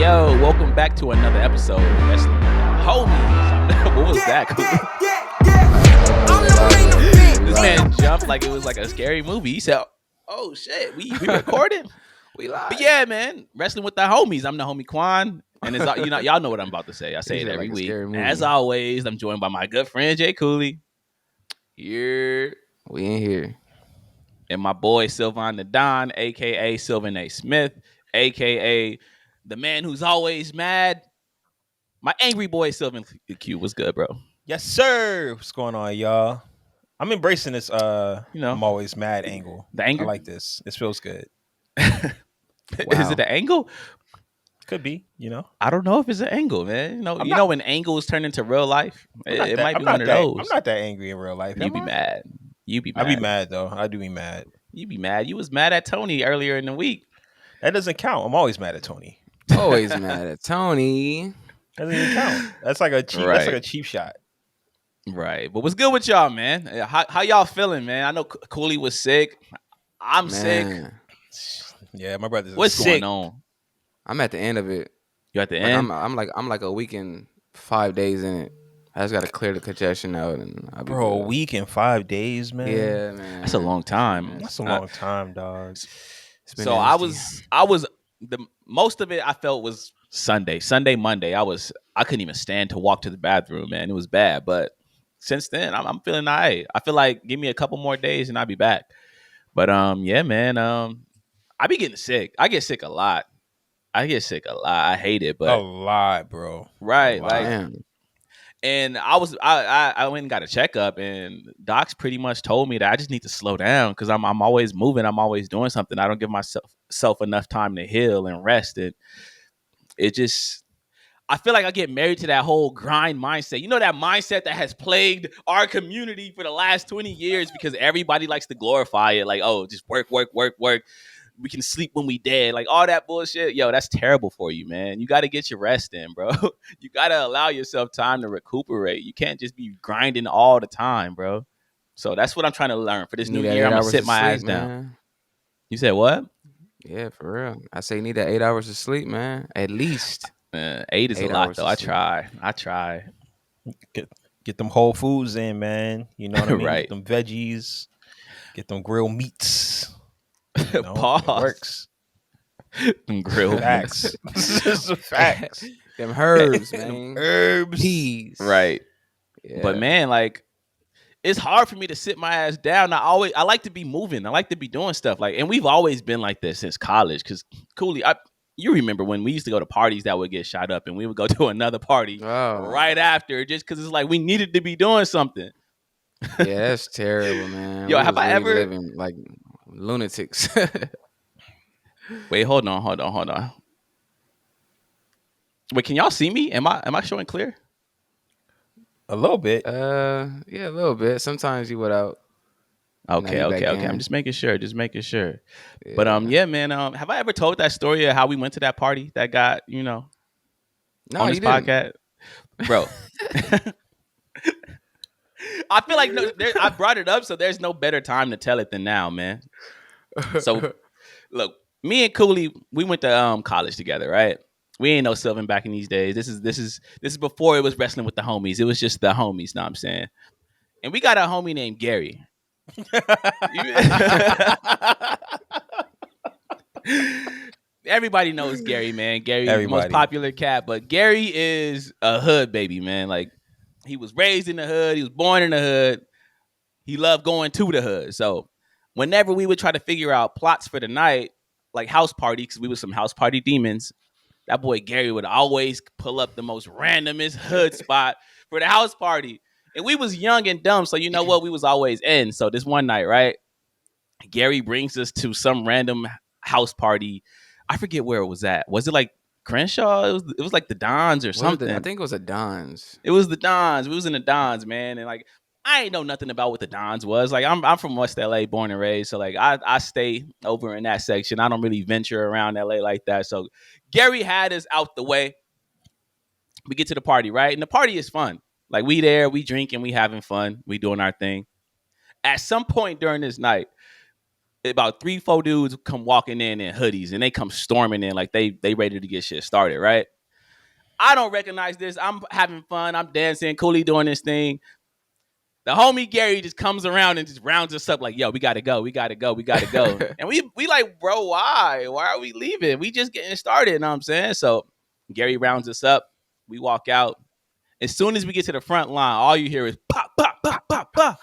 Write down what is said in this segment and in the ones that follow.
yo, welcome back to another episode of Wrestling with the Homies. What was that? This man jumped like it was like a scary movie. He said, "Oh shit, we recording? We live." But yeah, man, Wrestling with the Homies. I'm the homie Qwan, and it's y'all know what I'm about to say. I say it every week. As always, I'm joined by my good friend Jay Cooley. Here we in here, and my boy Sylvan the Don, aka Sylvan A. Smith, aka the man who's always mad. My angry boy Sylvan Q. What's good, bro? Yes, sir. What's going on, y'all? I'm embracing this. I'm always mad angle. The anger. I like this. This feels good. Is it an angle? Could be. I don't know if it's an angle, man. You know when angles turn into real life, it might be one of those. I'm not that angry in real life. You be mad. I be mad though. I do be mad. You be mad. You was mad at Tony earlier in the week. That doesn't count. I'm always mad at Tony. Always mad at Tony. That doesn't even count. That's like a cheap. Right. That's like a cheap shot. Right. But what's good with y'all, man? How y'all feeling, man? I know Cooley was sick. I'm sick. Yeah, my brother's What's sick. going on? I'm at the end of it. You at the end? I'm like a week and 5 days in it. I just got to clear the congestion out, and a week and 5 days, man. Yeah, man. That's a long time. That's a long time, dog. So I was the most of it I felt was Sunday, Monday. I couldn't even stand to walk to the bathroom, man. It was bad. But since then, I'm feeling all right. I feel like give me a couple more days and I'll be back. But yeah, man. I be getting sick. I get sick a lot. I hate it, but a lot, bro. Right, like. And I went and got a checkup, and docs pretty much told me that I just need to slow down because I'm always moving, I'm always doing something. I don't give myself enough time to heal and rest. And I feel like I get married to that whole grind mindset. You know, that mindset that has plagued our community for the last 20 years because everybody likes to glorify it. Like, oh, just work. We can sleep when we dead. Like all that bullshit. Yo, that's terrible for you, man. You got to get your rest in, bro. You got to allow yourself time to recuperate. You can't just be grinding all the time, bro. So that's what I'm trying to learn for this new year. I'm going to sit my ass down. You said what? Yeah, for real. I say you need that 8 hours of sleep, man. At least. 8 is a lot, though. I try. Get them whole foods in, man. You know what I mean? Right. Get them veggies. Get them grilled meats. Pause. It works. Them grilled facts. Facts. Them herbs, man. Herbs. Peas. Right. Yeah. But man, like, it's hard for me to sit my ass down. I like to be moving. I like to be doing stuff. Like, and we've always been like this since college. Because Cooley, you remember when we used to go to parties that would get shot up, and we would go to another party right after, just because it's like we needed to be doing something. Yeah, that's terrible, man. Yo, have I ever living like lunatics? Wait, hold on. Wait, can y'all see me? Am I showing clear? A little bit. Yeah, a little bit. Sometimes you without. Okay. I'm just making sure. Yeah. But yeah, man. Have I ever told that story of how we went to that party that got No, on this podcast, bro? I feel like I brought it up, so there's no better time to tell it than now, man. So, look, me and Cooley, we went to college together, right? We ain't no Sylvan back in these days. This is before it was Wrestling with the Homies. It was just the homies, know what I'm saying? And we got a homie named Gary. Everybody knows Gary, man. Gary's the most popular cat, but Gary is a hood baby, man. Like, he was raised in the hood. He was born in the hood. He loved going to the hood. So whenever we would try to figure out plots for the night, like house party, because we were some house party demons, that boy Gary would always pull up the most randomest hood spot for the house party. And we was young and dumb, so you know what? We was always in. So this one night, right? Gary brings us to some random house party. I forget where it was at. Was it like Crenshaw? It was like the Dons or something. I think it was a Dons. It was the Dons. We was in the Dons, man. And like, I ain't know nothing about what the Dons was. Like, I'm from West LA, born and raised. So like, I stay over in that section. I don't really venture around LA like that. So Gary had us out the way. We get to the party, right? And the party is fun. Like, we there, we drinking, we having fun, we doing our thing. At some point during this night, about 3-4 dudes come walking in hoodies, and they come storming in like they ready to get shit started, right? I don't recognize this. I'm having fun. I'm dancing. Cooley doing this thing. The homie Gary just comes around and just rounds us up like, yo, we gotta go. And we like, bro, why? Why are we leaving? We just getting started, you know what I'm saying? So Gary rounds us up. We walk out. As soon as we get to the front line, all you hear is pop, pop, pop, pop, pop.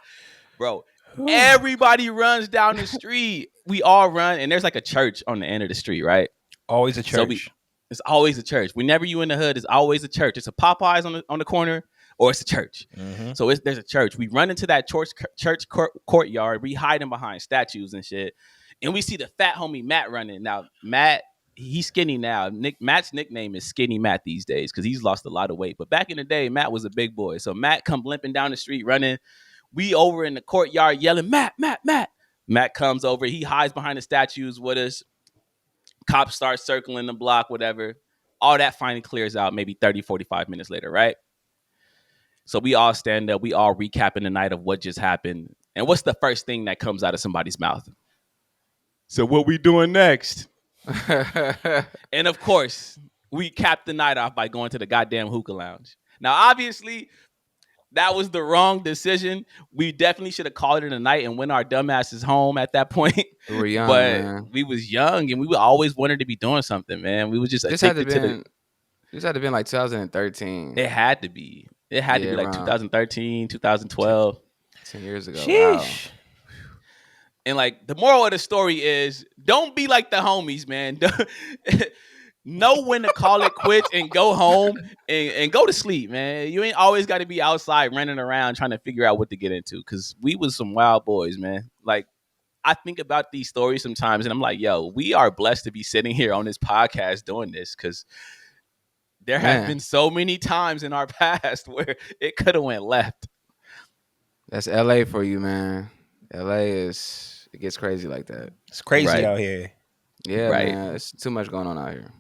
Bro, everybody runs down the street. We all run, and there's like a church on the end of the street, right? Always a church. It's always a church. Whenever you in the hood, it's always a church. It's a Popeyes on the corner, or it's a church. Mm-hmm. So there's a church. We run into that church courtyard. We hiding behind statues and shit. And we see the fat homie Matt running. Now, Matt, he's skinny now. Matt's nickname is Skinny Matt these days because he's lost a lot of weight. But back in the day, Matt was a big boy. So Matt come limping down the street running. We over in the courtyard yelling, Matt, Matt, Matt. Matt comes over. He hides behind the statues with us. Cops start circling the block, whatever. All that finally clears out maybe 30, 45 minutes later, right? So we all stand up. We all recapping the night of what just happened. And what's the first thing that comes out of somebody's mouth? So what we doing next? And of course, we capped the night off by going to the goddamn hookah lounge. Now, obviously, that was the wrong decision. We definitely should have called it a night and went our dumbasses home at that point. We were young, but man. We was young and we always wanted to be doing something, man. We was just addicted to This had to been like 2013. It had to be. It had to be like 2013, 2012. 10 years ago. Sheesh. Wow. And like the moral of the story is don't be like the homies, man. Know when to call it quits and go home and go to sleep, man. You ain't always got to be outside running around trying to figure out what to get into because we was some wild boys, man. Like, I think about these stories sometimes and I'm like, yo, we are blessed to be sitting here on this podcast doing this because there have been so many times in our past where it could have went left. That's LA for you, man. LA it gets crazy like that. It's crazy out here. Yeah, man. It's too much going on out here.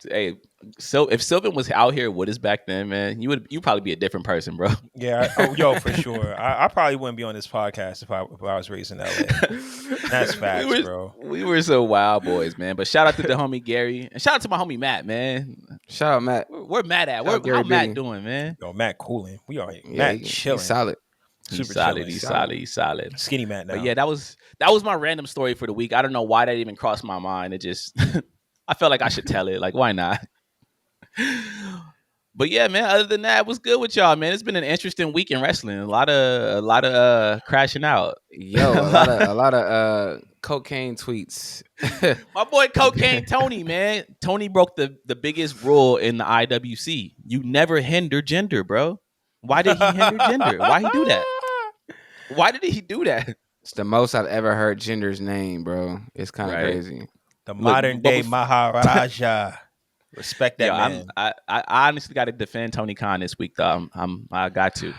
Hey, so if Sylvan was out here with us back then, man, you'd probably be a different person, bro. Yeah, for sure. I probably wouldn't be on this podcast if I was raised in LA. That's facts, bro. We were so wild boys, man. But shout out to the homie Gary and shout out to my homie Matt, man. Shout out Matt. Where Matt at? How Matt doing, man? Yo, Matt cooling. We are Matt chilling. He's solid. He's solid. Skinny Matt now. But yeah, that was my random story for the week. I don't know why that even crossed my mind. It just I felt like I should tell it. Like, why not? But yeah, man, other than that, what's good with y'all, man? It's been an interesting week in wrestling. A lot of crashing out. Yo, a lot of cocaine tweets. My boy Cocaine Tony, man. Tony broke the biggest rule in the IWC. You never hinder Jinder, bro. Why did he hinder Jinder? Why he do that? Why did he do that? It's the most I've ever heard Jinder's name, bro. It's kind of crazy. The modern day Maharaja. Respect that man. I honestly got to defend Tony Khan this week, though. I got to.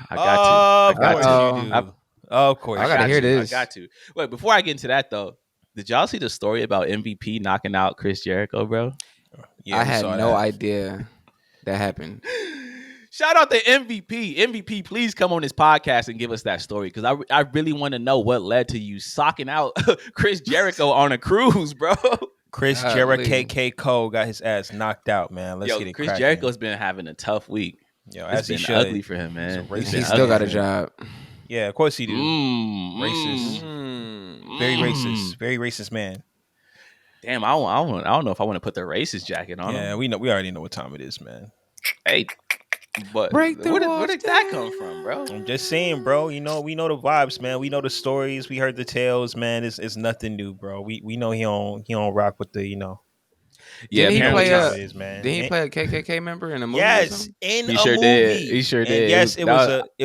Of course. I got to hear this. I got to. Wait, before I get into that, though, did y'all see the story about MVP knocking out Chris Jericho, bro? Yeah, I had no idea that happened. Shout out to MVP. MVP, please come on this podcast and give us that story because I really want to know what led to you socking out Chris Jericho on a cruise, bro. Chris Jericho KK got his ass knocked out, man. Let's get it Chris cracking. Jericho's been having a tough week. Yo, as it's he been should. Ugly for him, man. He still got a job. Yeah, of course he do. Racist. Very racist. Very racist man. Damn, I don't know if I want to put the racist jacket on. Yeah, him. we already know what time it is, man. Hey. But where did that come from, bro? I'm just saying, bro. You know, we know the vibes, man. We know the stories. We heard the tales, man. It's nothing new, bro. We know he don't rock with the, you know. Yeah, did he play a KKK member in a movie? Yes, in he a sure movie. Did. He sure did. And yes, it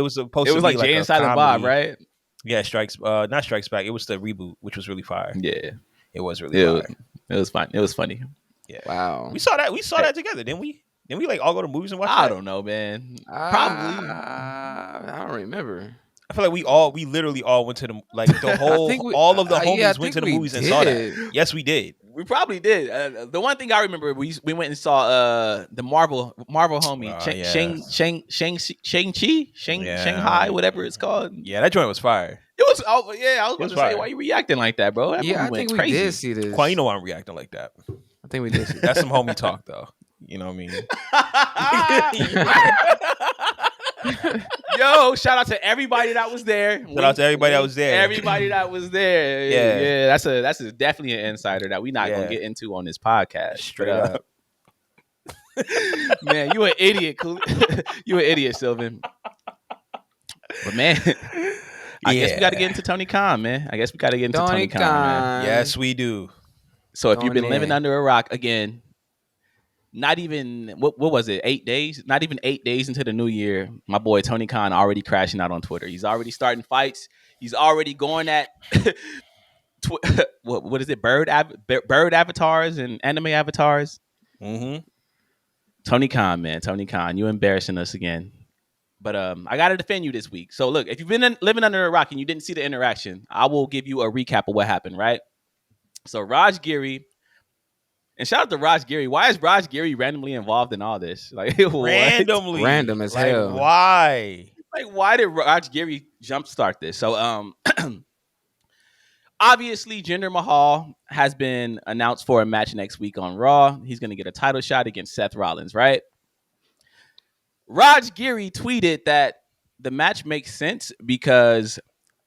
was supposed to be like Jay and Silent Bob, right? Yeah, not Strikes Back. It was the reboot, which was really fire. Yeah, it was really fire. It was fun. It was funny. Yeah. Wow. We saw that together, didn't we? Didn't we like all go to movies and watch that? I don't know, man. Probably. I don't remember. I feel like we literally all went to the all of the homies went to the movies and saw that. Yes, we did. We probably did. The one thing I remember, we went and saw the Marvel homie Shanghai, whatever it's called. Yeah, that joint was fire. It was. Oh yeah, I was about to say, why you reacting like that, bro? That I think we did see this. Qwan, you know why I'm reacting like that. I think we did see That's some homie talk, though. You know what I mean? Yo, shout out to everybody that was there. Everybody that was there. Yeah. That's definitely an insider that we're not gonna get into on this podcast. Straight up. Man, you an idiot, you an idiot, Sylvan. But man, I guess we got to get into Tony Khan, man. Tony Khan, man. Yes, we do. So if you've been living under a rock again, not even what was it? 8 days? Not even 8 days into the new year, my boy Tony Khan already crashing out on Twitter. He's already starting fights. He's already going at what is it? Bird avatars and anime avatars. Mm-hmm. Tony Khan, man. Tony Khan, you embarrassing us again. But I got to defend you this week. So look, if you've been living under a rock and you didn't see the interaction, I will give you a recap of what happened, right? So Raj Giri, and shout out to Raj Giri. Why is Raj Giri randomly involved in all this? Like randomly, random as hell. Why? Like why did Raj Giri jumpstart this? So obviously Jinder Mahal has been announced for a match next week on Raw. He's going to get a title shot against Seth Rollins, right? Raj Giri tweeted that the match makes sense because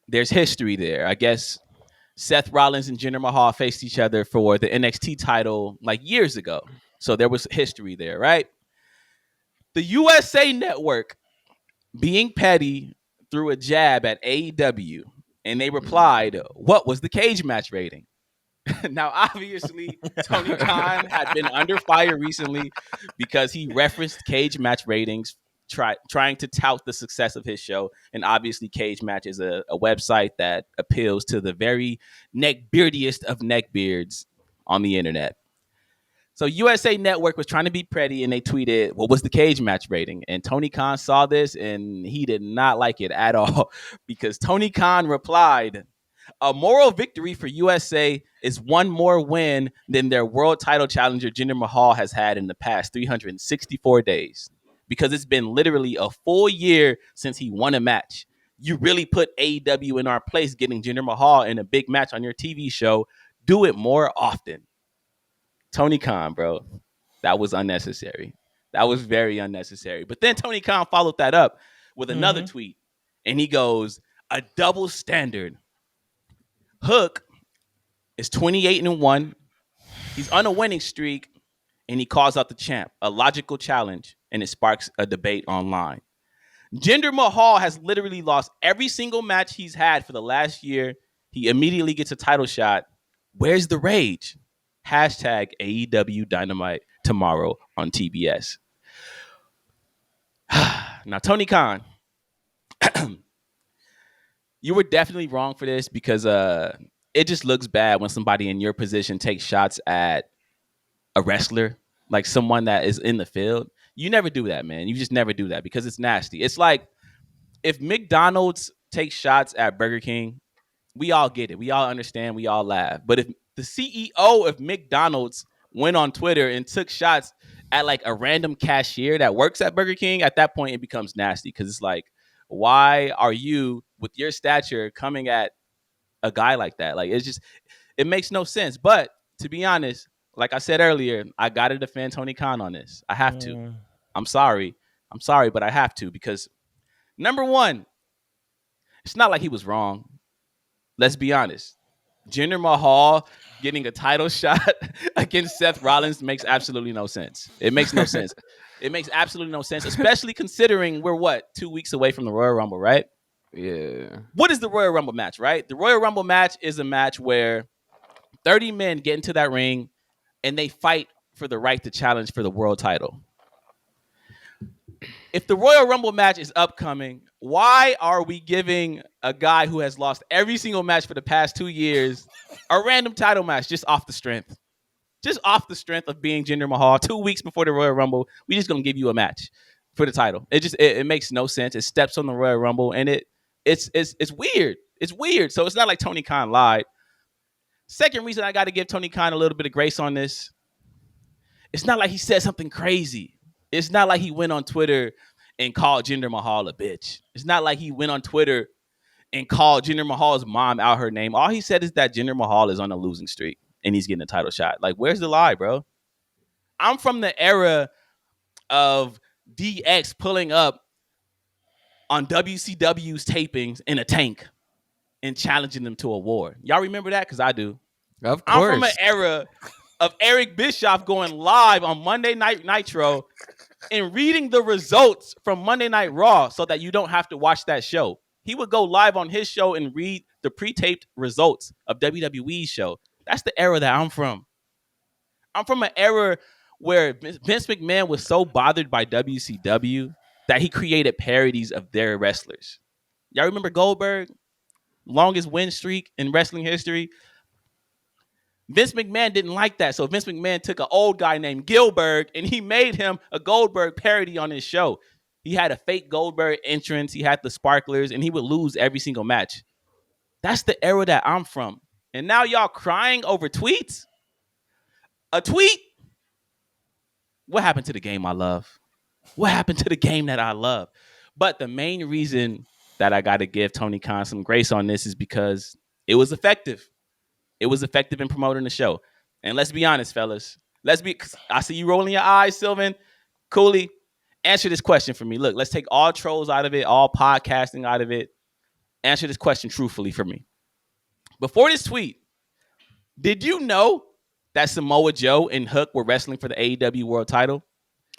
there's history there. I guess Seth Rollins and Jinder Mahal faced each other for the NXT title like years ago. So there was history there, right? The USA Network, being petty, threw a jab at AEW, and they replied, "What was the cage match rating?" Now, obviously, Tony Khan had been under fire recently because he referenced cage match ratings, trying to tout the success of his show. And obviously, Cage Match is a website that appeals to the very neckbeardiest of neckbeards on the internet. So USA Network was trying to be pretty, and they tweeted, "What was the cage match rating?" And Tony Khan saw this, and he did not like it at all because Tony Khan replied, "A moral victory for USA is one more win than their world title challenger Jinder Mahal has had in the past 364 days. Because it's been literally a full year since he won a match. You really put AEW in our place getting Jinder Mahal in a big match on your TV show. Do it more often." Tony Khan, bro, that was unnecessary. That was very unnecessary. But then Tony Khan followed that up with another tweet, and he goes, "A double standard. Hook is 28-1. He's on a winning streak, and he calls out the champ, a logical challenge, and it sparks a debate online. Jinder Mahal has literally lost every single match he's had for the last year. He immediately gets a title shot. Where's the rage? Hashtag AEW Dynamite tomorrow on TBS." Now, Tony Khan, you were definitely wrong for this because it just looks bad when somebody in your position takes shots at a wrestler, like someone that is in the field. You never do that, man. You just never do that because it's nasty. It's like if McDonald's takes shots at Burger King, we all get it. We all understand. We all laugh. But if the CEO of McDonald's went on Twitter and took shots at like a random cashier that works at Burger King, at that point it becomes nasty because it's like, why are you with your stature coming at a guy like that? Like it makes no sense. But to be honest, like I said earlier, I got to defend Tony Khan on this. I have to. I'm sorry, but I have to because number one, it's not like he was wrong. Let's be honest. Jinder Mahal getting a title shot against Seth Rollins makes absolutely no sense. It makes no sense. It makes absolutely no sense, especially considering we're 2 weeks away from the Royal Rumble, right? Yeah. What is the Royal Rumble match, right? The Royal Rumble match is a match where 30 men get into that ring and they fight for the right to challenge for the world title. If the Royal Rumble match is upcoming, why are we giving a guy who has lost every single match for the past 2 years a random title match just off the strength? Just off the strength of being Jinder Mahal 2 weeks before the Royal Rumble, we just going to give you a match for the title. It makes no sense. It steps on the Royal Rumble, and it it's weird. It's weird. So it's not like Tony Khan lied. Second reason I got to give Tony Khan a little bit of grace on this. It's not like he said something crazy. It's not like he went on Twitter and called Jinder Mahal a bitch. It's not like he went on Twitter and called Jinder Mahal's mom out her name. All he said is that Jinder Mahal is on a losing streak and he's getting a title shot. Like, where's the lie, bro? I'm from the era of DX pulling up on WCW's tapings in a tank and challenging them to a war. Y'all remember that? Because I do. Of course. I'm from an era of Eric Bischoff going live on Monday Night Nitro and reading the results from Monday Night Raw so that you don't have to watch that show. He would go live on his show and read the pre-taped results of WWE's show. That's the era that I'm from. I'm from an era where Vince McMahon was so bothered by WCW that he created parodies of their wrestlers. Y'all remember Goldberg? Longest win streak in wrestling history. Vince McMahon didn't like that. So Vince McMahon took an old guy named Gilbert and he made him a Goldberg parody on his show. He had a fake Goldberg entrance. He had the sparklers and he would lose every single match. That's the era that I'm from. And now y'all crying over tweets? A tweet? What happened to the game I love? What happened to the game that I love? But the main reason that I got to give Tony Khan some grace on this is because it was effective. It was effective in promoting the show. And let's be honest, fellas. I see you rolling your eyes, Sylvan. Cooley, answer this question for me. Look, let's take all trolls out of it, all podcasting out of it. Answer this question truthfully for me. Before this tweet, did you know that Samoa Joe and Hook were wrestling for the AEW World Title?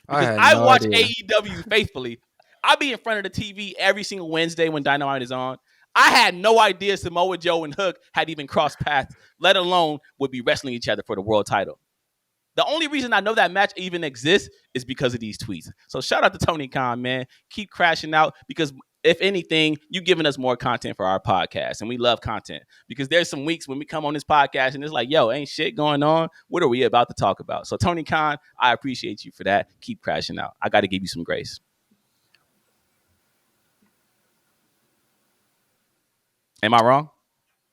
Because I watch AEW faithfully. I'll be in front of the TV every single Wednesday when Dynamite is on. I had no idea Samoa Joe and Hook had even crossed paths, let alone would be wrestling each other for the world title. The only reason I know that match even exists is because of these tweets. So shout out to Tony Khan, man. Keep crashing out because if anything, you're giving us more content for our podcast. And we love content because there's some weeks when we come on this podcast and it's like, yo, ain't shit going on. What are we about to talk about? So Tony Khan, I appreciate you for that. Keep crashing out. I got to give you some grace. Am I wrong?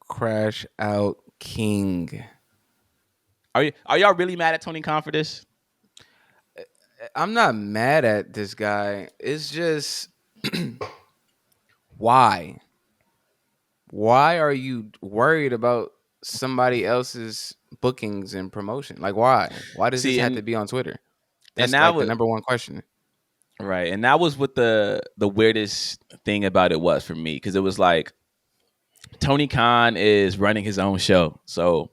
Crash out king. Are y'all really mad at Tony Khan for this? I'm not mad at this guy. It's just why? Why are you worried about somebody else's bookings and promotion? Like why? Why does this have to be on Twitter? That's like the number one question. Right. And that was what the weirdest thing about it was for me, because it was like Tony Khan is running his own show. So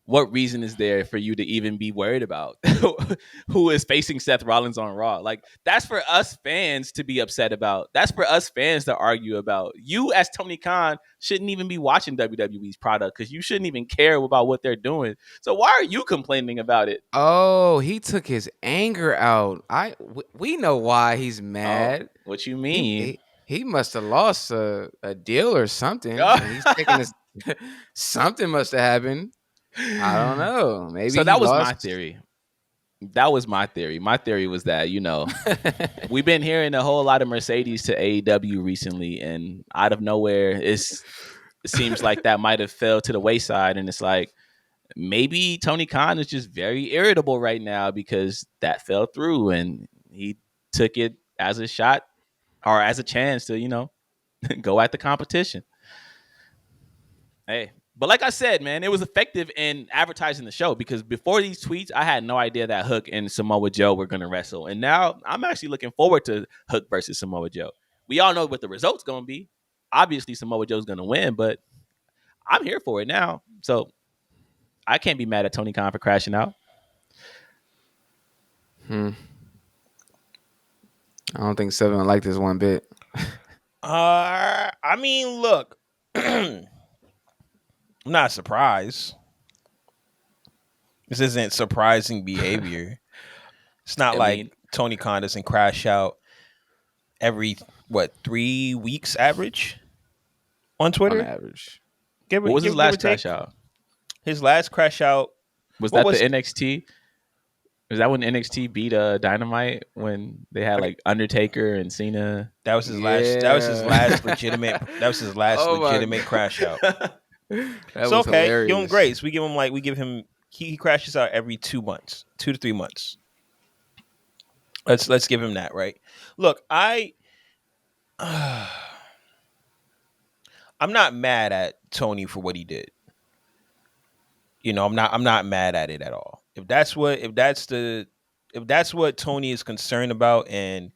what reason is there for you to even be worried about who is facing Seth Rollins on Raw? Like, that's for us fans to be upset about. That's for us fans to argue about. You, as Tony Khan, shouldn't even be watching WWE's product because you shouldn't even care about what they're doing. So why are you complaining about it? Oh, he took his anger out. We know why he's mad. Oh, what you mean? He must have lost a deal or something. He's taking his something must have happened. I don't know. Maybe so. That was my theory. That was my theory. My theory was that, we've been hearing a whole lot of Mercedes to AEW recently, and out of nowhere, it seems like that might have fell to the wayside. And it's like, maybe Tony Khan is just very irritable right now because that fell through, and he took it as a shot or as a chance to, go at the competition. Hey. But like I said, man, it was effective in advertising the show because before these tweets, I had no idea that Hook and Samoa Joe were going to wrestle. And now I'm actually looking forward to Hook versus Samoa Joe. We all know what the result's going to be. Obviously, Samoa Joe's going to win, but I'm here for it now. So I can't be mad at Tony Khan for crashing out. I don't think Sylvan liked this one bit. I mean, look. I'm not surprised. This isn't surprising behavior. It's not Tony Khan doesn't crash out every 3 weeks average on Twitter. On average. What was his last crash out? His last crash out was that the NXT? Was that when NXT beat Dynamite when they had like Undertaker and Cena? That was his last. That was his last legitimate. That was his last legitimate crash out. So okay, hilarious. Give him grace. We give him. He crashes out every 2 months, 2 to 3 months. Let's give him that, right? Look, I'm not mad at Tony for what he did. You know, I'm not mad at it at all. If that's what Tony is concerned about, and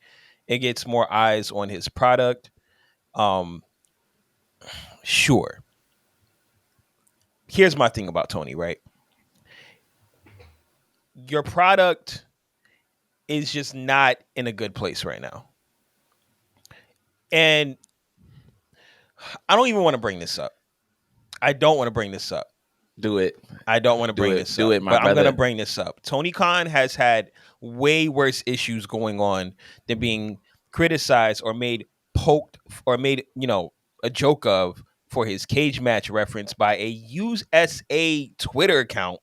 it gets more eyes on his product, sure. Here's my thing about Tony, right? Your product is just not in a good place right now. And I don't even want to bring this up. I don't want to bring this up. Do it. I don't want to bring this up. Do it, my but brother. I'm going to bring this up. Tony Khan has had way worse issues going on than being criticized or made a joke of for his cage match reference by a USA Twitter account.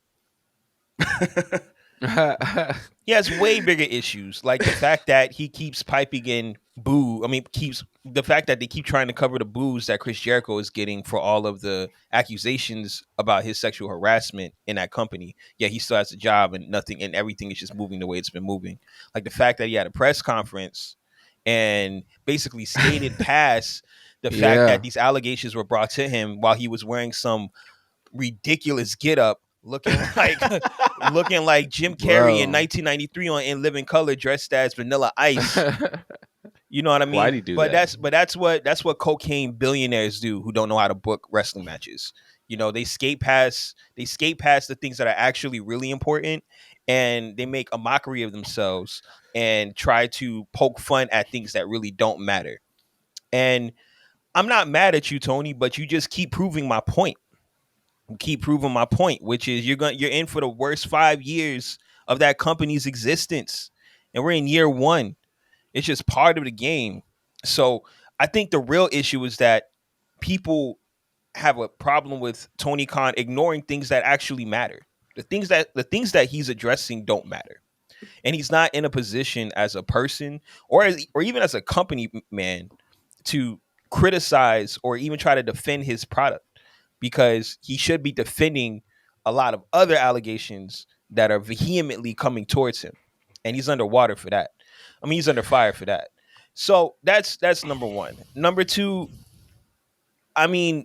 He has way bigger issues, like the fact that he keeps piping in the fact that they keep trying to cover the boos that Chris Jericho is getting for all of the accusations about his sexual harassment in that company. Yeah, he still has a job and everything is just moving the way it's been moving. Like the fact that he had a press conference and basically skated past the fact that these allegations were brought to him while he was wearing some ridiculous get-up looking like Jim Carrey in 1993 on In Living Color, dressed as Vanilla Ice. You know what I mean? Why'd he do that? That's what cocaine billionaires do who don't know how to book wrestling matches. You know, they skate past the things that are actually really important, and they make a mockery of themselves and try to poke fun at things that really don't matter. And I'm not mad at you, Tony, but you just keep proving my point. Which is you're in for the worst 5 years of that company's existence, and we're in year 1. It's just part of the game. So I think the real issue is that people have a problem with Tony Khan ignoring things that actually matter. The things that he's addressing don't matter, and he's not in a position as a person or even as a company man to criticize or even try to defend his product, because he should be defending a lot of other allegations that are vehemently coming towards him, and he's underwater for that. I mean, he's under fire for that. So that's number one. Number two, I mean,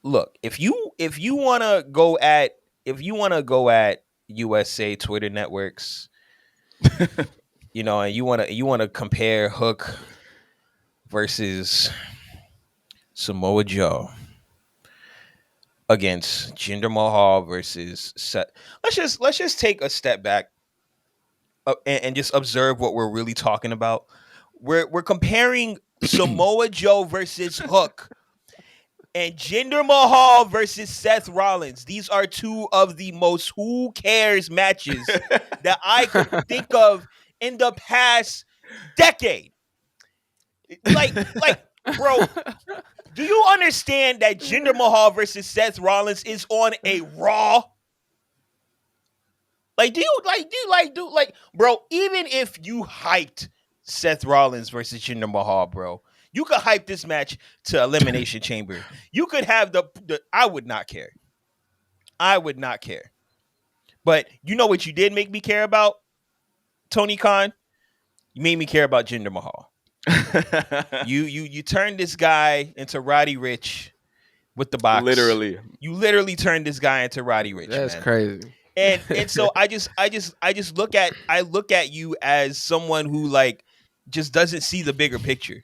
look, if you want to go at USA Twitter networks, you know, and you want to compare Hook versus Samoa Joe against Jinder Mahal versus Seth. Let's just take a step back and just observe what we're really talking about. We're comparing Samoa Joe versus Hook and Jinder Mahal versus Seth Rollins. These are two of the most who cares matches that I could think of in the past decade. Like, bro, do you understand that Jinder Mahal versus Seth Rollins is on a Raw? Bro, even if you hyped Seth Rollins versus Jinder Mahal, bro, you could hype this match to Elimination Chamber. You could have I would not care. But you know what you did make me care about, Tony Khan? You made me care about Jinder Mahal. You turned this guy into Roddy Ricch with the box. Literally. You literally turned this guy into Roddy Ricch. That's crazy. And so I just look at you as someone who like just doesn't see the bigger picture.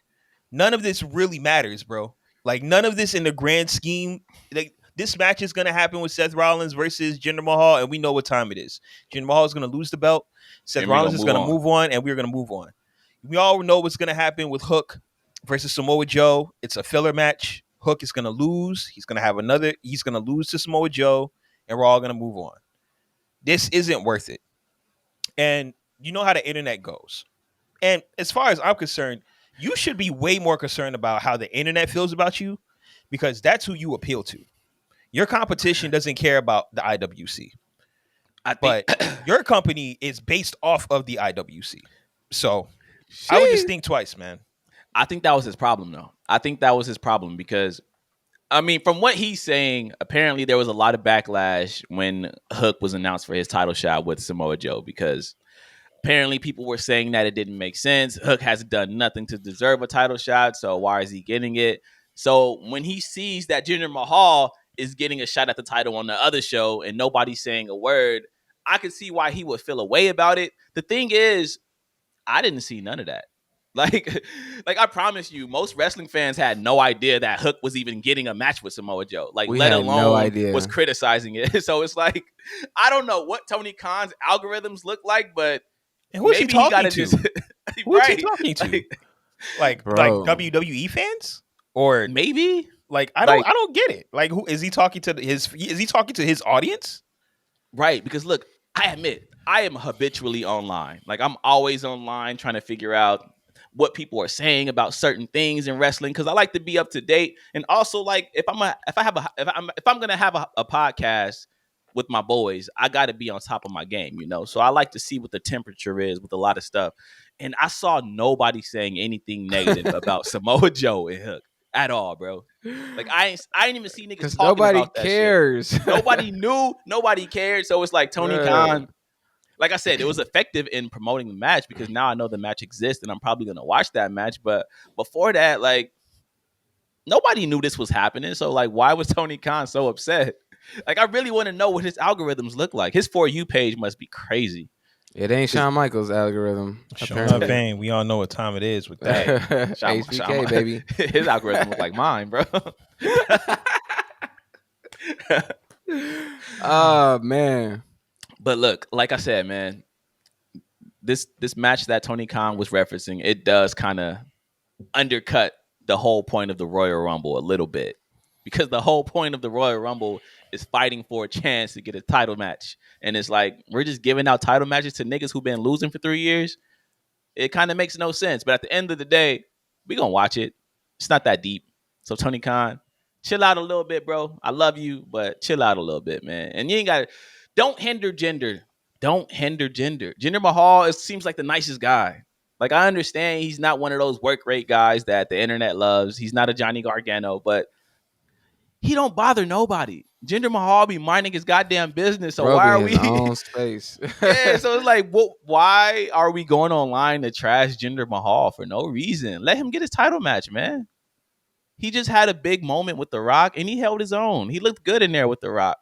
None of this really matters, bro. Like none of this in the grand scheme. Like this match is gonna happen with Seth Rollins versus Jinder Mahal, and we know what time it is. Jinder Mahal is gonna lose the belt. Seth Rollins is gonna move on, and we're gonna move on. We all know what's gonna happen with Hook versus Samoa Joe. It's a filler match. Hook is gonna lose. He's gonna lose to Samoa Joe, and we're all gonna move on. This isn't worth it. And you know how the internet goes. And as far as I'm concerned, you should be way more concerned about how the internet feels about you, because that's who you appeal to. Your competition doesn't care about the IWC. but your company is based off of the IWC. So I would just think twice, man. I think that was his problem, though. I think that was his problem because, I mean, from what he's saying, apparently there was a lot of backlash when Hook was announced for his title shot with Samoa Joe because apparently people were saying that it didn't make sense. Hook hasn't done nothing to deserve a title shot, so why is he getting it? So when he sees that Jinder Mahal is getting a shot at the title on the other show and nobody's saying a word, I can see why he would feel a way about it. The thing is, I didn't see none of that. Like I promise you, most wrestling fans had no idea that Hook was even getting a match with Samoa Joe. Like, let alone was criticizing it. So it's like, I don't know what Tony Khan's algorithms look like, but and who's he talking to? Who's he talking to? Like WWE fans, or maybe like I don't get it. Like, who is he talking to? Is he talking to his audience? Right, because look, I admit I am habitually online. Like, I'm always online trying to figure out what people are saying about certain things in wrestling because I like to be up to date. And also, like, if I'm gonna have a podcast with my boys, I got to be on top of my game, you know. So I like to see what the temperature is with a lot of stuff. And I saw nobody saying anything negative about Samoa Joe and Hook at all, bro. Like, I ain't even see niggas talking about that shit. Nobody knew, nobody cared. So it's like Tony Khan. Like I said, it was effective in promoting the match because now I know the match exists and I'm probably going to watch that match. But before that, like, nobody knew this was happening. So, like, why was Tony Khan so upset? Like, I really want to know what his algorithms look like. His For You page must be crazy. It ain't Shawn Michaels' algorithm. Apparently. We all know what time it is with that. HBK, baby. His algorithm look like mine, bro. Oh, man. But look, like I said, man, this match that Tony Khan was referencing, it does kind of undercut the whole point of the Royal Rumble a little bit. Because the whole point of the Royal Rumble is fighting for a chance to get a title match. And it's like, we're just giving out title matches to niggas who've been losing for 3 years. It kind of makes no sense. But at the end of the day, we going to watch it. It's not that deep. So Tony Khan, chill out a little bit, bro. I love you, but chill out a little bit, man. And you ain't got to... Don't hinder Jinder. Don't hinder Jinder. Jinder Mahal seems like the nicest guy. Like, I understand he's not one of those work rate guys that the internet loves. He's not a Johnny Gargano, but he don't bother nobody. Jinder Mahal be minding his goddamn business. So why are we own space? Yeah, so it's like, why are we going online to trash Jinder Mahal for no reason? Let him get his title match, man. He just had a big moment with The Rock, and he held his own. He looked good in there with The Rock.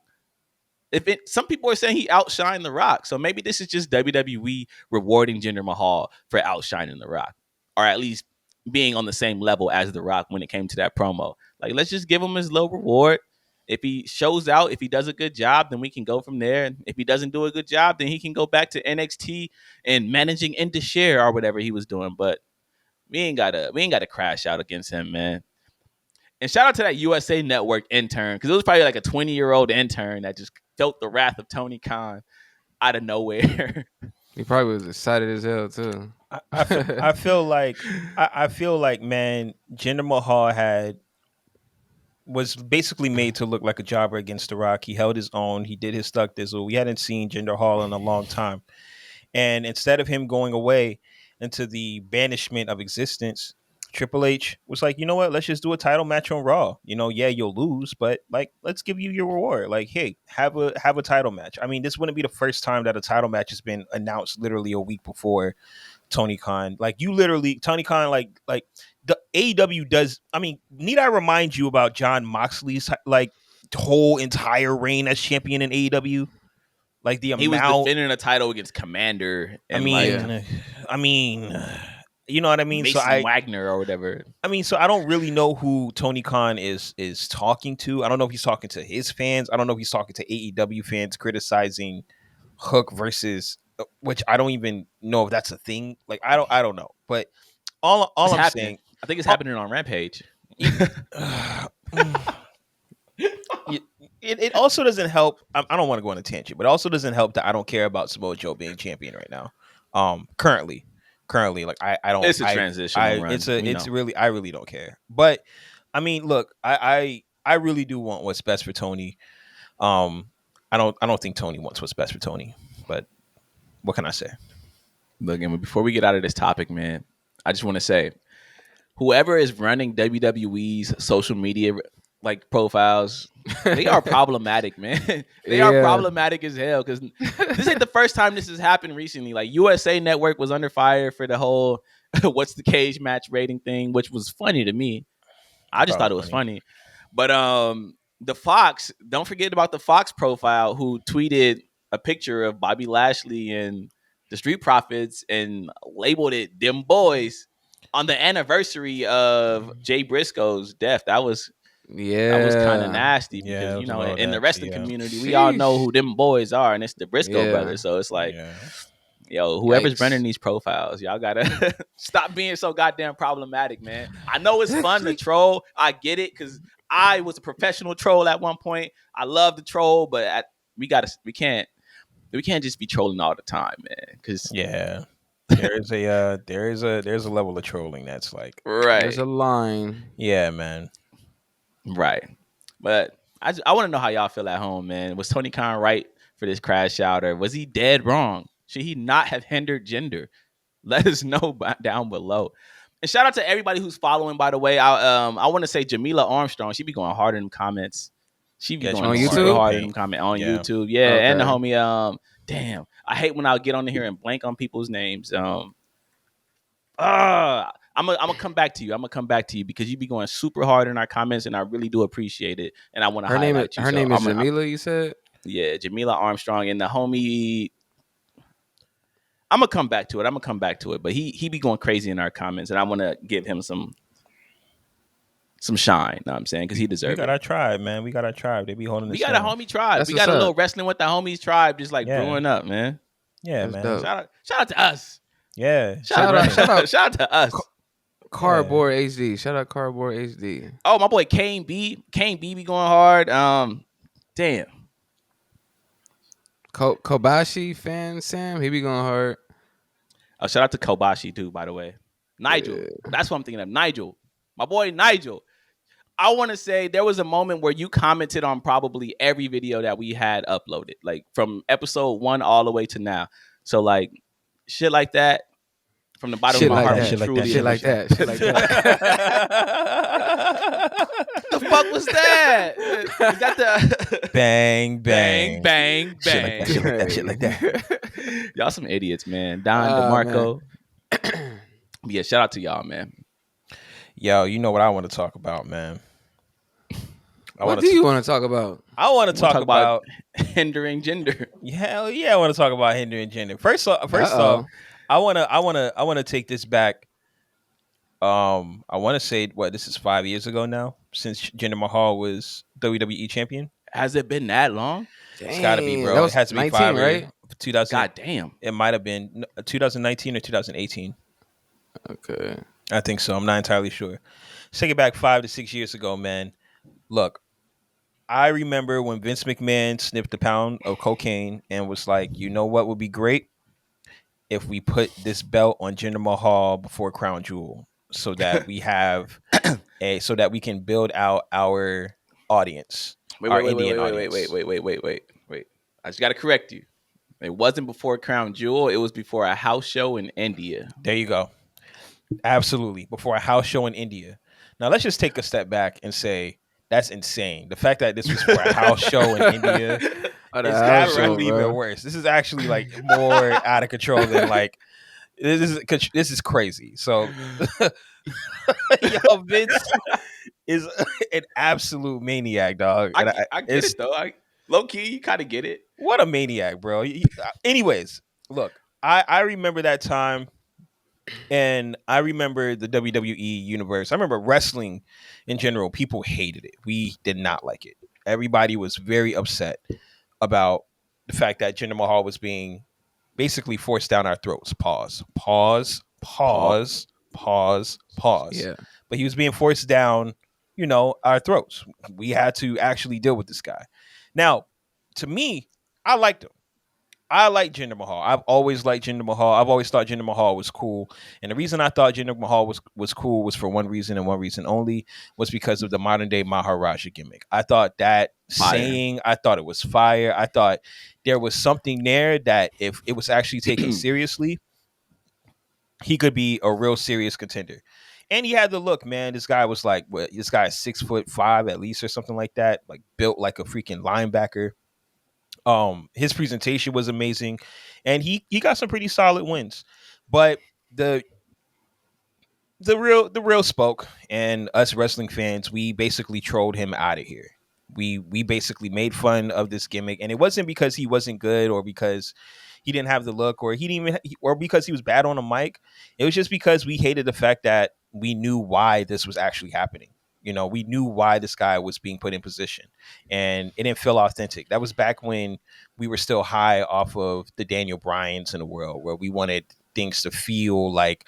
Some people are saying he outshined The Rock, so maybe this is just WWE rewarding Jinder Mahal for outshining The Rock, or at least being on the same level as The Rock when it came to that promo. Like, let's just give him his low reward. If he shows out, if he does a good job, then we can go from there. And if he doesn't do a good job, then he can go back to NXT and managing into share or whatever he was doing. But we ain't gotta crash out against him, man. And shout out to that USA Network intern, because it was probably like a 20-year-old intern that just felt the wrath of Tony Khan out of nowhere. He probably was excited as hell too. I feel like man, Jinder Mahal was basically made to look like a jobber against The Rock. He held his own. He did his stuck dizzle. We hadn't seen Jinder Mahal in a long time, and instead of him going away into the banishment of existence, Triple H was like, you know what? Let's just do a title match on Raw. You know, yeah, you'll lose, but like, let's give you your reward. Like, hey, have a title match. I mean, this wouldn't be the first time that a title match has been announced literally a week before Tony Khan. Like, Tony Khan, like the AEW does. I mean, need I remind you about Jon Moxley's like whole entire reign as champion in AEW? Like, the amount he was defending a title against Commander. And I mean. You know what I mean? Mason Wagner or whatever. I mean, so I don't really know who Tony Khan is talking to. I don't know if he's talking to his fans. I don't know if he's talking to AEW fans criticizing Hook versus, which I don't even know if that's a thing. Like, I don't know. But all I'm saying, I think it's happening on Rampage. It also doesn't help. I don't want to go on a tangent, but it also doesn't help that I don't care about Samoa Joe being champion right now. Currently, like I don't. It's a transition. I really don't care. But I mean, look, I really do want what's best for Tony. I don't think Tony wants what's best for Tony. But what can I say? Look, and before we get out of this topic, man, I just want to say, whoever is running WWE's social media like profiles, they are problematic, man. They are problematic as hell, because this ain't the first time this has happened recently. Like, USA Network was under fire for the whole what's the cage match rating thing, which was funny to me. I just thought it was funny. But the Fox, don't forget about the Fox profile, who tweeted a picture of Bobby Lashley and the Street Profits and labeled it "Them Boys" on the anniversary of Jay Briscoe's death. That was kind of nasty, because in the wrestling community, we all know who them boys are, and it's the Briscoe brothers. So it's like, yo, whoever's running these profiles, y'all gotta stop being so goddamn problematic, man. I know it's fun to troll. I get it, because I was a professional troll at one point. I love the troll, but we can't just be trolling all the time, man. Because there's a level of trolling that's like, right. There's a line. Yeah, man. Right. But I want to know how y'all feel at home, man. Was Tony Khan right for this crash out, or was he dead wrong? Should he not have hindered Jinder? Let us know down below. And shout out to everybody who's following, by the way. I want to say Jamila Armstrong. She be going hard in them comments. She be going on YouTube? hard in them comments on YouTube. Yeah, okay. And the homie, damn. I hate when I get on here and blank on people's names. I'm gonna come back to you. I'm gonna come back to you, because you be going super hard in our comments, and I really do appreciate it. And I want to highlight you. Her name is Jamila, you said? Yeah, Jamila Armstrong, and the homie. I'm gonna come back to it. But he be going crazy in our comments, and I want to give him some shine. Know what I'm saying? Because he deserves it. We got our tribe, man. We got our tribe. They be holding. We got a homie tribe. We got a little wrestling with the homies tribe, just like brewing up, man. Yeah, man. Shout out to us. Yeah. Shout out to us. Cardboard HD. Shout out Cardboard HD. Oh, my boy Kane B. Kane B be going hard. Damn. Kobashi fan Sam, he be going hard. Oh, shout out to Kobashi too, by the way. Nigel. Yeah. That's what I'm thinking of. Nigel. My boy Nigel. I want to say there was a moment where you commented on probably every video that we had uploaded, like from episode 1 all the way to now. So like shit like that. From the bottom of my heart, shit like that. The fuck was that? Is that the bang, bang, bang, bang, bang? Shit like that. Y'all some idiots, man. Don DeMarco. Yeah, shout out to y'all, man. Yo, you know what I want to talk about, man. What do you want to talk about? I want to talk about hindering Jinder. Hell yeah, I want to talk about hindering Jinder. First off, I wanna take this back. I want to say this is 5 years ago now since Jinder Mahal was WWE champion. Has it been that long? Dang, it's got to be, bro. It has to be 5, right? 2000. God damn. It might have been 2019 or 2018. Okay. I think so. I'm not entirely sure. Let's take it back 5 to 6 years ago, man. Look, I remember when Vince McMahon sniffed a pound of cocaine and was like, you know what would be great? If we put this belt on Jinder Mahal before Crown Jewel, so that we have so that we can build out our audience. Wait. I just got to correct you. It wasn't before Crown Jewel. It was before a house show in India. There you go. Absolutely. Before a house show in India. Now, let's just take a step back and say that's insane. The fact that this was for a house show in India is actually even worse. This is actually like more out of control than like this is crazy. So, yo, Vince is an absolute maniac, dog. I get it though. Low key, you kind of get it. What a maniac, bro. Anyways, look, I remember that time. And I remember the WWE universe. I remember wrestling in general. People hated it. We did not like it. Everybody was very upset about the fact that Jinder Mahal was being basically forced down our throats. Pause. Yeah. But he was being forced down, our throats. We had to actually deal with this guy. Now, to me, I liked him. I like Jinder Mahal. I've always liked Jinder Mahal. I've always thought Jinder Mahal was cool. And the reason I thought Jinder Mahal was cool was for one reason and one reason only, was because of the modern day Maharaja gimmick. I thought that saying, I thought it was fire. I thought there was something there that if it was actually taken seriously, he could be a real serious contender. And he had the look, man. This guy was like, this guy is 6'5" at least or something like that, like built like a freaking linebacker. His presentation was amazing, and he got some pretty solid wins. But the real spoke, and us wrestling fans, we basically trolled him out of here. We basically made fun of this gimmick, and it wasn't because he wasn't good or because he didn't have the look or he didn't even or because he was bad on a mic. It was just because we hated the fact that we knew why this was actually happening. You know, we knew why this guy was being put in position, and it didn't feel authentic. That was back when we were still high off of the Daniel Bryans in the world, where we wanted things to feel like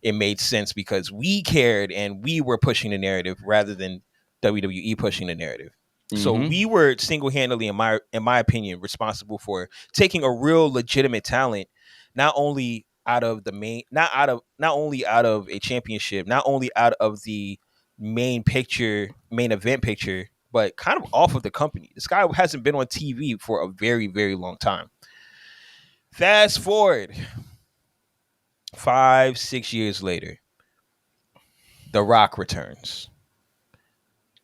it made sense because we cared and we were pushing the narrative rather than WWE pushing the narrative. Mm-hmm. So we were single-handedly, in my opinion, responsible for taking a real legitimate talent, not only out of a championship, not only out of the main event picture, but kind of off of the company. This guy hasn't been on TV for a very, very long time. Fast forward 5-6 years later, The Rock returns.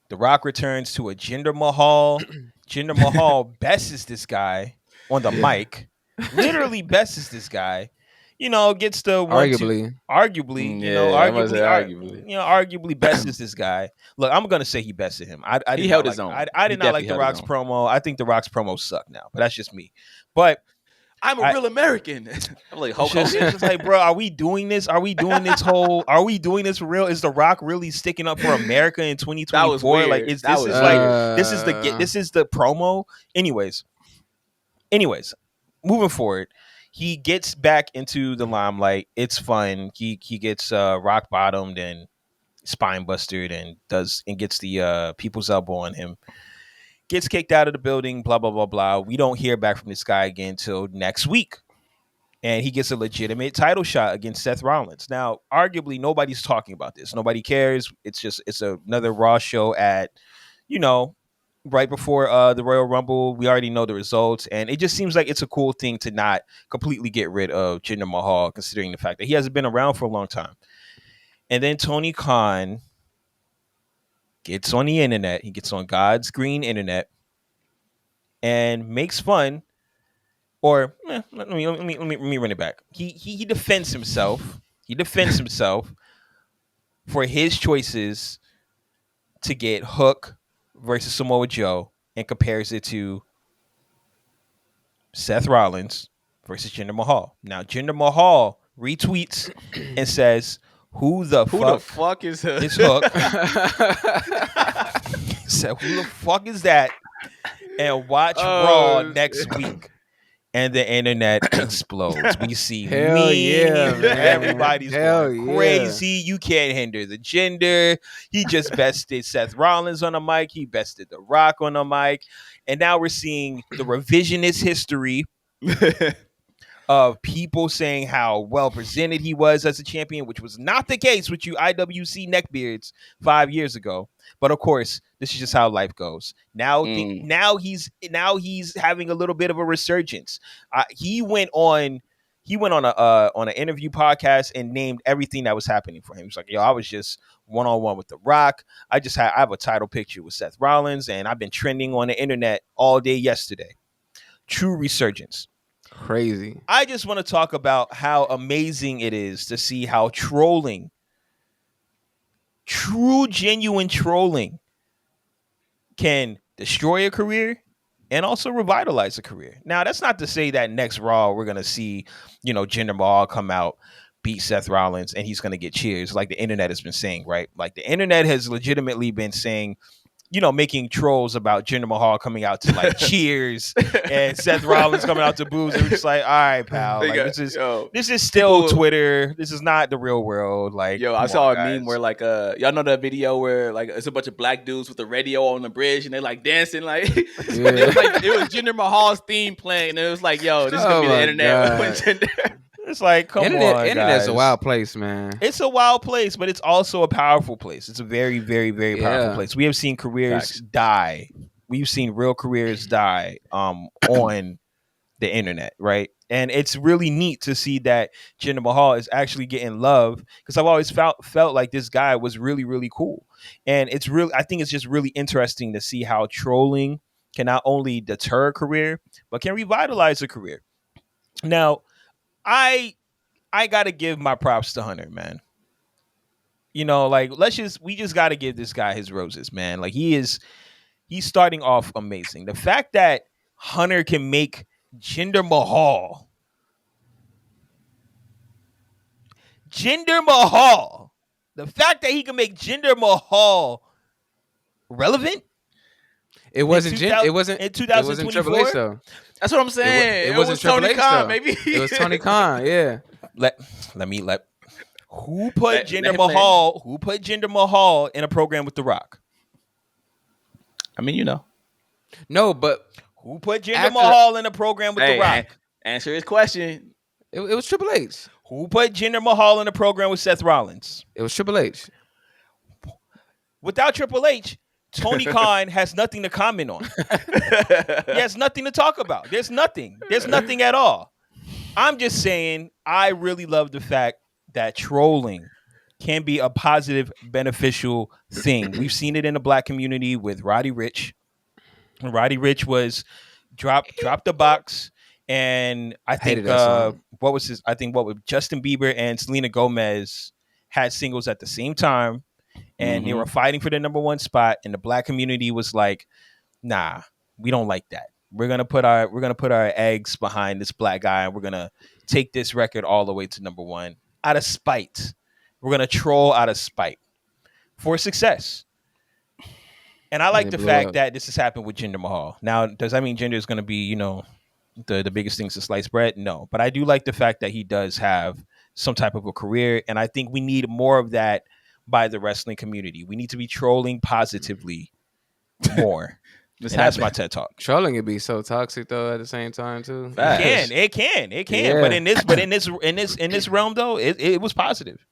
The Rock returns to a Jinder Mahal. Jinder Mahal bests this guy on the mic. Literally bests this guy. You know, gets the arguably, bests this guy. Look, I'm gonna say he bested him. He held his own. I did not like The Rock's promo. I think The Rock's promo suck now, but that's just me. But I'm a real American. I'm like, Hulk Hogan. It's just like, bro, are we doing this? Are we doing this for real? Is The Rock really sticking up for America in 2024? That was weird. Like, this is the promo? Anyways, moving forward, he gets back into the limelight. It's fun. He gets rock bottomed and spine busted and gets the people's elbow on him. Gets kicked out of the building, blah, blah, blah, blah. We don't hear back from this guy again until next week. And he gets a legitimate title shot against Seth Rollins. Now, arguably, nobody's talking about this. Nobody cares. It's another Raw show at, right before the Royal Rumble. We already know the results. And it just seems like it's a cool thing to not completely get rid of Jinder Mahal, considering the fact that he hasn't been around for a long time. And then Tony Khan gets on the internet. He gets on God's green internet and makes fun. Or let me run it back. He defends himself. He defends himself for his choices to get Hook versus Samoa Joe and compares it to Seth Rollins versus Jinder Mahal. Now Jinder Mahal retweets and says, Who the fuck is Hook? It's Hook. So who the fuck is that? And watch Raw next week. And the internet explodes. We see memes. Yeah, everybody's going crazy. You can't hinder the gender. He just bested Seth Rollins on a mic. He bested The Rock on a mic. And now we're seeing the revisionist history of people saying how well presented he was as a champion, which was not the case with you IWC neckbeards 5 years ago. But of course, this is just how life goes. Now he's having a little bit of a resurgence. He went on an interview podcast and named everything that was happening for him. He's like, yo, I was just one-on-one with The Rock. I have a title picture with Seth Rollins, and I've been trending on the internet all day yesterday. True resurgence. Crazy. I just want to talk about how amazing it is to see how trolling, true, genuine trolling, can destroy a career and also revitalize a career. Now, that's not to say that next Raw we're going to see, Jinder Mahal come out, beat Seth Rollins, and he's going to get cheers like the internet has been saying, right? Like the internet has legitimately been saying making trolls about Jinder Mahal coming out to like cheers and Seth Rollins coming out to boos. And we're just like, all right, pal. Like this is still Twitter. This is not the real world. Like, I saw a meme where like y'all know that video where like it's a bunch of black dudes with the radio on the bridge and they're like dancing like it was Jinder Mahal's theme playing and it was like, this is gonna be the internet with Jinder. It's like, come on, Internet's a wild place, man. It's a wild place, but it's also a powerful place. It's a very, very, very powerful place. We have seen careers die. We've seen real careers die on the internet, right? And it's really neat to see that Jinder Mahal is actually getting love because I've always felt like this guy was really, really cool. And I think it's just really interesting to see how trolling can not only deter a career, but can revitalize a career. Now, I gotta give my props to Hunter, man. Like we just gotta give this guy his roses, man. Like he's starting off amazing. The fact that Hunter can make Jinder Mahal, the fact that he can make Jinder Mahal relevant. It wasn't in 2024 Triple H though. That's what I'm saying. It wasn't Tony Khan, maybe. It was Tony Khan, yeah. Who put Jinder Mahal in a program with The Rock? I mean, No, but who put Jinder Mahal in a program with The Rock? Answer his question. It was Triple H. Who put Jinder Mahal in a program with Seth Rollins? It was Triple H. Without Triple H, Tony Khan has nothing to comment on. He has nothing to talk about. There's nothing at all. I'm just saying, I really love the fact that trolling can be a positive, beneficial thing. We've seen it in the black community with Roddy Ricch. Roddy Ricch was dropped the box, and I think Justin Bieber and Selena Gomez had singles at the same time. And they were fighting for the number one spot, and the black community was like, "Nah, we don't like that. We're gonna put our eggs behind this black guy, and we're gonna take this record all the way to number one out of spite. We're gonna troll out of spite for success." And I like the fact that this has happened with Jinder Mahal. Now, does that mean Jinder is gonna be, the biggest things to slice bread? No, but I do like the fact that he does have some type of a career, and I think we need more of that by the wrestling community. We need to be trolling positively more. That's my TED Talk. Trolling can be so toxic though at the same time too. It can. Yeah. But in this realm though, it was positive.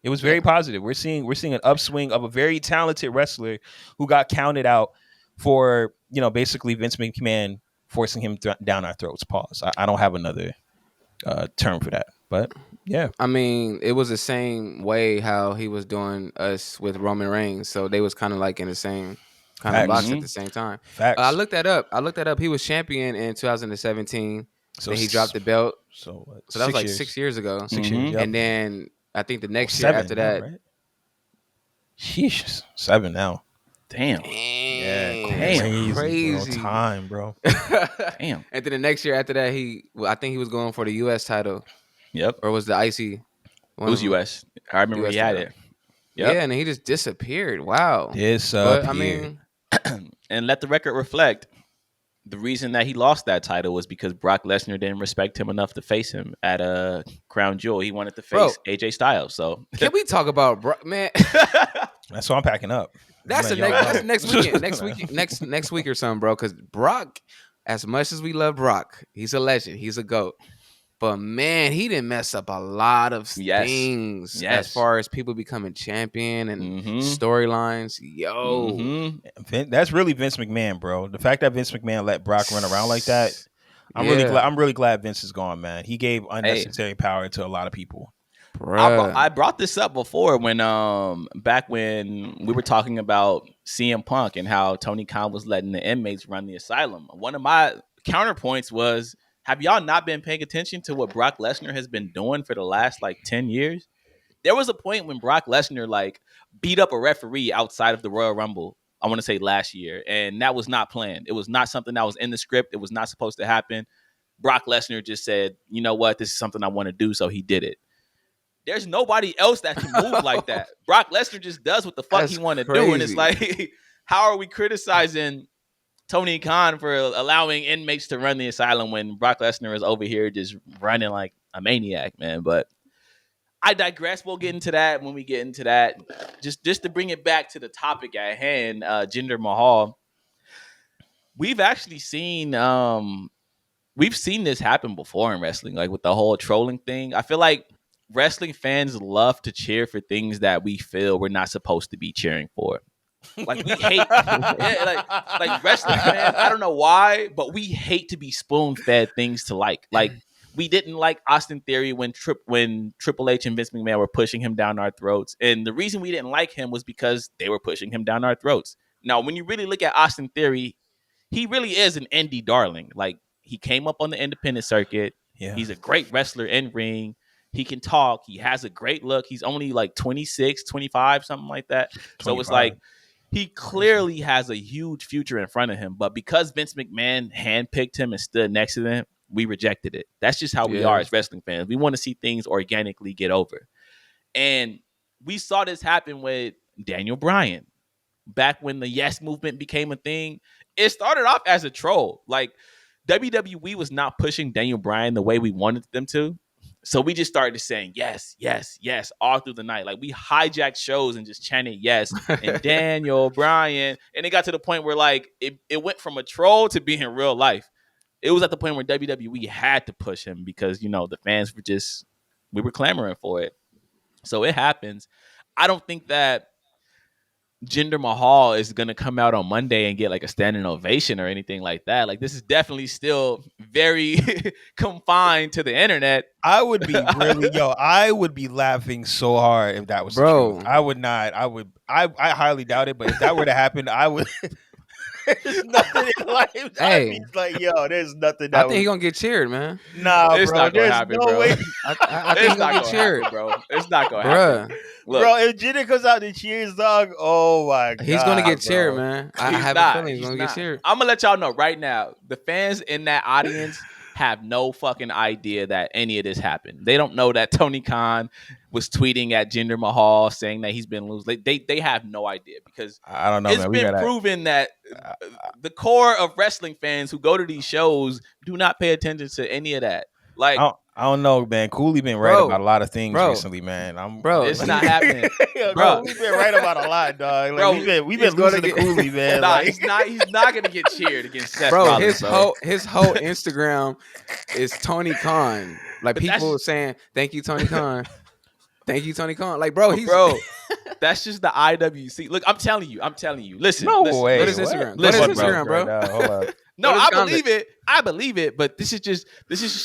It was very positive. We're seeing an upswing of a very talented wrestler who got counted out for, basically Vince McMahon forcing him down our throats. Pause. I don't have another term for that. But yeah, I mean, it was the same way how he was doing us with Roman Reigns. So they was kind of like in the same kind of box at the same time. Facts. I looked that up. He was champion in 2017. So then he dropped the belt. So that was like 6 years ago. 6 years. Yep. And then I think the next year after that. Right? Sheesh, 7 now. Damn. Yeah, crazy. Time, bro. Damn. And then the next year after that, I think he was going for the U.S. title. Yep. Or was the IC? It was U.S. I remember US he had it. Yep. Yeah, and he just disappeared. Wow. Disappeared. But, I mean, and let the record reflect, the reason that he lost that title was because Brock Lesnar didn't respect him enough to face him at Crown Jewel. He wanted to face AJ Styles. So can we talk about Brock, man? That's why I'm packing up. That's next weekend. Next week or something, bro. Because Brock, as much as we love Brock, he's a legend. He's a GOAT. But man, he didn't mess up a lot of things as far as people becoming champion and storylines. That's really Vince McMahon, bro. The fact that Vince McMahon let Brock run around like that, I'm really glad Vince is gone, man. He gave unnecessary power to a lot of people. I brought this up before when back when we were talking about CM Punk and how Tony Khan was letting the inmates run the asylum. One of my counterpoints was, have y'all not been paying attention to what Brock Lesnar has been doing for the last 10 years? There was a point when Brock Lesnar beat up a referee outside of the Royal Rumble, I want to say last year, and that was not planned. It was not something that was in the script. It was not supposed to happen. Brock Lesnar just said, you know what, this is something I want to do, so he did it. There's nobody else that can move like that. Brock Lesnar just does what the fuck he want to do, and it's like, how are we criticizing Tony Khan for allowing inmates to run the asylum when Brock Lesnar is over here just running like a maniac, man? But I digress. We'll get into that when we get into that. Just to bring it back to the topic at hand, Jinder Mahal. We've actually seen this happen before in wrestling, like with the whole trolling thing. I feel like wrestling fans love to cheer for things that we feel we're not supposed to be cheering for. Like we hate, like wrestling fans. I don't know why, but we hate to be spoon fed things to like. Like we didn't like Austin Theory when Triple H and Vince McMahon were pushing him down our throats, and the reason we didn't like him was because they were pushing him down our throats. Now, when you really look at Austin Theory, he really is an indie darling. Like he came up on the independent circuit. Yeah. He's a great wrestler in ring. He can talk. He has a great look. He's only like 26, 25, something like that. 25. So it's like he clearly has a huge future in front of him. But because Vince McMahon handpicked him and stood next to them, we rejected it. That's just how we are as wrestling fans. We want to see things organically get over. And we saw this happen with Daniel Bryan. Back when the Yes movement became a thing, it started off as a troll. Like WWE was not pushing Daniel Bryan the way we wanted them to. So we just started saying yes, yes, yes all through the night. Like we hijacked shows and just chanted yes and Daniel Bryan. And it got to the point where like it went from a troll to being real life. It was at the point where WWE had to push him because, you know, the fans we were clamoring for it. So it happens. I don't think that Jinder Mahal is going to come out on Monday and get like a standing ovation or anything like that. Like this is definitely still very confined to the internet. I would be I would be laughing so hard if that was true. I would not. I highly doubt it, but if that were to happen, I would. There's nothing in life. Hey, like there's nothing. I think he's gonna get cheered, man. Nah, it's bro. Not gonna happen, no bro. way. I think he's gonna get cheered, bro. It's not gonna happen, Look, bro. If Jinder comes out to cheers, dog. Oh my god, he's gonna get cheered, man. I have a feeling he's gonna get cheered. I'm gonna let y'all know right now. The fans in that audience have no fucking idea that any of this happened. They don't know that Tony Khan was tweeting at Jinder Mahal saying that he's been losing. They have no idea because I don't know. It's been proven that the core of wrestling fans who go to these shows do not pay attention to any of that. Like I don't know, man. Cooley been right about a lot of things recently, man. It's not happening. Bro, Cooley been right about a lot, dog. Like, bro, we've been losing to Cooley, man. Nah, like, he's not gonna get cheered against Seth Rollins, his whole Instagram is Tony Khan. Like people saying, "Thank you, Tony Khan." Thank you, Tony Khan. Like, bro, that's just the IWC. Look, I'm telling you. Listen, no listen, way. What is Instagram? What is Instagram, bro? Right hold up. No, I believe it, but this is just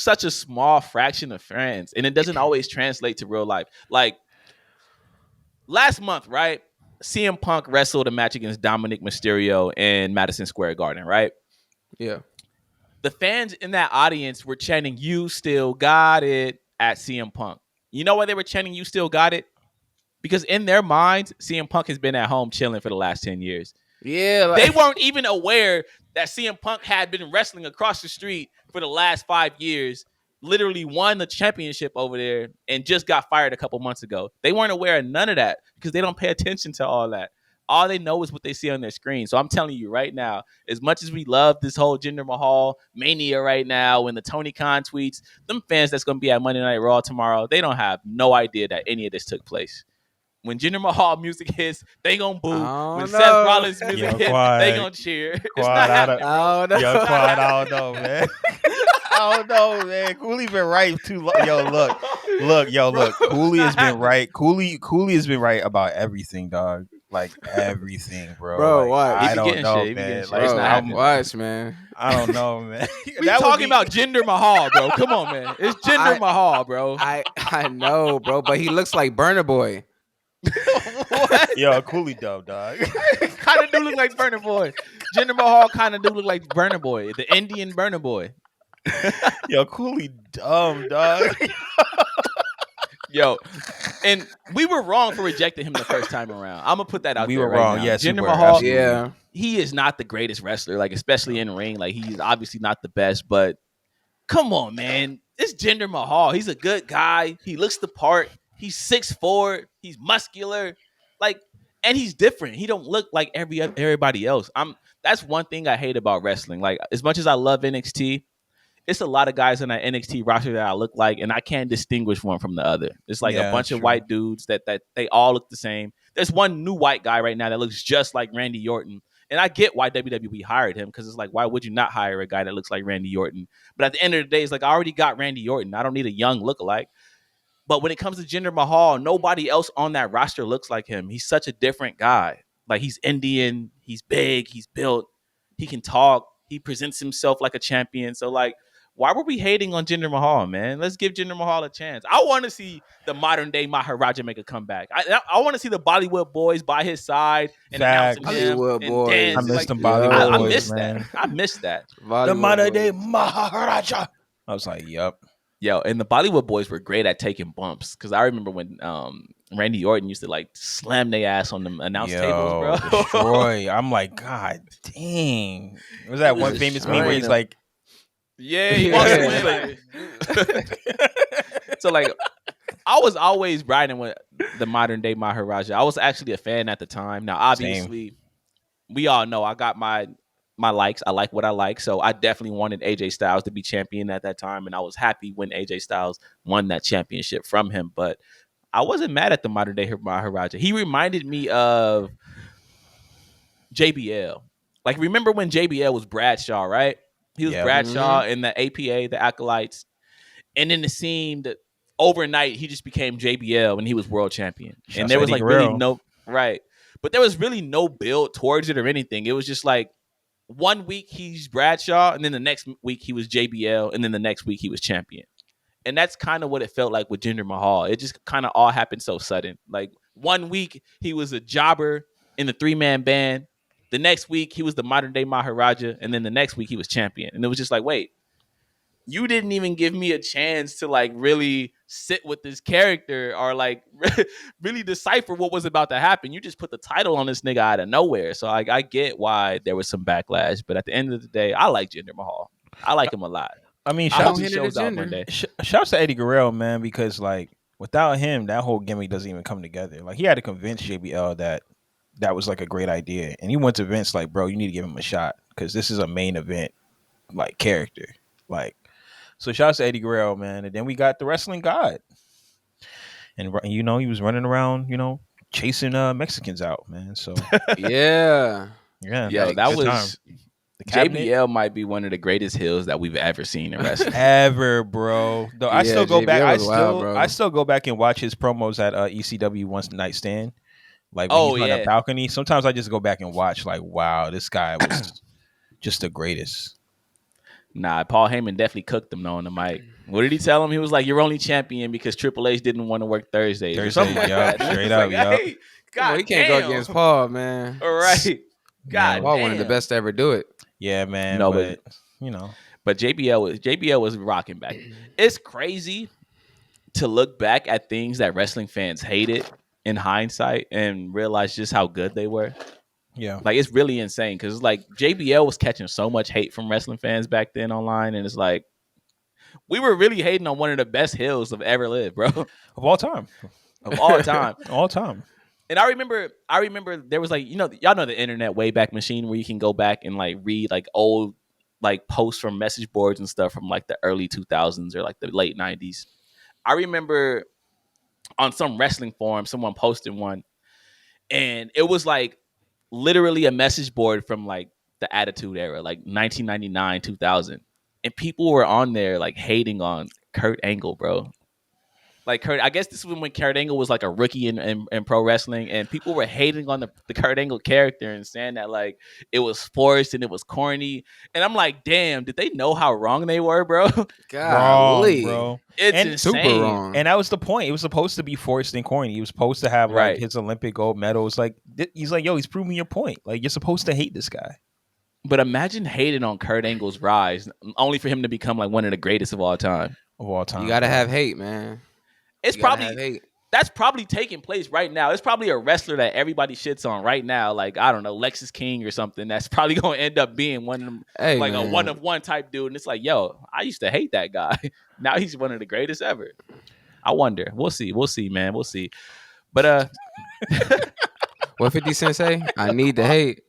such a small fraction of fans, and it doesn't always translate to real life. Like last month, right? CM Punk wrestled a match against Dominic Mysterio in Madison Square Garden, right? Yeah. The fans in that audience were chanting "You still got it" at CM Punk. You know why they were chanting "You still got it"? Because in their minds, CM Punk has been at home chilling for the last 10 years. Yeah, they weren't even aware that CM Punk had been wrestling across the street for the last 5 years, literally won the championship over there, and just got fired a couple months ago. They weren't aware of none of that because they don't pay attention to all that. All they know is what they see on their screen. So I'm telling you right now, as much as we love this whole Jinder Mahal mania right now and the Tony Khan tweets, them fans that's going to be at Monday Night Raw tomorrow, they don't have no idea that any of this took place. When Jinder Mahal music hits, they gonna boo. When Seth Rollins music hits, they gonna cheer. It's not happening. Qwan, I don't know, man. I don't know, man. Cooley been right too long. Look. Cooley has been right. Cooley has been right about everything, dog. Like everything, bro. Bro, like, what? I don't know, man. Like, watch, man. I don't know, man. We talking about Jinder Mahal, bro. Come on, man. It's Jinder Mahal, bro. I know, bro, but he looks like Burna Boy. What? Yo, Cooley dope, dog. Kind of do look like Burna Boy. Jinder Mahal kind of do look like Burna Boy, the Indian Burna Boy. Yo, Cooley dumb, dog. Yo, and we were wrong for rejecting him the first time around. I'm gonna put that out there. We were right wrong. now. Yes, Jinder Mahal. Yeah, he is not the greatest wrestler, like especially in ring. Like he's obviously not the best, but come on, man, it's Jinder Mahal. He's a good guy. He looks the part. He's 6'4". He's muscular. Like And he's different. He don't look like everybody else. That's one thing I hate about wrestling. Like, as much as I love NXT, it's a lot of guys in that NXT roster that I look like, and I can't distinguish one from the other. It's like a bunch of white dudes that they all look the same. There's one new white guy right now that looks just like Randy Orton. And I get why WWE hired him, because it's like, why would you not hire a guy that looks like Randy Orton? But at the end of the day, it's like, I already got Randy Orton. I don't need a young lookalike. But when it comes to Jinder Mahal, nobody else on that roster looks like him. He's such a different guy. Like, he's Indian, he's big, he's built, he can talk, he presents himself like a champion. So, like, why were we hating on Jinder Mahal, man? Let's give Jinder Mahal a chance. I want to see the modern day Maharaja make a comeback. I want to see the Bollywood boys by his side and announcing him Bollywood and boys. dance. I miss them Bollywood boys, I miss man. that. I miss that. The modern day Maharaja. I was like, yup. Yo, and the Bollywood boys were great at taking bumps, because I remember when Randy Orton used to like slam their ass on the announce tables, bro. Destroy. I'm like, God dang. Was that one famous meme where he's like, yeah, he walks away. So, like, I was always riding with the modern day Maharaja. I was actually a fan at the time. Now, obviously, we all know I got my likes. I like what I like. So I definitely wanted AJ Styles to be champion at that time. And I was happy when AJ Styles won that championship from him. But I wasn't mad at the modern day Maharaja. He reminded me of JBL. Like, remember when JBL was Bradshaw, right? He was Bradshaw in the APA, the Acolytes. And then it seemed that overnight he just became JBL when he was world champion. And there was like really no, right. But there was really no build towards it or anything. It was just like, 1 week he's Bradshaw, and then the next week he was JBL, and then the next week he was champion. And that's kind of what it felt like with Jinder Mahal. It just kind of all happened so sudden. Like, 1 week he was a jobber in the 3-man band. The next week he was the modern day Maharaja, and then the next week he was champion. And it was just like, wait, you didn't even give me a chance to like really sit with this character or like really decipher what was about to happen. You just put the title on this nigga out of nowhere. So I get why there was some backlash, but at the end of the day, I like Jinder Mahal. I like him a lot. I mean, I hope he shows out one day. Shouts to Eddie Guerrero, man, because like without him, that whole gimmick doesn't even come together. Like, he had to convince JBL that was like a great idea, and he went to Vince like, bro, you need to give him a shot because this is a main event like character, like. So shouts to Eddie Guerrero, man. And then we got the wrestling god. And, you know, he was running around, you know, chasing Mexicans out, man. So, yeah. Yo, that was... JBL might be one of the greatest heels that we've ever seen in wrestling. Ever, bro. Though I still go back. I still go back and watch his promos at ECW One Night Stand. Like, when he's on the balcony. Sometimes I just go back and watch, like, wow, this guy was just the greatest. Nah, Paul Heyman definitely cooked him though on the mic. What did he tell him? He was like, "You're only champion because Triple H didn't want to work Thursdays." Or something like that. Straight up, hey, God, he can't go against Paul, man. All right, God, Paul one of the best to ever do it. Yeah, man. No, but you know, but JBL was rocking back. It's crazy to look back at things that wrestling fans hated in hindsight and realize just how good they were. Yeah, like, it's really insane because it's like JBL was catching so much hate from wrestling fans back then online, and it's like we were really hating on one of the best heels of ever lived, bro, of all time, all time. And I remember there was like, you know, y'all know the internet Wayback Machine where you can go back and like read like old like posts from message boards and stuff from like the early 2000s or like the late 90s. I remember on some wrestling forum someone posted one, and it was like literally a message board from like the Attitude Era, like 1999, 2000. And people were on there like hating on Kurt Angle, bro. Like I guess this was when Kurt Angle was like a rookie in pro wrestling, and people were hating on the Kurt Angle character and saying that like it was forced and it was corny. And I'm like, damn, did they know how wrong they were, bro? Golly. Wrong, bro. It's insane. Super wrong. And that was the point. It was supposed to be forced and corny. He was supposed to have like his Olympic gold medals. Like, he's like, yo, he's proving your point. Like, you're supposed to hate this guy. But imagine hating on Kurt Angle's rise, only for him to become like one of the greatest of all time. You gotta have hate, man. It's probably that's probably taking place right now. It's probably a wrestler that everybody shits on right now, like, I don't know, Lexus King or something. That's probably going to end up being one of them, like a one of one type dude. And it's like, yo, I used to hate that guy. Now he's one of the greatest ever. I wonder. We'll see, man. We'll see. But What 50 Cent say? I need to hate.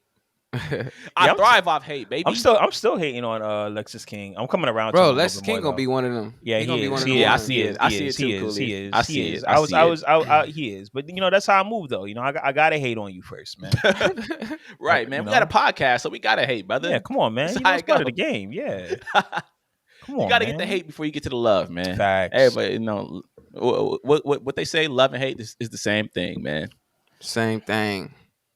I thrive off hate, baby. I'm still hating on Lexus King. I'm coming around. Bro, to him Lexus King gonna be one of them. Yeah, he gonna is. be one of them. them. I ones. see it. I see it too, Cooley. He is. I see it. He is. But that's how I move, though. I gotta hate on you first, man. Right, man. We got a podcast, so we gotta hate, brother. Yeah, come on, man. It's part of the game. Yeah. Come on, you gotta get the hate before you get to the love, man. Facts. Everybody, what they say, love and hate is the same thing, man. Same thing.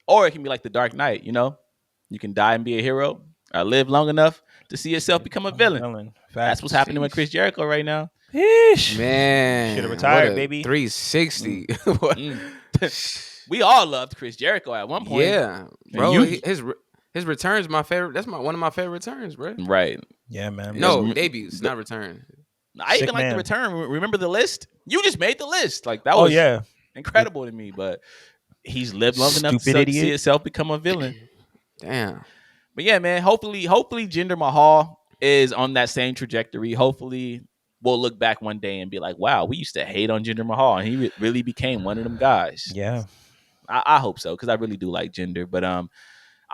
Or it can be like the Dark Knight, You can die and be a hero, or live long enough to see yourself become a villain. That's what's happening with Chris Jericho right now. Man, should have retired, baby. 360. We all loved Chris Jericho at one point. Yeah, bro. His returns my favorite. That's one of my favorite returns, bro. Right. Yeah, man. No, debuts, not return. I even like the return. Remember the list? You just made the list. Like that was incredible to me. But he's lived long enough to see himself become a villain. Damn. But yeah, man. Hopefully, Jinder Mahal is on that same trajectory. Hopefully, we'll look back one day and be like, "Wow, we used to hate on Jinder Mahal, and he really became one of them guys." Yeah, I hope so because I really do like Jinder. But I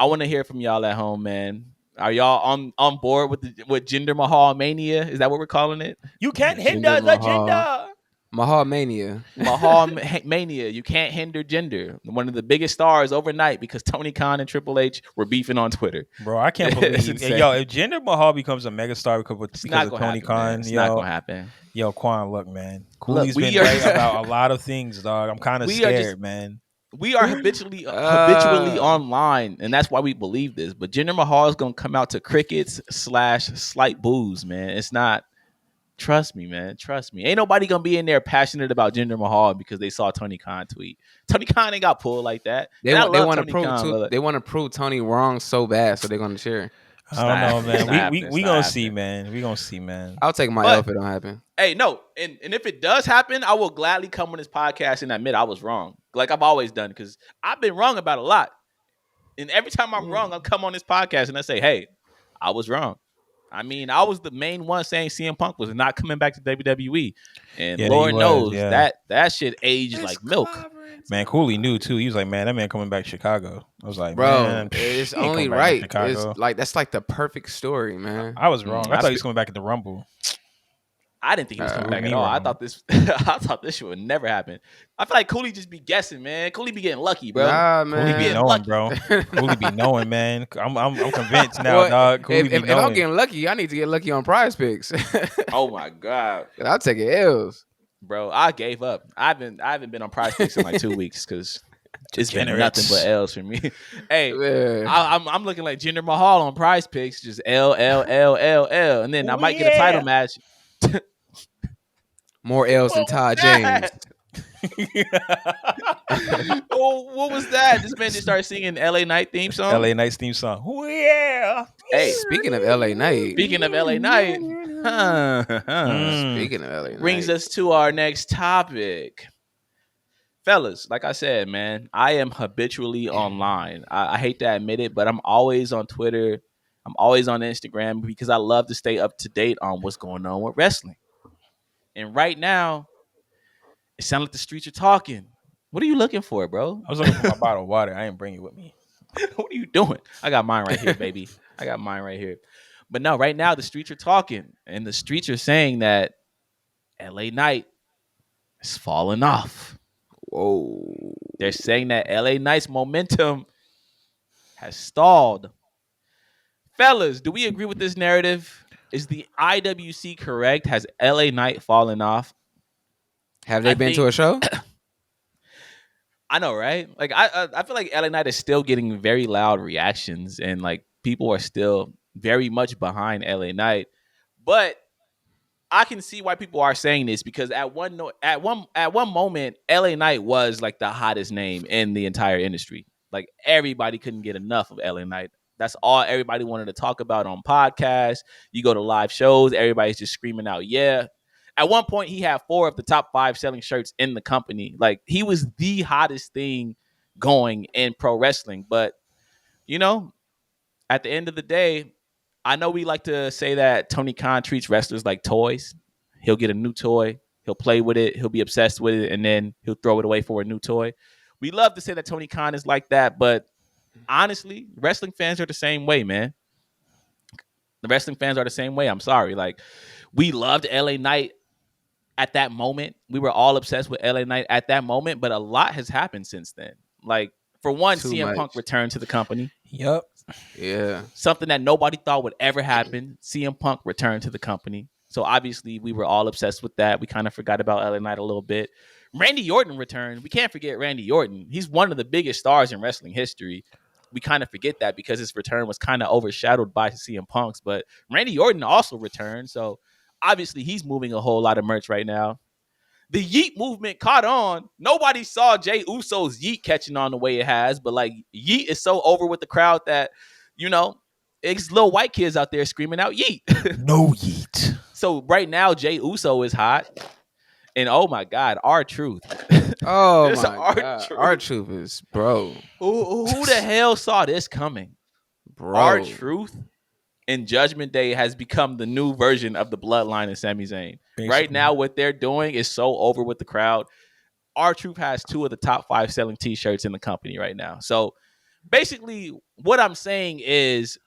want to hear from y'all at home, man. Are y'all on board with Jinder Mahal mania? Is that what we're calling it? You can't hinder the Jinder. Mahal mania. Mahal mania. You can't hinder Jinder. One of the biggest stars overnight because Tony Khan and Triple H were beefing on Twitter. Bro, I can't believe if Jinder Mahal becomes a megastar because of Tony Khan, it's not gonna happen. Yo, Qwan, look, man. Cooley's been right about a lot of things, dog. I'm kind of scared, man. We are habitually online, and that's why we believe this. But Jinder Mahal is gonna come out to crickets / slight boos, man. It's not. Trust me, man. Trust me. Ain't nobody gonna be in there passionate about Jinder Mahal because they saw Tony Khan tweet. Tony Khan ain't got pulled like that. They want to prove Tony wrong so bad, so they're gonna cheer. I don't know, man. We gonna see, man. We gonna see, man. I'll take my L if it don't happen. Hey, no, and if it does happen, I will gladly come on this podcast and admit I was wrong, like I've always done, because I've been wrong about a lot. And every time I'm wrong, I'll come on this podcast and I say, "Hey, I was wrong." I mean, I was the main one saying CM Punk was not coming back to WWE, and Lord knows that shit aged like milk. Man, Cooley knew too. He was like, "Man, that man coming back to Chicago." I was like, "Bro, man, it's only right." It's like that's like the perfect story, man. I was wrong. I thought he was coming back at the Rumble. I didn't think he was coming back at all. I thought this shit would never happen. I feel like Cooley just be guessing, man. Cooley be getting lucky, bro. Nah, man. Cooley be knowing, bro. Cooley be knowing, man. I'm convinced now, dog. Cooley if I'm getting lucky, I need to get lucky on Prize Picks. Oh my god, I'll take it L's, bro. I gave up. I haven't been on Prize Picks in like 2 weeks because it's been nothing but L's for me. Hey, I'm looking like Jinder Mahal on Prize Picks, just L, and then I might get a title match. More L's than Todd James. Oh, what was that? This man just started singing LA Knight theme song. LA Knight's theme song. Oh, yeah. Hey, speaking of LA Knight. Speaking of LA Knight. Speaking of LA Knight. Brings us to our next topic. Fellas, like I said, man, I am habitually online. I hate to admit it, but I'm always on Twitter. I'm always on Instagram because I love to stay up to date on what's going on with wrestling. And right now, it sounds like the streets are talking. What are you looking for, bro? I was looking for my bottle of water. I didn't bring it with me. What are you doing? I got mine right here, baby. I got mine right here. But no, right now, the streets are talking. And the streets are saying that LA Knight is falling off. Whoa. They're saying that LA Knight's momentum has stalled. Fellas, do we agree with this narrative? Is the IWC correct? Has LA Knight fallen off? Have they been to a show? I know, right? Like I feel like LA Knight is still getting very loud reactions, and like people are still very much behind LA Knight. But I can see why people are saying this because at one moment, LA Knight was like the hottest name in the entire industry. Like everybody couldn't get enough of LA Knight. That's all everybody wanted to talk about on podcasts. You go to live shows, everybody's just screaming out, yeah. At one point, he had 4 of the top 5 selling shirts in the company. Like, he was the hottest thing going in pro wrestling. But, at the end of the day, I know we like to say that Tony Khan treats wrestlers like toys. He'll get a new toy. He'll play with it. He'll be obsessed with it. And then he'll throw it away for a new toy. We love to say that Tony Khan is like that, but honestly, wrestling fans are the same way, man. The wrestling fans are the same way. I'm sorry. Like, we loved LA Knight at that moment. We were all obsessed with LA Knight at that moment, but a lot has happened since then. Like, for one, CM Punk returned to the company. Yep. Yeah. Something that nobody thought would ever happen. CM Punk returned to the company. So obviously we were all obsessed with that. We kind of forgot about LA Knight a little bit. Randy Orton returned. We can't forget Randy Orton. He's one of the biggest stars in wrestling history. We kind of forget that because his return was kind of overshadowed by CM Punk's. But Randy Orton also returned. So obviously he's moving a whole lot of merch right now. The Yeet movement caught on. Nobody saw Jey Uso's Yeet catching on the way it has, but like Yeet is so over with the crowd that, it's little white kids out there screaming out Yeet. No Yeet. So right now, Jey Uso is hot. And oh my God, R-Truth. Oh my God. R-Truth is, bro. Who the hell saw this coming? Bro. R-Truth and Judgment Day has become the new version of the Bloodline and Sami Zayn. Basically. Right now, what they're doing is so over with the crowd. R-Truth has 2 of the top 5 selling t-shirts in the company right now. So basically, what I'm saying is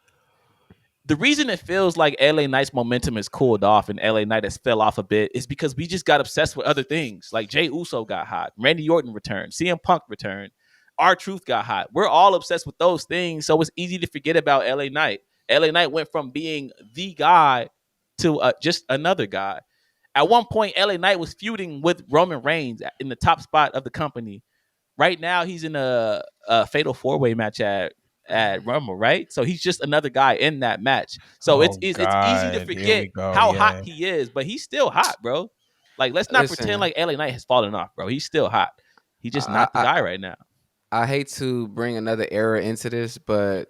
the reason it feels like LA Knight's momentum has cooled off and LA Knight has fell off a bit is because we just got obsessed with other things. Like Jey Uso got hot. Randy Orton returned. CM Punk returned. R-Truth got hot. We're all obsessed with those things, so it's easy to forget about LA Knight. LA Knight went from being the guy to just another guy. At one point, LA Knight was feuding with Roman Reigns in the top spot of the company. Right now, he's in a fatal 4-way match at Rumble, right? So he's just another guy in that match. So it's easy to forget how hot he is, but he's still hot, bro. Like, let's not pretend like LA Knight has fallen off, bro. He's still hot. He's just not the guy right now. I hate to bring another era into this, but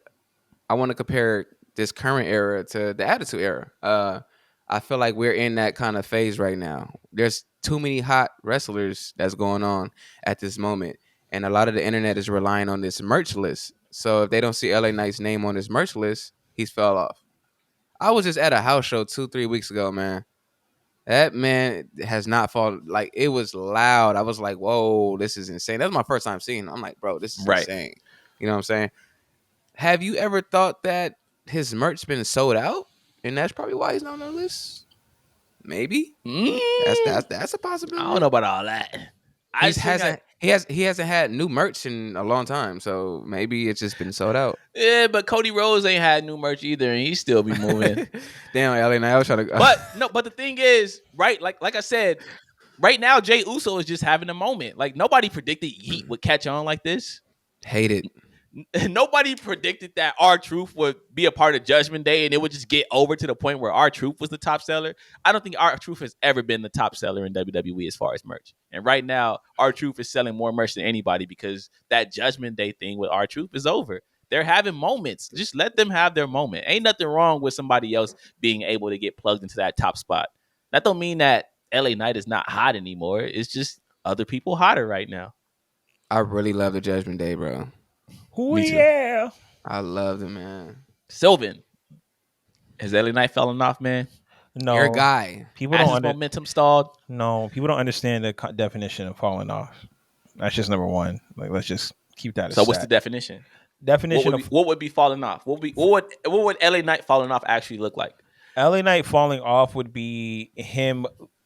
I want to compare this current era to the Attitude Era. I feel like we're in that kind of phase right now. There's too many hot wrestlers that's going on at this moment. And a lot of the internet is relying on this merch list. So if they don't see LA Knight's name on this merch list, he's fell off. I was just at a house show 2-3 weeks ago, man. That man has not fallen. Like, it was loud. I was like, whoa, this is insane. That was my first time seeing him. I'm like, bro, this is insane. You know what I'm saying? Have you ever thought that his merch been sold out? And that's probably why he's not on the list? Maybe. That's a possibility. I don't know about all that. He hasn't had new merch in a long time, so maybe it's just been sold out. Yeah, but Cody Rhodes ain't had new merch either, and he still be moving. Damn, LA Knight, I was trying to. But the thing is, right? Like I said, right now Jey Uso is just having a moment. Like, nobody predicted Yeet would catch on like this. Hate it. Nobody predicted that R-Truth would be a part of Judgment Day and it would just get over to the point where R-Truth was the top seller. I don't think R-Truth has ever been the top seller in WWE as far as merch. And right now, R-Truth is selling more merch than anybody because that Judgment Day thing with R-Truth is over. They're having moments. Just let them have their moment. Ain't nothing wrong with somebody else being able to get plugged into that top spot. That don't mean that LA Knight is not hot anymore. It's just other people hotter right now. I really love the Judgment Day, bro. Oh, yeah. I love him, man. Sylvan. Has LA Knight fallen off, man? No. Your guy. People don't momentum stalled. No, people don't understand the definition of falling off. That's just number one. Like, let's just keep that. So what's the definition? What would be falling off? What would LA Knight falling off actually look like? LA Knight falling off would be him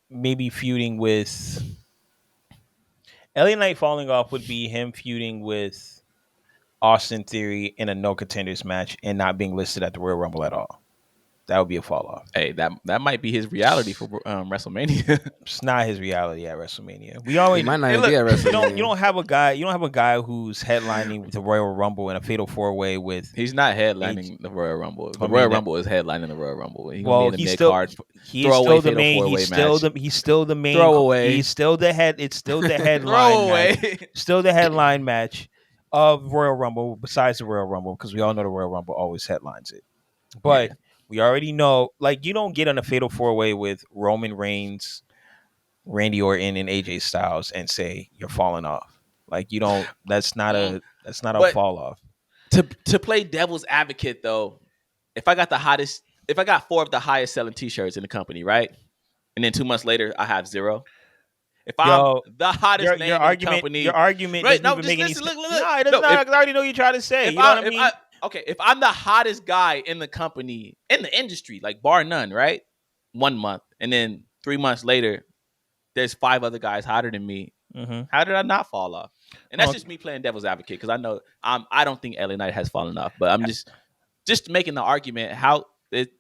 maybe feuding with. LA Knight falling off would be him feuding with Austin Theory in a no contenders match and not being listed at the Royal Rumble at all. That would be a fall off. Hey, that might be his reality for WrestleMania. It's not his reality at WrestleMania. We always might not be at WrestleMania. You don't have a guy who's headlining the Royal Rumble in a fatal 4-way with. He's not headlining the Royal Rumble. The Royal Rumble is headlining the Royal Rumble. He's still the main. He's still the main. Throwaway. He's still the head. It's still the headline. Match. Still the headline match of Royal Rumble. Besides the Royal Rumble, because we all know the Royal Rumble always headlines it. But we already know, like, you don't get on a fatal 4-way with Roman Reigns, Randy Orton, and AJ Styles and say you're falling off. Like, you don't. That's not a fall off. To play devil's advocate though, if I got 4 of the highest selling T-shirts in the company, right, and then 2 months later I have 0. If I'm the hottest name in the company, your argument doesn't even make any sense. Look. No, it doesn't. I already know what you're trying to say. You know what I mean? If I'm the hottest guy in the company, in the industry, like bar none, right? 1 month, and then 3 months later, there's 5 other guys hotter than me. Mm-hmm. How did I not fall off? And that's just me playing devil's advocate, because I know I don't think LA Knight has fallen off, but I'm just making the argument how it.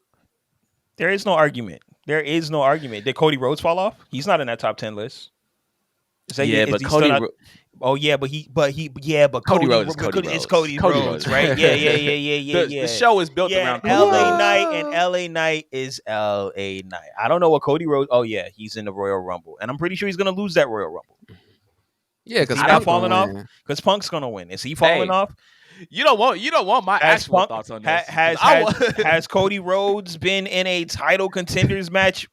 There is no argument. There is no argument. Did Cody Rhodes fall off? He's not in that top 10 list. But Cody. But Cody Rhodes is Cody Rhodes, right? Yeah. The show is built around Cody LA Knight, and LA Knight is LA Knight. I don't know what Cody Rhodes. Oh yeah, he's in the Royal Rumble, and I'm pretty sure he's gonna lose that Royal Rumble. Yeah, because he's not falling off. Because Punk's gonna win. Is he falling off? You don't want my actual thoughts on this. Has Cody Rhodes been in a title contenders match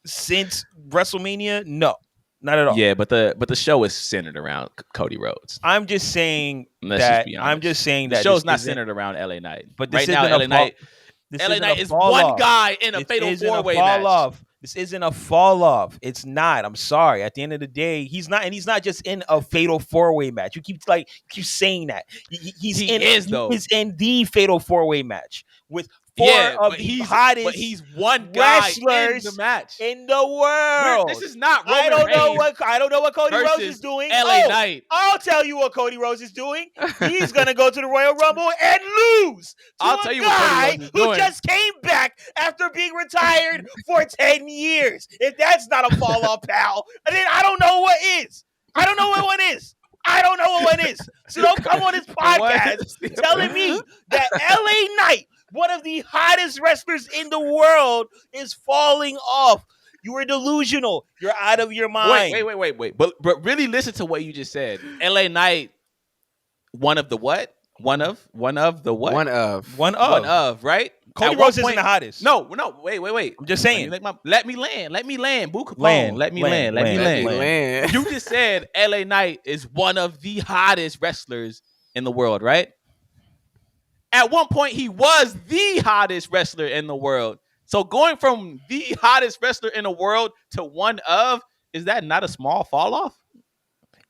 since WrestleMania? No, not at all. Yeah, but the show is centered around Cody Rhodes. I'm just saying the show's not centered around LA Knight. But right now, LA Knight is one guy in a fatal 4-way match. This isn't a fall off. It's not. I'm sorry. At the end of the day, he's not, and he's not just in a fatal 4-way match. You keep saying that. He's in the fatal 4-way match with 4 of the hottest. But he's one guy wrestlers in the match in the world. This is not Roman I don't know what Cody Rhodes is doing. LA Knight. I'll tell you what Cody Rhodes is doing. He's gonna go to the Royal Rumble and lose to a guy who just came back after being retired for 10 years. If that's not a fall off, pal, then I don't know what is. I don't know what one is. So don't come on this podcast telling me that LA Knight, one of the hottest wrestlers in the world, is falling off. You are delusional. You're out of your mind. Wait. But really listen to what you just said. LA Knight, one of the what? One of the what? One of, right? Cody Rhodes isn't the hottest. No, wait. I'm just saying. Let me land. Boo Capone. Let me land. You just said LA Knight is one of the hottest wrestlers in the world, right? At one point, he was the hottest wrestler in the world. So going from the hottest wrestler in the world to one of, is that not a small fall off?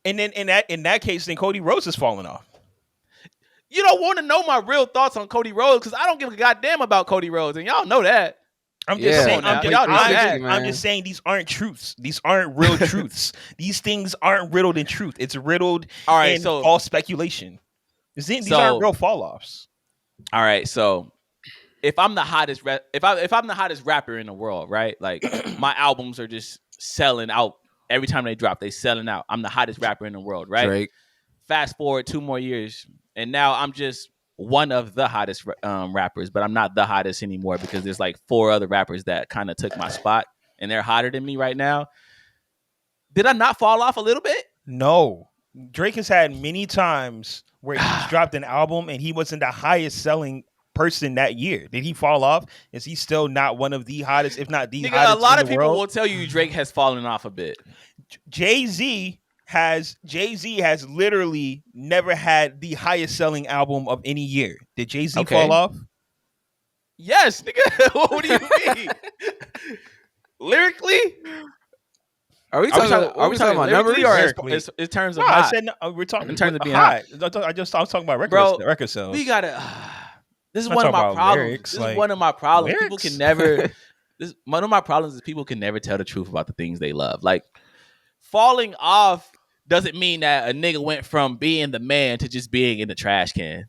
And then in that case, then Cody Rhodes is falling off. You don't want to know my real thoughts on Cody Rhodes, because I don't give a goddamn about Cody Rhodes, and y'all know that. I'm just saying these aren't truths. These aren't real truths. These things aren't riddled in truth. It's riddled in false speculation. These aren't real fall offs. All right, so if I'm the hottest if I'm the hottest rapper in the world, right? Like my albums are just selling out every time they drop. They selling out. I'm the hottest rapper in the world, right? Drake. Fast forward 2 more years, and now I'm just one of the hottest rappers, but I'm not the hottest anymore because there's like 4 other rappers that kind of took my spot, and they're hotter than me right now. Did I not fall off a little bit? No. Drake has had many times where he's dropped an album and he wasn't the highest selling person that year. Did he fall off? Is he still not one of the hottest, if not the hottest? A lot of people will tell you Drake has fallen off a bit. Jay-Z has literally never had the highest selling album of any year. Did Jay-Z fall off? Yes, nigga. What do you mean? Lyrically? Are we talking about numbers or in terms of hot? I said we're talking in terms of being hot. I was talking about record sales. We gotta. This is one of my problems. Lyrics, this is one of my problems. Lyrics? People can never. One of my problems is people can never tell the truth about the things they love. Like falling off doesn't mean that a nigga went from being the man to just being in the trash can.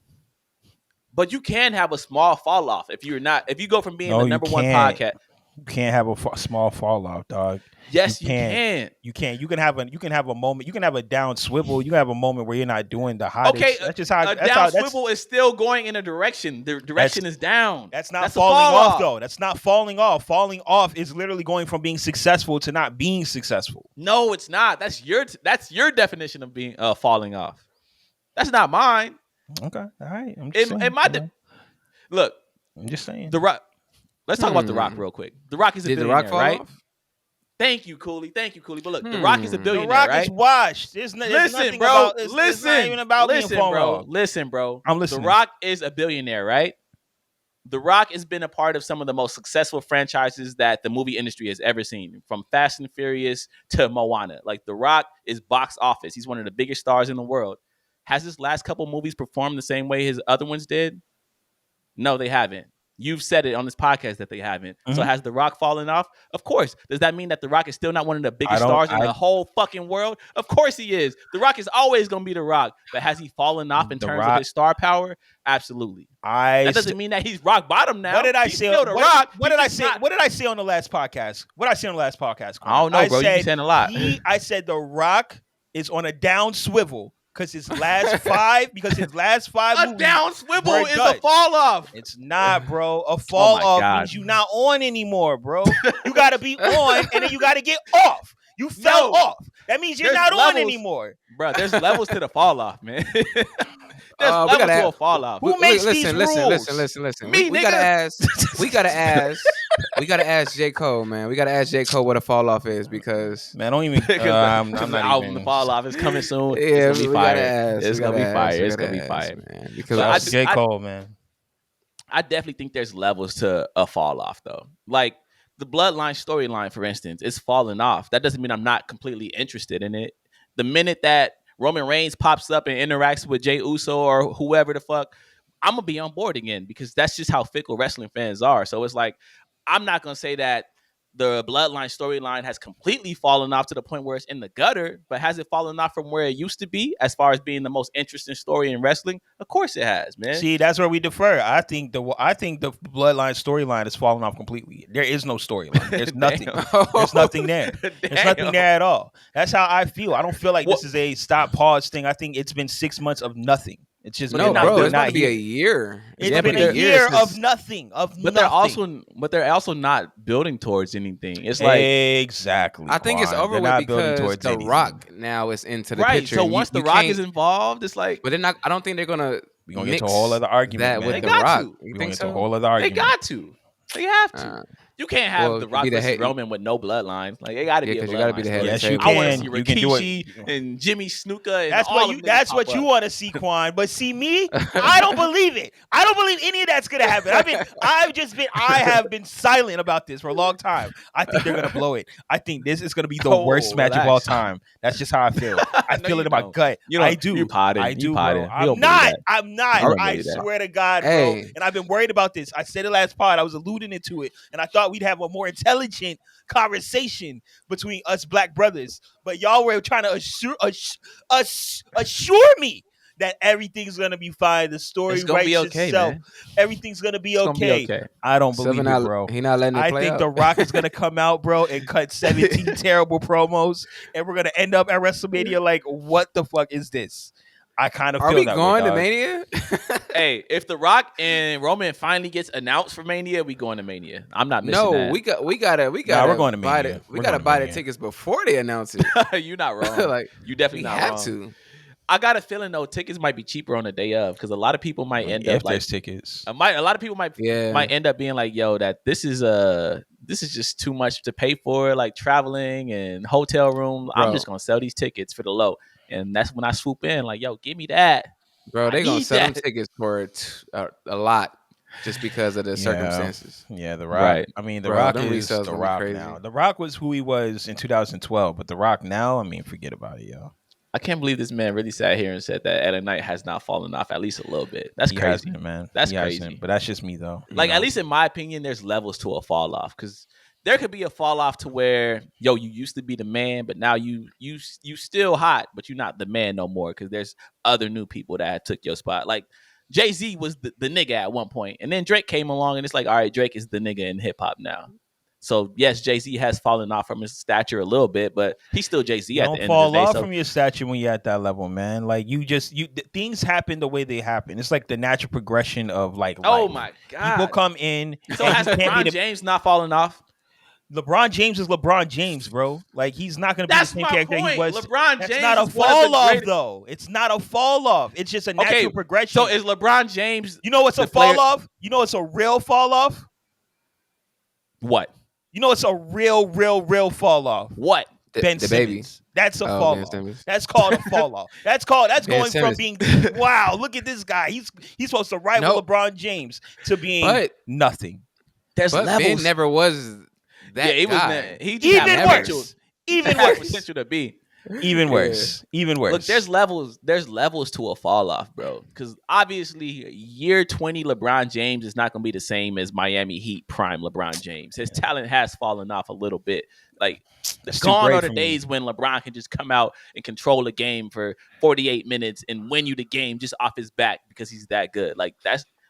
But you can have a small fall off if you go from being the number one podcast. You can't have a small fall off, dog. Yes, you can. You can. You can have a moment. You can have a down swivel. You can have a moment where you're not doing the hottest. Okay, that's just how a down swivel is still going in a direction. The direction is down. That's not falling off, though. That's not falling off. Falling off is literally going from being successful to not being successful. No, it's not. That's your definition of being falling off. That's not mine. Okay, all right. Look, I'm just saying. The Rock. Let's talk about The Rock real quick. The Rock is a billionaire, right? Off? Thank you, Cooley. But look, The Rock is a billionaire, The Rock right? is washed. Listen, bro. It's not even about being falling off. Listen, bro. I'm listening. The Rock is a billionaire, right? The Rock has been a part of some of the most successful franchises that the movie industry has ever seen, from Fast and Furious to Moana. Like, The Rock is box office. He's one of the biggest stars in the world. Has his last couple movies performed the same way his other ones did? No, they haven't. You've said it on this podcast that they haven't. Mm-hmm. So has The Rock fallen off? Of course. Does that mean that The Rock is still not one of the biggest stars in the whole fucking world? Of course he is. The Rock is always going to be The Rock. But has he fallen off in terms of his star power? Absolutely. That doesn't mean that he's rock bottom now. What did I say? What did I say? What did I say on the last podcast? I don't know, bro. You're saying a lot. I said The Rock is on a down swivel. Because his last five a down swivel is a fall off. It's not, bro. A fall off means you're not on anymore, bro. You got to be on, and then you got to get off. You fell off. That means you're not on anymore, bro. There's levels to the fall off, man. There's levels to a fall off. Who makes these rules? Listen. Me, we gotta ask J. Cole, man. We gotta ask J. Cole what a fall off is, because man, don't even. I'm not the album, the fall off is coming soon. Yeah, it's gonna be fire. It's gonna be fire. It's gonna be fire, man. Because J. Cole, man. I definitely think there's levels to a fall off, though. Like the Bloodline storyline, for instance, is falling off. That doesn't mean I'm not completely interested in it. The minute that Roman Reigns pops up and interacts with Jey Uso or whoever the fuck, I'm going to be on board again, because that's just how fickle wrestling fans are. So it's like, I'm not going to say that the Bloodline storyline has completely fallen off to the point where it's in the gutter, but has it fallen off from where it used to be as far as being the most interesting story in wrestling? Of course it has, man. See, that's where we defer. I think the Bloodline storyline has fallen off completely. There is no storyline. There's nothing. There's nothing there. There's nothing there at all. That's how I feel. I don't feel like this is a stop pause thing. I think it's been 6 months of nothing. It's just it's going to be a year. It's been a year of nothing. But they're also not building towards anything. It's like exactly. I think it's over with because The Rock now is into the picture. So once The Rock is involved, it's like. But they're not. I don't think they're gonna. We're gonna get to a whole other argument. With The Rock, you think so? A whole other argument. They got to. They have to. You can't have The Rock versus Roman with no bloodlines. Like, it got to be a bloodline. You got to be the head. Yes, you can. I want to see Rikishi and Jimmy Snuka. And that's what you want to see, Qwan. But see me, I don't believe it. I don't believe any of that's gonna happen. I have been silent about this for a long time. I think they're gonna blow it. I think this is gonna be the worst match of all time. That's just how I feel. I feel it in my gut. I do. You potted. I do. I'm not. I swear to God, bro. And I've been worried about this. I said it last pod. I was alluding to it, and I thought we'd have a more intelligent conversation between us black brothers, but y'all were trying to assure me that everything's gonna be fine. The story writes itself. Man. Everything's gonna be okay. I don't believe it, bro. He not letting it play think out. The Rock is gonna come out, bro, and cut 17 terrible promos, and we're gonna end up at WrestleMania like, what the fuck is this? I kind of feel that. Are we going to Mania? Hey, if The Rock and Roman finally gets announced for Mania, we going to Mania. I'm not missing that. we gotta. We're going to Mania. We gotta buy the tickets before they announce it. You're not wrong. You definitely not wrong. To. I got a feeling though, tickets might be cheaper on the day of, because a lot of people might end up there's tickets. A lot of people might end up being like, "Yo, that this is just too much to pay for, like traveling and hotel room. I'm just gonna sell these tickets for the low." And that's when I swoop in, like, "Yo, give me that, bro." They gonna sell them tickets for a lot just because of the circumstances. Yeah, The Rock. Right. I mean, The Rock is The Rock now. The Rock was who he was in 2012, but The Rock now, I mean, forget about it, yo. I can't believe this man really sat here and said that LA Knight has not fallen off at least a little bit. That's crazy, man. That's crazy. Hasn't, but that's just me, though. Like, at least in my opinion, there's levels to a fall off, because there could be a fall off to where, yo, you used to be the man, but now you still hot, but you're not the man no more, because there's other new people that took your spot. Like Jay-Z was the nigga at one point, and then Drake came along, and it's like, all right, Drake is the nigga in hip hop now. So yes, Jay-Z has fallen off from his stature a little bit, but he's still Jay-Z at the end of the day. Don't fall off from your stature when you're at that level, man. Like things happen the way they happen. It's like the natural progression of like life. Oh my God. People come in. So has LeBron James not fallen off? LeBron James is LeBron James, bro. Like, he's not going to be the same character he was. LeBron James That's not a fall off, though. It's not a fall off. It's just a natural progression. So is LeBron James? You know what's a fall off? You know what's a real fall off? What? You know it's a real fall off. What? Ben Simmons. Baby. That's a fall off. That's called a fall off. That's going from being wow, look at this guy. He's supposed to rival LeBron James to being nothing. There's levels. Ben never was that guy. He just even worse. Potential to be. Even worse. Look, there's levels to a fall off, bro. Because obviously, year 20 LeBron James is not going to be the same as Miami Heat prime LeBron James. His talent has fallen off a little bit. Like, gone are the days when LeBron can just come out and control a game for 48 minutes and win you the game just off his back because he's that good. Like,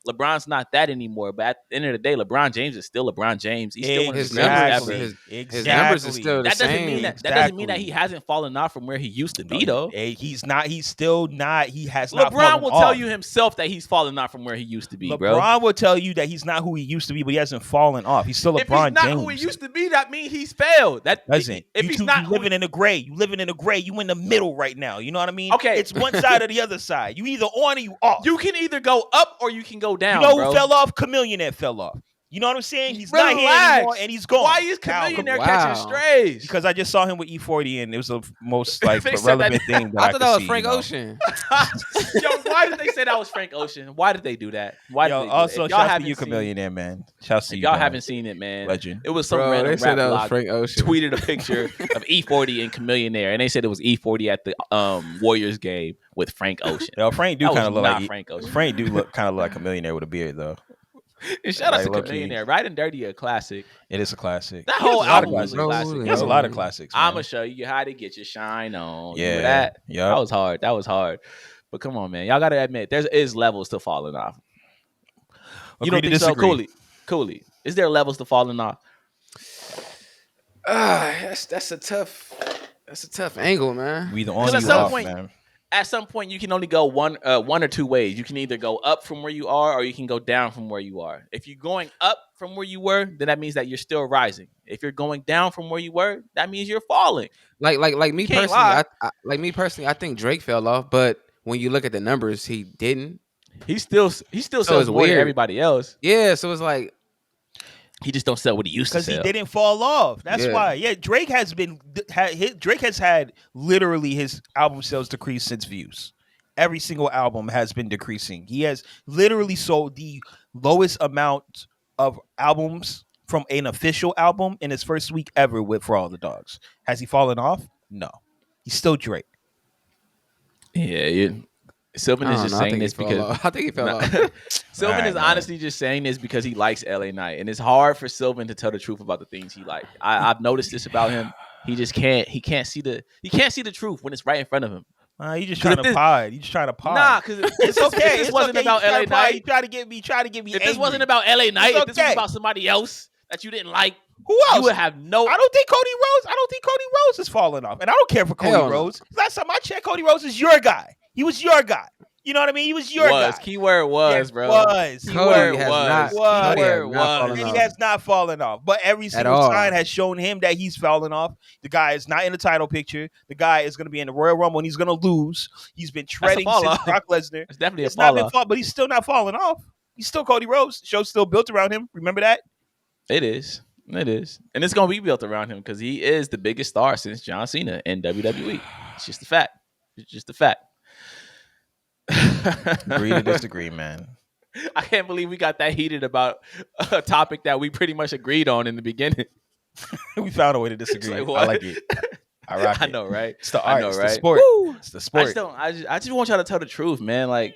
LeBron's not that anymore, but at the end of the day, LeBron James is still LeBron James. He's still one of his numbers ever. His numbers are still the same. That doesn't mean that he hasn't fallen off from where he used to be, though. He's not. He's still not. He has not. LeBron will tell you himself that he's fallen off from where he used to be, bro. LeBron will tell you that he's not who he used to be, but he hasn't fallen off. He's still LeBron James. If he's not who he used to be, that means he's failed. That doesn't. If he's not living in the gray, you living in the gray. You in the middle right now. You know what I mean? Okay, it's one side or the other side. You either on or you off. You can either go up or you can go down. You know who bro. fell off? Chameleonaire fell off. You know what I'm saying? He's not here anymore, and he's gone. Why is Chameleonaire catching strays? Because I just saw him with E40, and it was the most relevant thing. I thought that was Frank Ocean. Yo, why did they say that was Frank Ocean? Why did they do that? Also, shout out to you, Chameleonaire, man. Shout to you. Y'all haven't seen it, man. Legend. It was some random rap blog tweeted a picture of E40 and Chameleonaire, and they said it was E40 at the Warriors game with Frank Ocean. Yo, Frank do kind of look like Frank Ocean. Frank do look kind of like Chameleonaire with a beard, though. And shout out to Chameleonaire. Right and Dirty, a classic. It is a classic. That whole album was a classic. There's a lot of classics. I'm going to show you how to get your shine on. Yeah. That was hard. But come on, man. Y'all got to admit, there is levels to falling off. You don't think so? Cooley. Is there levels to falling off? That's a tough angle, man. We the on you off, man. At some point, you can only go one or two ways. You can either go up from where you are, or you can go down from where you are. If you're going up from where you were, then that means that you're still rising. If you're going down from where you were, that means you're falling. Like me personally, I think Drake fell off. But when you look at the numbers, he didn't. He still sells more than everybody else. Yeah, so it's like he just don't sell what he used to sell. Because he didn't fall off. That's why. Yeah, Drake has had literally his album sales decrease since Views. Every single album has been decreasing. He has literally sold the lowest amount of albums from an official album in his first week ever with For All the Dogs. Has he fallen off? No. He's still Drake. Yeah, Sylvan is just saying this because I think he fell off. Sylvan is honestly just saying this because he likes LA Knight, and it's hard for Sylvan to tell the truth about the things he likes. I've noticed this about him. He just can't. He can't see the truth when it's right in front of him. You just trying to pod. You just trying to pod. Nah, because it's okay. This wasn't about LA Knight. You try to get me. If this wasn't about LA Knight, if this was about somebody else that you didn't like, who else? You would have no. I don't think Cody Rhodes is falling off, and I don't care for Cody Rhodes. Last time I checked, Cody Rhodes is your guy. He was your guy. You know what I mean? He was your guy. Keyword was, bro. Keyword was. And he has not fallen off. But every single sign has shown him that he's fallen off. The guy is not in the title picture. The guy is going to be in the Royal Rumble and he's going to lose. He's been treading since Brock Lesnar. It's definitely a fall off. But he's still not falling off. He's still Cody Rhodes. The show's still built around him. Remember that? It is. And it's going to be built around him because he is the biggest star since John Cena in WWE. It's just a fact. Agree to disagree, man. I can't believe we got that heated about a topic that we pretty much agreed on in the beginning. We found a way to disagree. I like it. I rock it. I know, right? It's the art. It's the sport. It's the sport. I just want y'all to tell the truth, man. Like,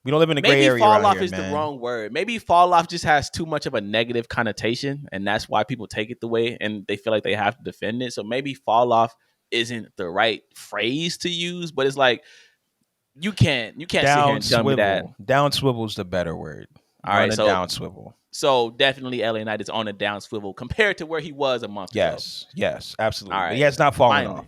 we don't live in a gray area. Maybe fall off here, is man. the wrong word. Maybe fall off just has too much of a negative connotation, and that's why people take it the way and they feel like they have to defend it. So maybe fall off isn't the right phrase to use, but it's like you can't sit here and tell me that. Down swivel is the better word. All right, so down swivel. So definitely LA Knight is on a down swivel compared to where he was a month ago. Yes, absolutely. All right. He has not fallen off.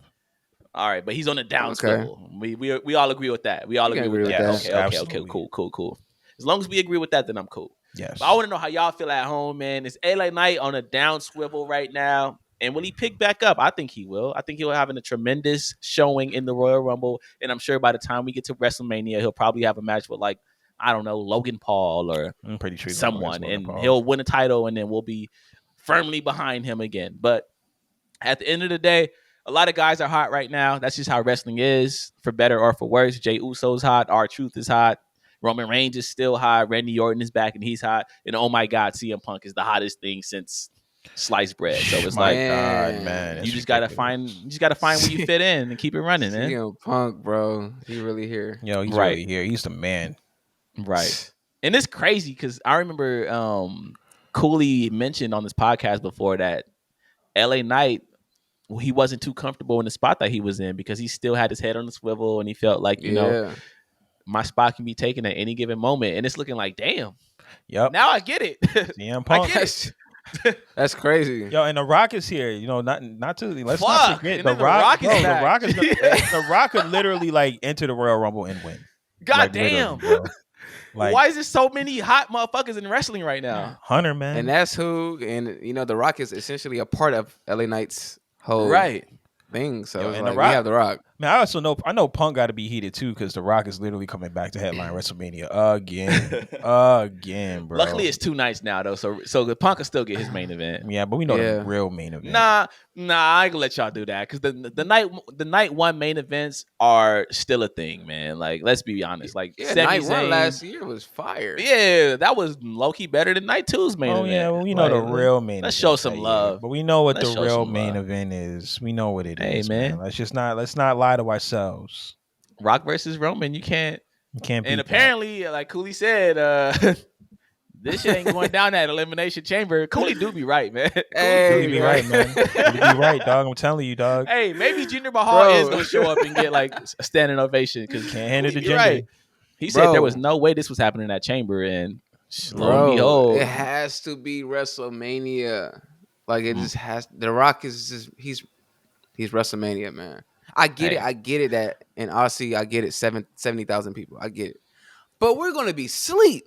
All right, but he's on a down swivel. We all agree with that. We all agree with that. Okay, cool. As long as we agree with that, then I'm cool. Yes. But I want to know how y'all feel at home, man. Is LA Knight on a down swivel right now? And will he pick back up? I think he will. I think he'll have a tremendous showing in the Royal Rumble. And I'm sure by the time we get to WrestleMania, he'll probably have a match with, like, I don't know, Logan Paul or I'm pretty sure someone. And he'll win a title, and then we'll be firmly behind him again. But at the end of the day, A lot of guys are hot right now. That's just how wrestling is, for better or for worse. Jey Uso's hot. R-Truth is hot. Roman Reigns is still hot. Randy Orton is back and he's hot. And oh my God, CM Punk is the hottest thing since sliced bread. So it's like, God, man, you just gotta find where you fit in and keep it running, man. CM Punk, bro, he really here. Yo, he's really here. He's the man. Right. And it's crazy because I remember Cooley mentioned on this podcast before that LA Knight, he wasn't too comfortable in the spot that he was in because he still had his head on the swivel and he felt like, you know, my spot can be taken at any given moment. And it's looking like, damn. Yep. Now I get it. CM Punk. I get it. That's crazy. Yo, and The Rock is here. You know, let's not forget The Rock. Bro, The Rock could literally like enter the Royal Rumble and win. God like, damn. Like, why is there so many hot motherfuckers in wrestling right now? Hunter, man. And that's who, and you know, The Rock is essentially a part of LA Knight's whole thing. So it's like, we have The Rock. Man, I know Punk got to be heated too because The Rock is literally coming back to headline WrestleMania again, bro. Luckily, it's 2 nights now though, so the Punk can still get his main event. Yeah, but we know the real main event. Nah, I ain't gonna let y'all do that because the night one main events are still a thing, man. Like, let's be honest. Like, night one last year was fire. Yeah, that was low key better than night two's main event. Oh yeah, well, we know the real main. Let's show some love. But we know what the real main event is. We know what it is, man. Let's not lie to ourselves. Rock versus Roman, you can't. And apparently, like Cooley said, this shit ain't going down that Elimination Chamber. Cooley do be right, man. Cooley be right, man. Cooley be right, dog. I'm telling you, dog. Hey, maybe Jinder Mahal is gonna show up and get like a standing ovation because can't handle the Jinder. Right. He said there was no way this was happening in that chamber, and lo and behold, it has to be WrestleMania. Like it just has. The Rock is just he's WrestleMania, man. I get it that in Aussie, I get it, 70,000 people. I get it. But we're going to be asleep.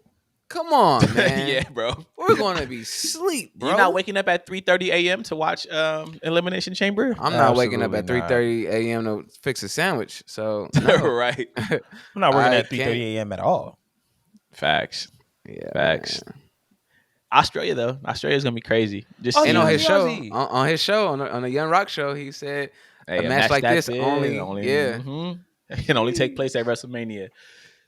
Come on, man. Yeah, bro. We're going to be asleep, bro. You're not waking up at 3:30 a.m. to watch Elimination Chamber? I'm not waking up at 3:30 a.m. to fix a sandwich. So, no. Right. I'm not working at 3:30 a.m. at all. Facts. Yeah. Facts. Man. Australia, though. Australia's going to be crazy. Just and on his show, on the Young Rock show, he said, a match like this only can only take place at WrestleMania.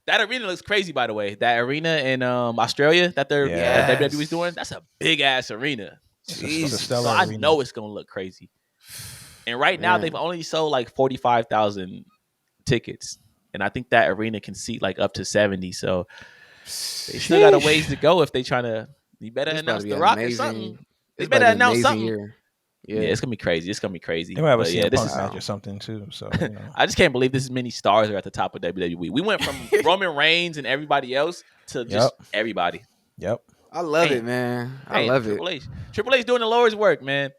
That arena looks crazy, by the way. That arena in Australia that that WWE's doing, that's a big ass arena. So I know it's gonna look crazy. And right now they've only sold like 45,000 tickets, and I think that arena can seat like up to 70. So they still got a ways to go if they trying to. You better announce The Rock or something. They better announce something. Year. Yeah, it's gonna be crazy. They might have a match or something too. So I just can't believe this many stars are at the top of WWE. We went from Roman Reigns and everybody else to just everybody. Yep. I love it, man. I love it. Triple H doing the Lord's work, man.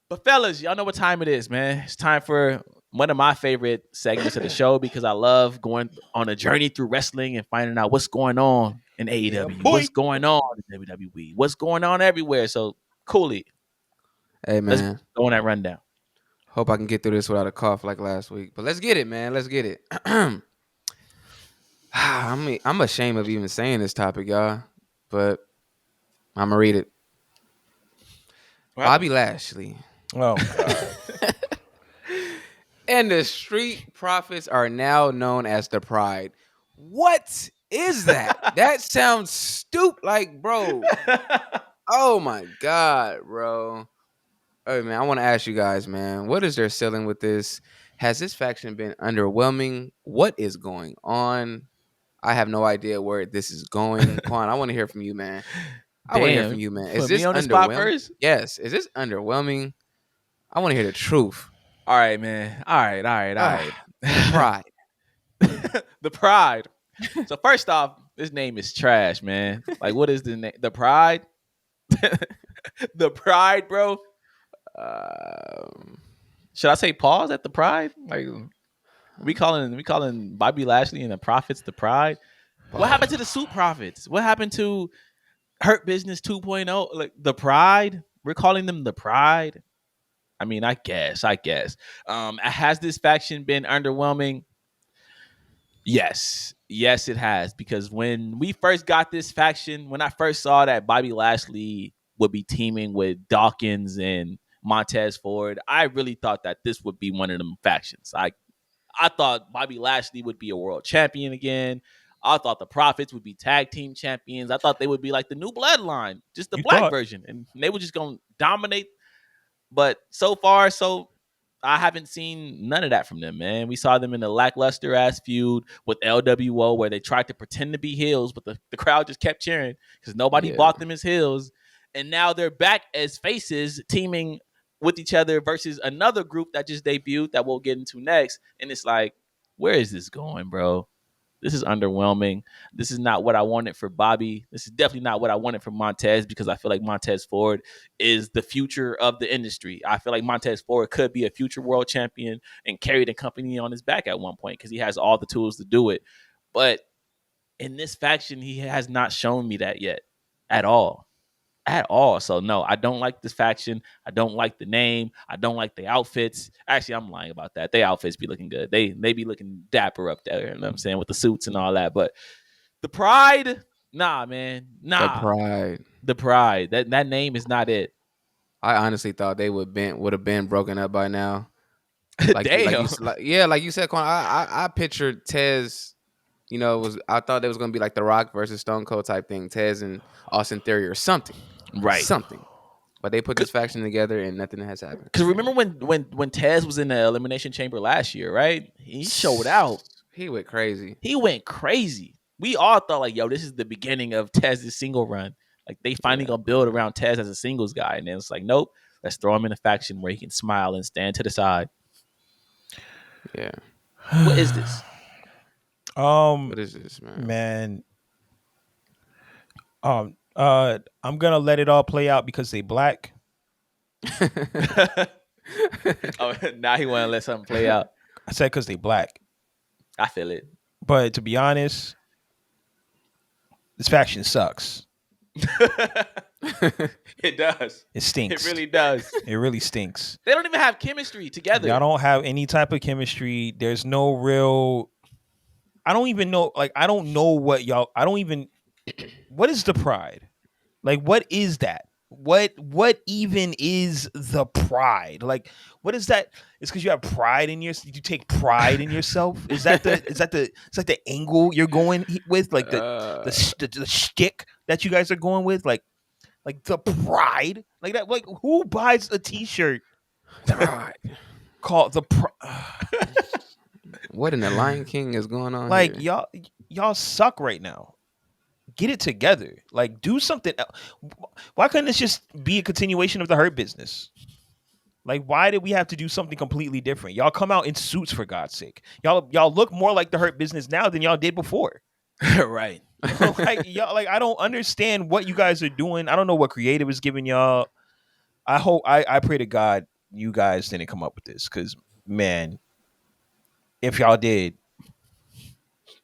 But fellas, y'all know what time it is, man. It's time for one of my favorite segments of the show because I love going on a journey through wrestling and finding out what's going on in AEW, what's going on in WWE, what's going on everywhere. So Cooley. Hey, man. Let's go on that rundown. Hope I can get through this without a cough like last week. But let's get it, man. Let's get it. I'm ashamed of even saying this topic, y'all. But I'm going to read it. Bobby Lashley. Oh, God. And the Street Profits are now known as the Pride. What is that? That sounds stupid. Like, bro. Oh, my God, bro. Hey, man, I want to ask you guys, man, what is their ceiling with this? Has this faction been underwhelming? What is going on? I have no idea where this is going. Qwan, I want to hear from you, man. I want to hear from you, man. Is this underwhelming? Yes. Is this underwhelming? I want to hear the truth. All right, man. All right. Pride. The Pride. So first off, this name is trash, man. Like, what is the name? The Pride? The Pride, bro. Should I say pause at the Pride? Like we calling Bobby Lashley and the Profits the Pride? What happened to the Suit Profits? What happened to Hurt Business 2.0? Like the Pride? We're calling them the Pride. I mean, I guess. Has this faction been underwhelming? Yes, it has. Because when we first got this faction, when I first saw that Bobby Lashley would be teaming with Dawkins and Montez Ford. I really thought that this would be one of them factions. I thought Bobby Lashley would be a world champion again. I thought the Profits would be tag team champions. I thought they would be like the new bloodline, just the black version. And they were just going to dominate. But so far, I haven't seen none of that from them, man. We saw them in a lackluster ass feud with LWO where they tried to pretend to be heels, but the crowd just kept cheering because nobody bought them as heels. And now they're back as faces, teaming with each other versus another group that just debuted that we'll get into next. And it's like, where is this going, bro? This is underwhelming. This is not what I wanted for Bobby. This is definitely not what I wanted for Montez because I feel like Montez Ford is the future of the industry. I feel like Montez Ford could be a future world champion and carry the company on his back at one point because he has all the tools to do it. But in this faction, he has not shown me that yet at all. At all. So no, I don't like this faction. I don't like the name. I don't like the outfits. Actually, I'm lying about that. They outfits be looking good. They be looking dapper up there. You know what I'm saying? With the suits and all that. But the pride, nah, man. Nah. The pride. That name is not it. I honestly thought they would have been broken up by now. Like, damn. Like you said, Qwan, I pictured Tez. You know, I thought it was gonna be like The Rock versus Stone Cold type thing, Tez and Austin Theory or something, right? Something. But they put this faction together and nothing has happened. Because remember when Tez was in the Elimination Chamber last year, right? He showed out. He went crazy. We all thought like, yo, this is the beginning of Tez's single run. Like they finally gonna build around Tez as a singles guy, and then it's like, nope, let's throw him in a faction where he can smile and stand to the side. Yeah. What is this? What is this, man? I'm gonna let it all play out because they black. Oh, now he want to let something play out. I said because they black. I feel it. But to be honest, this faction sucks. It does. It stinks. It really does. It really stinks. They don't even have chemistry together. Y'all don't have any type of chemistry. There's no real. I don't even know. Like, I don't know what y'all. I don't even. What is the pride? Like, what is that? What even is the pride? Like, what is that? It's because you have pride in your. You take pride in yourself. Is that the? It's like the angle you're going with, like the shtick that you guys are going with, like the pride, like that. Like, who buys a T-shirt? Pride. Called the. What in the Lion King is going on? Like here? y'all suck right now. Get it together. Like, do something else. Why couldn't this just be a continuation of the Hurt Business? Like, why did we have to do something completely different? Y'all come out in suits, for God's sake. Y'all look more like the Hurt Business now than y'all did before. Right. Like, y'all, like, I don't understand what you guys are doing. I don't know what creative is giving y'all. I pray to God you guys didn't come up with this, because man, if y'all did,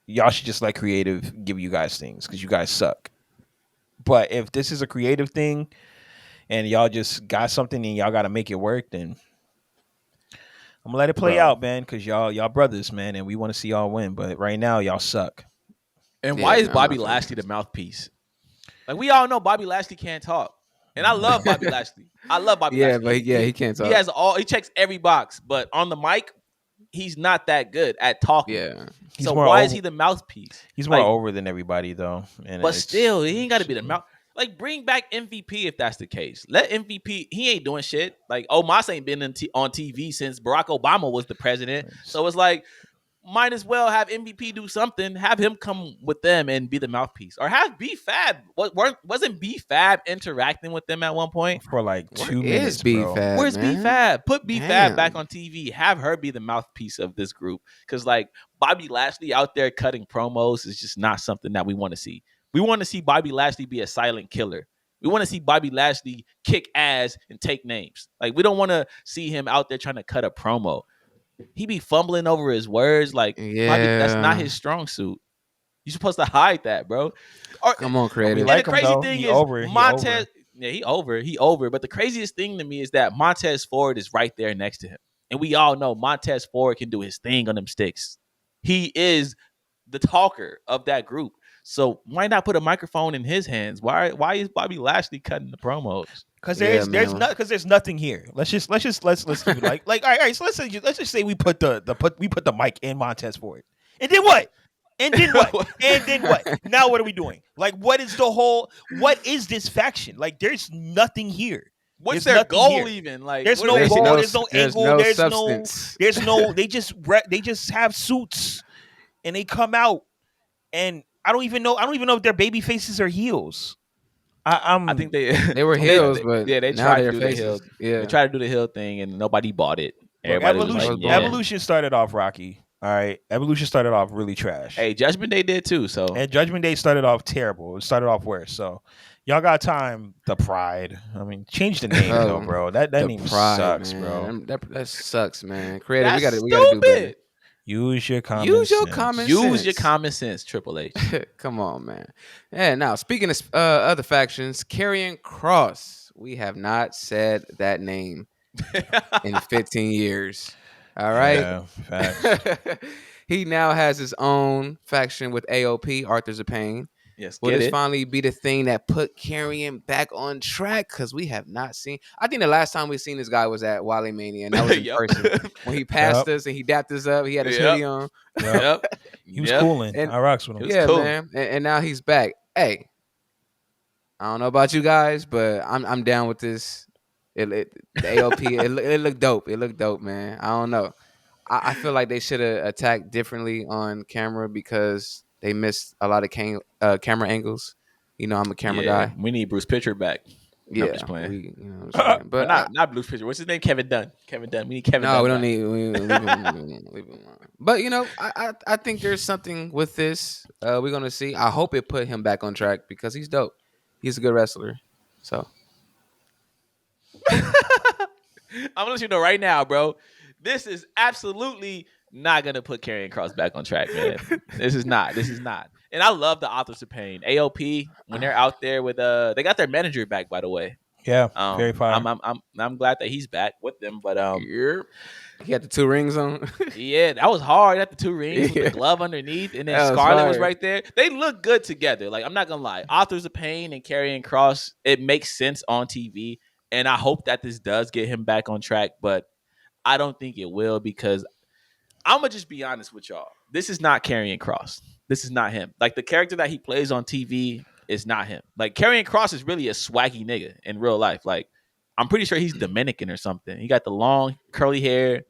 y'all should just let creative give you guys things, because you guys suck. But if this is a creative thing and y'all just got something and y'all got to make it work, then I'm gonna let it play out, man, because y'all brothers, man, and we want to see y'all win. But right now, y'all suck. And why is Bobby Lashley the mouthpiece? Like, we all know Bobby Lashley can't talk. And I love Bobby Lashley. I love Bobby Lashley. But he can't talk. He checks every box, but on the mic, he's not that good at talking. Yeah. So why is he the mouthpiece? He's more over than everybody, though. And but still, he ain't got to be the mouth. Like, bring back MVP if that's the case. Let MVP. He ain't doing shit. Like, Omos ain't been on TV since Barack Obama was the president. So it's like, might as well have MVP do something. Have him come with them and be the mouthpiece, or have B-Fab. Wasn't B-Fab interacting with them at one point for like 2 minutes? B-Fab, where's B-Fab? Put B-Fab back on TV. Have her be the mouthpiece of this group, because like Bobby Lashley out there cutting promos is just not something that we want to see. We want to see Bobby Lashley be a silent killer. We want to see Bobby Lashley kick ass and take names. Like, we don't want to see him out there trying to cut a promo. He be fumbling over his words. Like, Bobby, that's not his strong suit. You're supposed to hide that, bro. Come on, creative. And the crazy thing is, Montez. Yeah, he over. But the craziest thing to me is that Montez Ford is right there next to him, and we all know Montez Ford can do his thing on them sticks. He is the talker of that group. So why not put a microphone in his hands? Why is Bobby Lashley cutting the promos? Because there's nothing here. Let's keep it like all right. So let's just say we put the mic in Montez Ford, and then what? And then what? And then what? Now what are we doing? Like, what is this faction? Like, there's nothing here. What's their goal even? Like, there's no goal. There's no angle. There's no. They just have suits, and they come out, and I don't even know if their baby faces are heels. I think they were heels, but they tried to do the heel. Yeah, they tried to do the heel thing, and nobody bought it. Evolution started off rocky. All right, Evolution started off really trash. Hey, Judgment Day did too. So and Judgment Day started off terrible. It started off worse. So y'all got time. The Pride. I mean, change the name though, bro. That name sucks, man. Bro. That sucks, man. Creative, we gotta do better. Use your common sense. Use your common sense, Triple H. Come on, man. And now, speaking of other factions, Karrion Kross. We have not said that name in 15 years. All right. Yeah, facts. He now has his own faction with AOP, Authors of Pain. Yes, will this finally be the thing that put Karrion back on track? Because we have not seen. I think the last time we seen this guy was at Wally Mania, and that was in person when he passed us and he dapped us up. He had his hoodie on. He was cooling. I rocks with him. Yeah, cool. Man. And now he's back. Hey, I don't know about you guys, but I'm down with this. The AOP, it looked dope. It looked dope, man. I don't know. I feel like they should have attacked differently on camera because they missed a lot of camera angles. You know, I'm a camera guy. We need Bruce Pitcher back. Yeah, I'm just playing. But not Bruce Pitcher. What's his name? Kevin Dunn. We need Kevin Dunn. No, we don't need. Leave him alone. But you know, I think there's something with this. We're gonna see. I hope it put him back on track because he's dope. He's a good wrestler. So. I'm gonna let you know right now, bro. This is absolutely not gonna put Karrion Kross back on track, man. This is not. And I love the Authors of Pain. AOP when they're out there with they got their manager back, by the way. Yeah, very fine. I'm glad that he's back with them, but he had the 2 rings on. Yeah, that was hard. He had the 2 rings with the glove underneath, and then Scarlett was right there. They look good together. Like, I'm not gonna lie, Authors of Pain and Karrion Kross, it makes sense on TV. And I hope that this does get him back on track, but I don't think it will because I'm going to just be honest with y'all. This is not Karrion Kross. This is not him. Like, the character that he plays on TV is not him. Like, Karrion Kross is really a swaggy nigga in real life. Like, I'm pretty sure he's Dominican or something. He got the long, curly hair.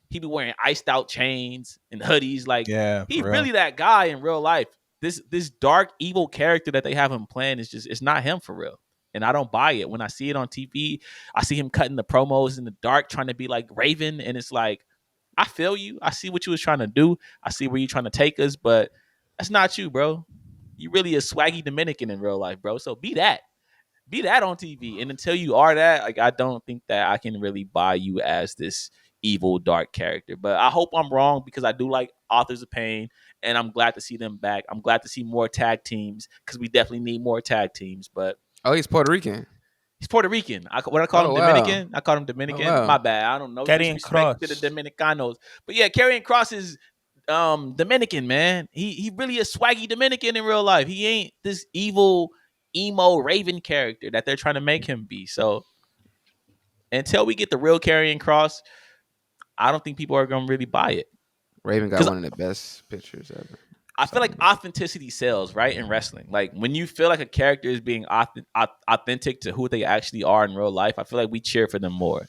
He be wearing iced out chains and hoodies. Like, he's really that guy in real life. This dark, evil character that they have him playing is just, it's not him for real. And I don't buy it. When I see it on TV, I see him cutting the promos in the dark, trying to be like Raven. And it's like, I feel you. I see what you was trying to do. I see where you're trying to take us, but that's not you, bro. You really a swaggy Dominican in real life, bro. So be that. Be that on TV. And until you are that, like, I don't think that I can really buy you as this evil, dark character. But I hope I'm wrong because I do like Authors of Pain, and I'm glad to see them back. I'm glad to see more tag teams because we definitely need more tag teams, but oh, he's Puerto Rican. He's Puerto Rican. When I call him Dominican, I call him Dominican. Oh, wow. My bad. I don't know. Karrion Kross to the Dominicanos, but yeah, Karrion Kross is Dominican, man. He really a swaggy Dominican in real life. He ain't this evil emo Raven character that they're trying to make him be. So until we get the real Karrion Kross, I don't think people are gonna really buy it. Raven got one of the best pictures ever. I feel like authenticity sells, right, in wrestling. Like, when you feel like a character is being authentic to who they actually are in real life, I feel like we cheer for them more.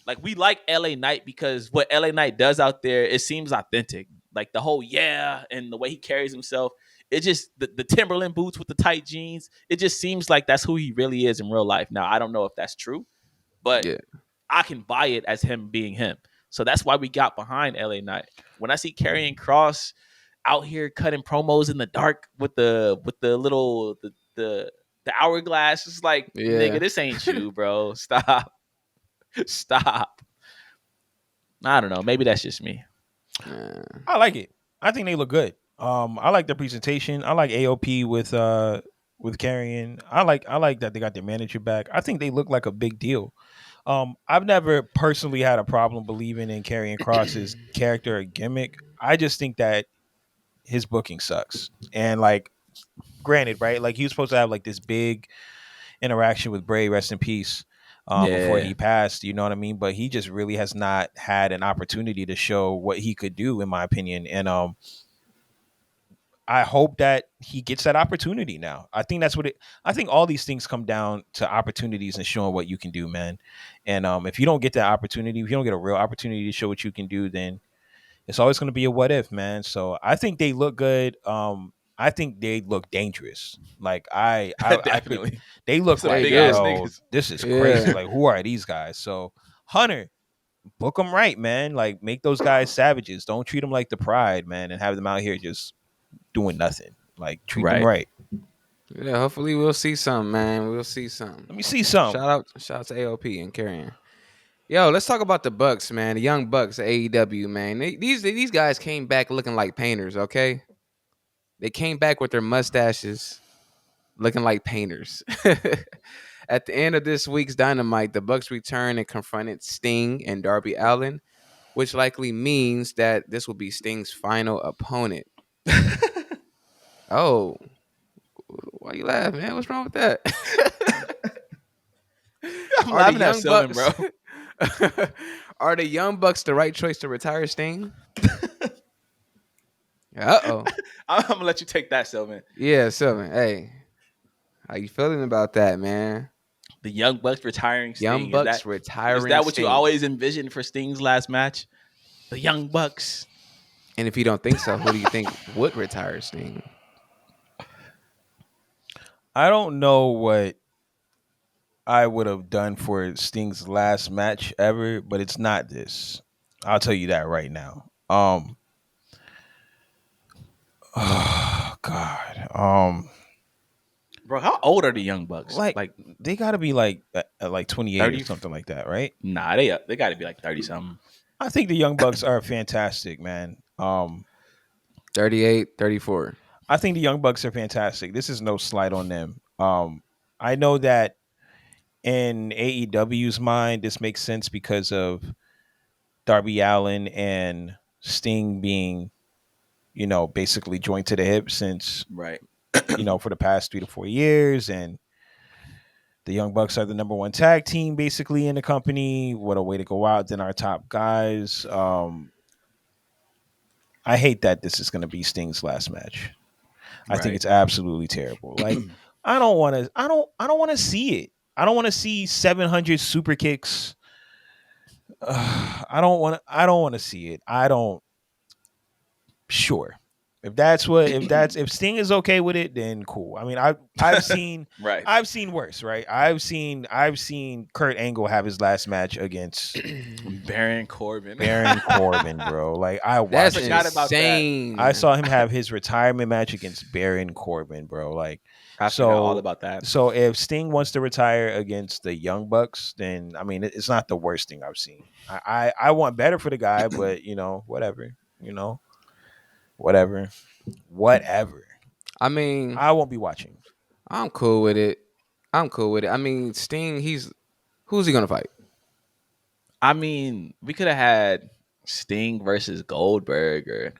Like, we like LA Knight because what LA Knight does out there, it seems authentic. Like, the whole and the way he carries himself, it just, the Timberland boots with the tight jeans, it just seems like that's who he really is in real life. Now, I don't know if that's true, but I can buy it as him being him. So that's why we got behind LA Knight. When I see Karrion Kross out here cutting promos in the dark with the little the hourglass, it's like, nigga, this ain't you, bro. Stop. I don't know. Maybe that's just me. I like it. I think they look good. I like the presentation. I like AOP with Karrion. I like that they got their manager back. I think they look like a big deal. I've never personally had a problem believing in Karrion Kross's character or gimmick. I just think that his booking sucks. And like, granted, right? Like he was supposed to have like this big interaction with Bray, rest in peace, before he passed. You know what I mean? But he just really has not had an opportunity to show what he could do, in my opinion. And I hope that he gets that opportunity now. I think that's what it. I think all these things come down to opportunities and showing what you can do, man. And if you don't get that opportunity, if you don't get a real opportunity to show what you can do, then it's always going to be a what if, man. So I think they look good. I think they look dangerous. Like definitely, they look some like, big ass yo, niggas. this is crazy. Like, who are these guys? So Hunter, book them right, man. Like, make those guys savages. Don't treat them like the Pride, man, and have them out here just doing nothing. Like, treat them right. Yeah, hopefully we'll see something, man. We'll see something. Let me see something. Shout out to AOP and carrying. Yo, let's talk about the Bucks, man. The Young Bucks, AEW, man. These guys came back looking like painters, okay? They came back with their mustaches looking like painters. At the end of this week's Dynamite, the Bucks returned and confronted Sting and Darby Allin, which likely means that this will be Sting's final opponent. Oh, why you laughing, man? What's wrong with that? I'm laughing at Sylvan, bro. Are the Young Bucks the right choice to retire Sting? Uh-oh. I'm gonna let you take that, Sylvan. Yeah, Sylvan. Hey, how you feeling about that, man? The Young Bucks retiring Sting. Young Bucks retiring Is that what Sting. you always envisioned for Sting's last match? The Young Bucks. And if you don't think so, who do you think would retire Sting? I don't know what I would have done for Sting's last match ever, but it's not this. I'll tell you that right now. Oh God. Bro, how old are the Young Bucks? Like they got to be like 28 30? Or something like that, right? Nah, they got to be like 30 something. I think the Young Bucks are fantastic, man. 38, 34. I think the Young Bucks are fantastic. This is no slight on them. I know that in AEW's mind, this makes sense because of Darby Allin and Sting being, basically joined to the hip since, right. For the past 3 to 4 years. And the Young Bucks are the number one tag team basically in the company. What a way to go out than our top guys. I hate that this is going to be Sting's last match. I think it's absolutely terrible. Like, I don't want to see it. I don't want to see 700 super kicks. I don't want to see it. Sure. If Sting is okay with it, then cool. I mean, I've seen right. I've seen worse, right? I've seen Kurt Angle have his last match against Baron Corbin. Bro. Like, I watched it. Insane. I saw him have his retirement match against Baron Corbin, bro. Like, I forgot all about that. So if Sting wants to retire against the Young Bucks, then I mean, it's not the worst thing I've seen. I want better for the guy, but whatever. Whatever. I mean, I won't be watching. I'm cool with it. I mean, Sting, who's he gonna fight? I mean, we could have had Sting versus Goldberg, or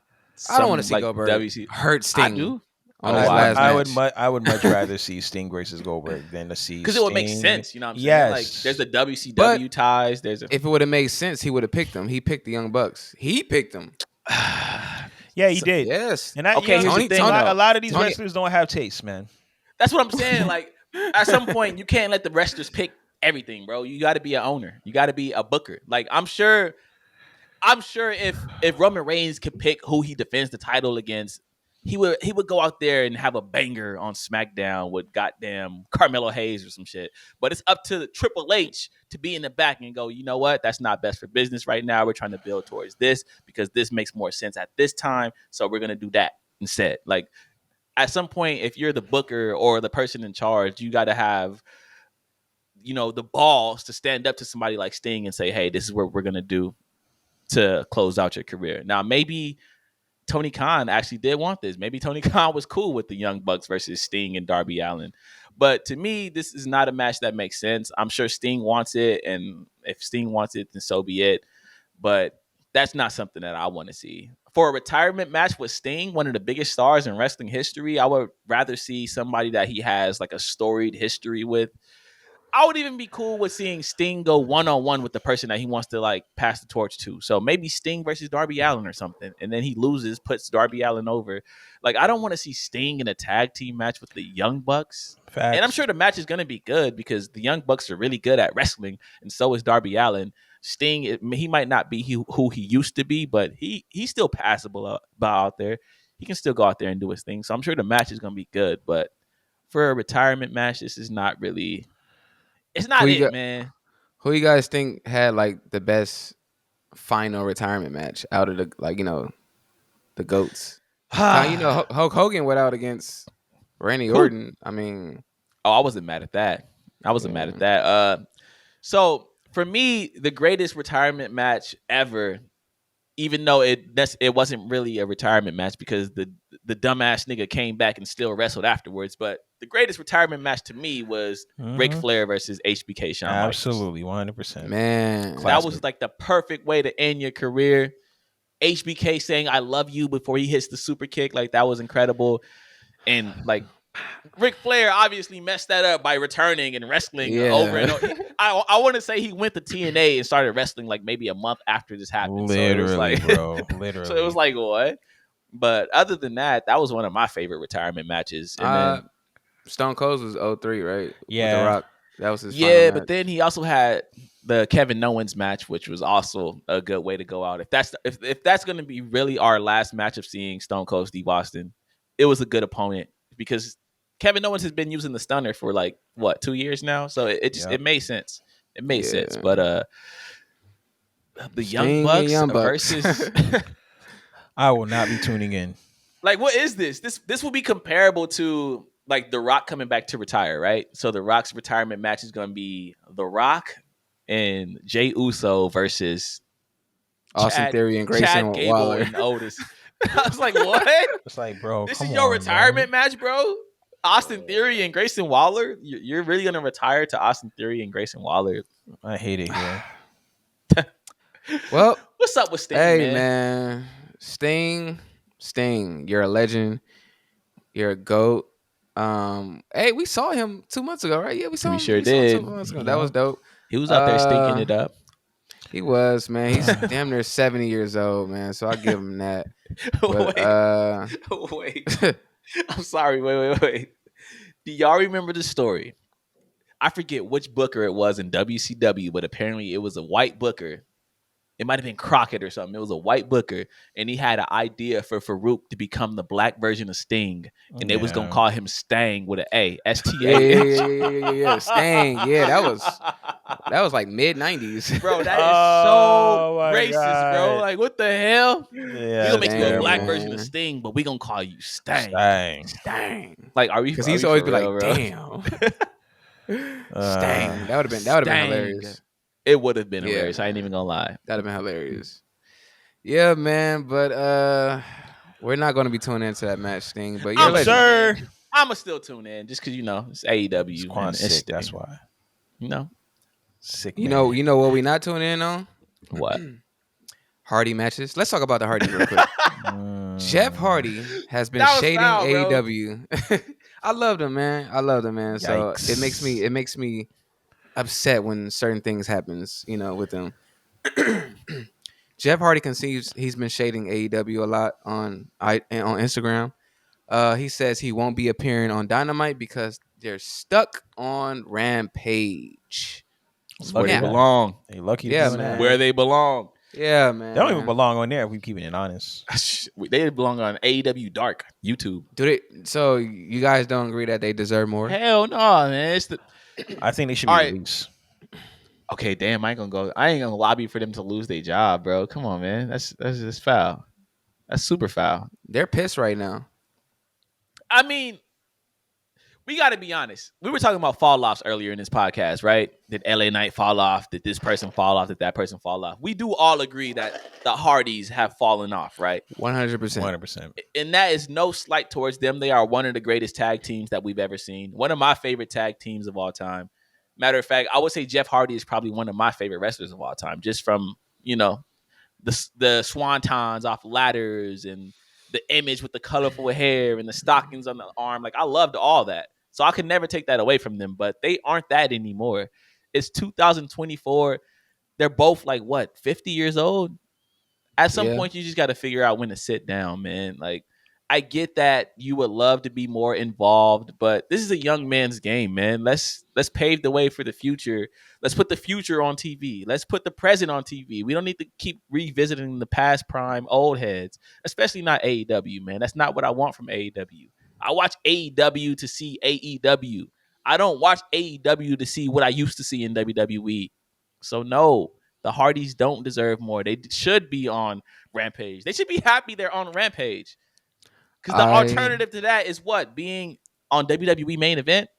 I don't want to see Goldberg hurt Sting. I do. On his last match. I would much rather see Sting versus Goldberg than to see, because it would make sense. You know what I'm saying? Yes. Like, there's the WCW ties. If it would have made sense, he would have picked them. He picked the Young Bucks. He picked them. Yeah, he did. Yes. And here's the thing. A lot of these wrestlers don't have taste, man. That's what I'm saying. Like, at some point, you can't let the wrestlers pick everything, bro. You got to be an owner. You got to be a booker. Like, I'm sure if Roman Reigns could pick who he defends the title against, he would go out there and have a banger on SmackDown with goddamn Carmelo Hayes or some shit. But it's up to Triple H to be in the back and go, you know what? That's not best for business right now. We're trying to build towards this because this makes more sense at this time. So we're going to do that instead. Like, at some point, if you're the booker or the person in charge, you got to have, the balls to stand up to somebody like Sting and say, hey, this is what we're going to do to close out your career. Now, maybe Tony Khan actually did want this. Maybe Tony Khan was cool with the Young Bucks versus Sting and Darby Allin. But to me, this is not a match that makes sense. I'm sure Sting wants it, and if Sting wants it, then so be it. But that's not something that I want to see for a retirement match with Sting, one of the biggest stars in wrestling history, I would rather see somebody that he has like a storied history with. I would even be cool with seeing Sting go one-on-one with the person that he wants to like pass the torch to. So maybe Sting versus Darby Allin or something. And then he loses, puts Darby Allin over. Like, I don't want to see Sting in a tag team match with the Young Bucks. Facts. And I'm sure the match is going to be good because the Young Bucks are really good at wrestling. And so is Darby Allin. Sting, he might not be who he used to be, but he's still passable out there. He can still go out there and do his thing. So I'm sure the match is going to be good. But for a retirement match, this is not really... It's not man. Who you guys think had like the best final retirement match out of the the GOATs? Hulk Hogan went out against Randy Orton. I mean, I wasn't mad at that. So for me, the greatest retirement match ever, even though it wasn't really a retirement match because the dumbass nigga came back and still wrestled afterwards. But the greatest retirement match to me was Ric Flair versus HBK Shawn Michaels. Absolutely, 100%. Man, classic. That was like the perfect way to end your career. HBK saying "I love you" before he hits the super kick, like that was incredible. And like Ric Flair obviously messed that up by returning and wrestling over and over. I want to say he went to TNA and started wrestling like maybe a month after this happened. Literally, so it was like, bro. Literally. So it was like, what? But other than that, that was one of my favorite retirement matches. And then Stone Cold was 03, right? Yeah. With The Rock. That was his final match. But then he also had the Kevin Owens match, which was also a good way to go out. If that's going to be really our last match of seeing Stone Cold Steve Austin, it was a good opponent because Kevin Owens has been using the stunner for like 2 years now, so it made sense. It made sense, but the Young Bucks versus I will not be tuning in. Like, what is this? This will be comparable to like The Rock coming back to retire, right? So The Rock's retirement match is going to be The Rock and Jey Uso versus Austin Theory and Grayson Waller and Otis. I was like, what? It's like, bro, this is your retirement match, bro? Austin Theory and Grayson Waller? You're really going to retire to Austin Theory and Grayson Waller? I hate it here. Well, what's up with Sting, man? Sting, you're a legend. You're a GOAT. Hey, we saw him 2 months ago, right? Yeah, we saw him. We sure did. 2 months ago. That was dope. He was out there stinking it up. He was, man. He's damn near 70 years old, man. So I give him that. But, wait. I'm sorry. Wait. Do y'all remember the story? I forget which booker it was in WCW, but apparently it was a white booker. It might have been Crockett or something. It was a white booker, and he had an idea for Farouk to become the black version of Sting, and they was gonna call him Stang with an A, STA. Yeah, Stang. Yeah, that was like mid-90s, bro. That is so racist, God. Bro. Like, what the hell? Yeah, we gonna make you a black version of Sting, but we gonna call you Stang. Like, are we? Because he's always be like, bro? Damn. Stang. That would have been hilarious. It would have been hilarious. I ain't even gonna lie. That'd have been hilarious. Yeah, man. But we're not gonna be tuning into that match, Sting. But I'ma still tune in just because it's AEW. It's Qwan sick. That's why. Sick. You know what we not tuning in on? What? Hardy matches. Let's talk about the Hardy real quick. Jeff Hardy has been shading AEW. I love them, man. Yikes. So it makes me upset when certain things happens, with them. Jeff Hardy conceives he's been shading AEW a lot on Instagram. He says he won't be appearing on Dynamite because they're stuck on Rampage. Where they belong. They lucky to do that. Where they belong. Yeah, man. They don't even belong on there if we're keeping it honest. They belong on AEW Dark, YouTube. Do they? So you guys don't agree that they deserve more? Hell no, man. I think they should be released. Okay, damn, I ain't gonna lobby for them to lose their job, bro. Come on, man. That's just foul. That's super foul. They're pissed right now. I mean, we got to be honest. We were talking about fall offs earlier in this podcast, right? Did LA Knight fall off? Did this person fall off? Did that person fall off? We do all agree that the Hardys have fallen off, right? 100%. 100%. And that is no slight towards them. They are one of the greatest tag teams that we've ever seen. One of my favorite tag teams of all time. Matter of fact, I would say Jeff Hardy is probably one of my favorite wrestlers of all time, just from, the swantons off ladders and the image with the colorful hair and the stockings on the arm. Like I loved all that. So I could never take that away from them, but they aren't that anymore. It's 2024. They're both like what, 50 years old? At some point you just got to figure out when to sit down, man. Like I get that you would love to be more involved, but this is a young man's game, man. Let's pave the way for the future. Let's put the future on TV. Let's put the present on TV. We don't need to keep revisiting the past prime old heads, especially not AEW, man. That's not what I want from AEW. I watch AEW to see AEW. I don't watch AEW to see what I used to see in WWE. So no, the Hardys don't deserve more. They should be on Rampage. They should be happy they're on Rampage. Because the alternative to that is what? Being on WWE main event?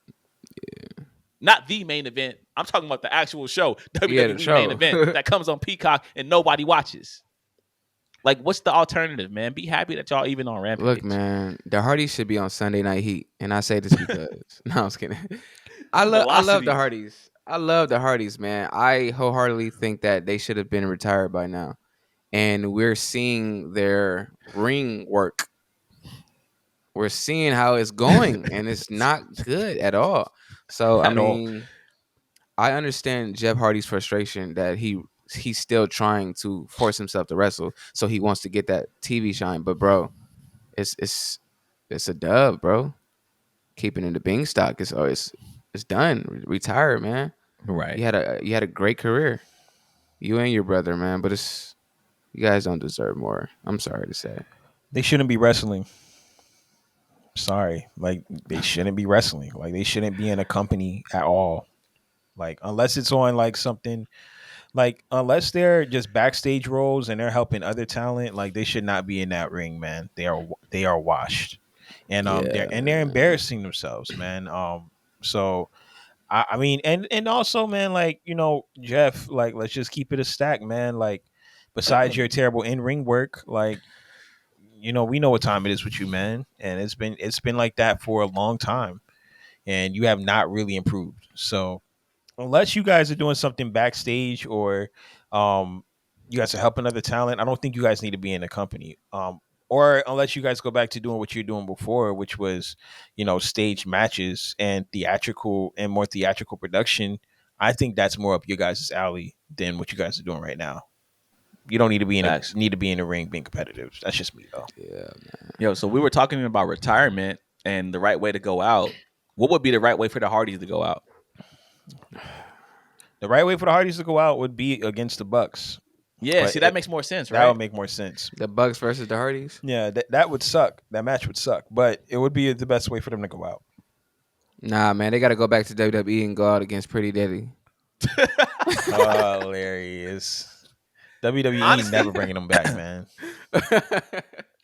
Yeah. Not the main event. I'm talking about the actual show. WWE main event that comes on Peacock and nobody watches. Like, what's the alternative, man? Be happy that y'all even on Rampage. Look, man, the Hardys should be on Sunday Night Heat. And I say this because... no, I'm just kidding. I love the Hardys. I love the Hardys, man. I wholeheartedly think that they should have been retired by now. And we're seeing their ring work. We're seeing how it's going, and it's not good at all. So, I understand Jeff Hardy's frustration that he's still trying to force himself to wrestle, so he wants to get that TV shine. But, bro, it's a dub, bro. Keeping in the Bing stock it's done. Retire, man. Right. You had a great career. You and your brother, man, but you guys don't deserve more. I'm sorry to say. They shouldn't be wrestling. Sorry. Like, they shouldn't be wrestling. Like, they shouldn't be in a company at all. Like, unless it's on, like, something... Like, unless they're just backstage roles and they're helping other talent, like, they should not be in that ring, man. They are washed. And they're embarrassing themselves, man. So... I mean, and also, man, like, you know, Jeff, like, let's just keep it a stack, man. Like, besides your terrible in-ring work, like, you know, we know what time it is with you, man. And it's been like that for a long time. And you have not really improved. So unless you guys are doing something backstage or you guys are helping other talent, I don't think you guys need to be in the company. Or unless you guys go back to doing what you're doing before, which was, you know, stage matches and more theatrical production. I think that's more up your guys' alley than what you guys are doing right now. You don't need to be in the ring being competitive. That's just me, though. Yeah, man. Yo, so we were talking about retirement and the right way to go out. What would be the right way for the Hardys to go out? The right way for the Hardys to go out would be against the Bucks. Yeah, see, that makes more sense, right? That would make more sense. The Bucks versus the Hardys? Yeah, that would suck. That match would suck. But it would be the best way for them to go out. Nah, man, they got to go back to WWE and go out against Pretty Deadly. Hilarious. WWE honestly, never bringing them back, man.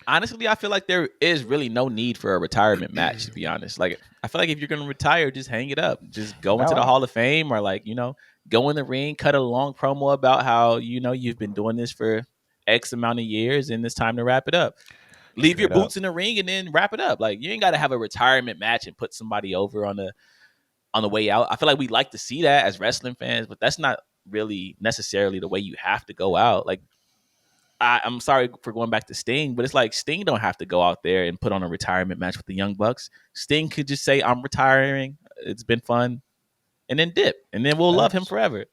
Honestly, I feel like there is really no need for a retirement match, to be honest. Like, I feel like if you're going to retire, just hang it up. Just go into the Hall of Fame or, like, you know, go in the ring, cut a long promo about how, you know, you've been doing this for X amount of years and it's time to wrap it up. Leave your boots in the ring and then wrap it up. Like, you ain't got to have a retirement match and put somebody over on the way out. I feel like we like to see that as wrestling fans, but that's not really necessarily the way you have to go out. Like, I'm sorry for going back to Sting, but it's like Sting don't have to go out there and put on a retirement match with the Young Bucks. Sting could just say, I'm retiring. It's been fun. And then dip. And then we'll love him forever.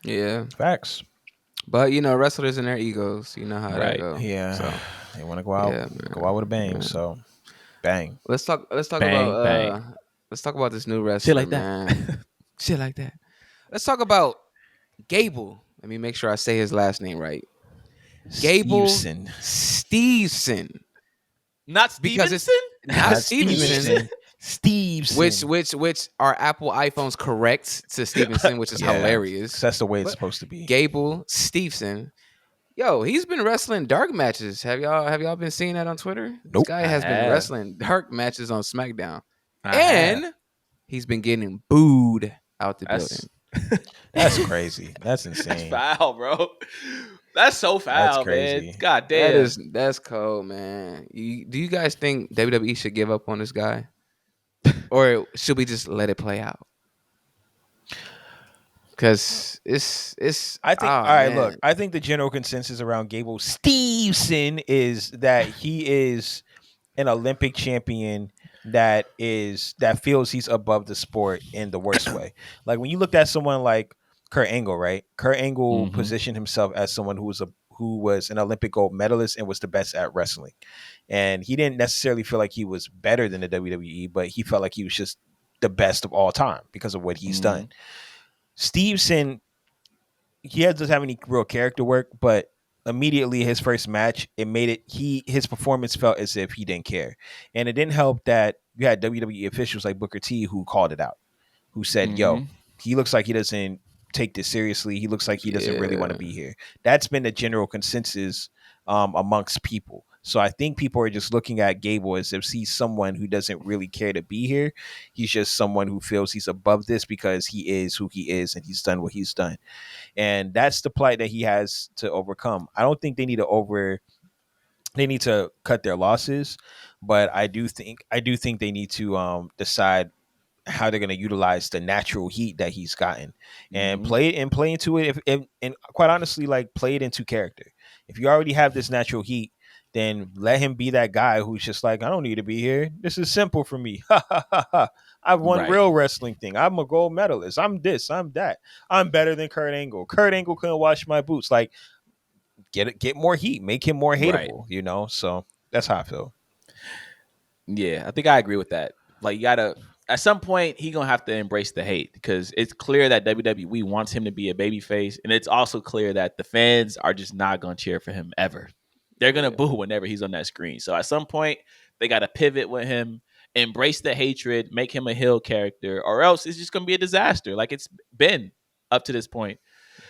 Yeah. Facts. But, you know, wrestlers and their egos, you know how that go. Yeah. So, they want to go out with a bang. Yeah. So, bang. Let's talk bang, about bang. Let's talk about this new wrestler, shit like man. That. Shit like that. Let's talk about Gable. Let me make sure I say his last name right. Gable Steveson. Not Stevenson? Not Stevenson. Steveson. Which our Apple iPhones correct to Stevenson, which is hilarious. That's the way it's supposed to be. Gable Steveson. Yo, he's been wrestling dark matches. Have y'all been seeing that on Twitter? Nope. This guy has been wrestling dark matches on SmackDown. And he's been getting booed out the building. That's crazy. That's insane. That's foul, bro. That's so foul, that's crazy. Man. God damn. That's cold, man. Do you guys think WWE should give up on this guy? Or should we just let it play out? Because it's. I think. Oh, All right, man. look. I think the general consensus around Gable Steveson is that he is an Olympic champion that feels he's above the sport in the worst way. Like when you looked at someone like Kurt Angle, right? Kurt Angle positioned himself as someone who was an Olympic gold medalist and was the best at wrestling. And he didn't necessarily feel like he was better than the WWE, but he felt like he was just the best of all time because of what he's done. Steveson, he doesn't have any real character work, but immediately his first match, it made it his performance felt as if he didn't care. And it didn't help that you had WWE officials like Booker T who called it out, who said, yo, he looks like he doesn't take this seriously. He looks like he doesn't really want to be here. That's been the general consensus amongst people. So I think people are just looking at Gable as if he's someone who doesn't really care to be here. He's just someone who feels he's above this because he is who he is and he's done what he's done. And that's the plight that he has to overcome. I don't think they need to cut their losses, but I do think they need to decide how they're going to utilize the natural heat that he's gotten and play into it. And quite honestly, like play it into character. If you already have this natural heat, then let him be that guy who's just like, I don't need to be here. This is simple for me. I've won real wrestling thing. I'm a gold medalist. I'm this, I'm that. I'm better than Kurt Angle. Kurt Angle couldn't wash my boots. Like get more heat, make him more hateable, you know? So that's how I feel. Yeah, I think I agree with that. Like you gotta at some point he gonna have to embrace the hate because it's clear that WWE wants him to be a babyface, and it's also clear that the fans are just not gonna cheer for him ever. They're gonna boo whenever he's on that screen. So at some point they gotta pivot with him, embrace the hatred, make him a heel character, or else it's just gonna be a disaster, like it's been up to this point.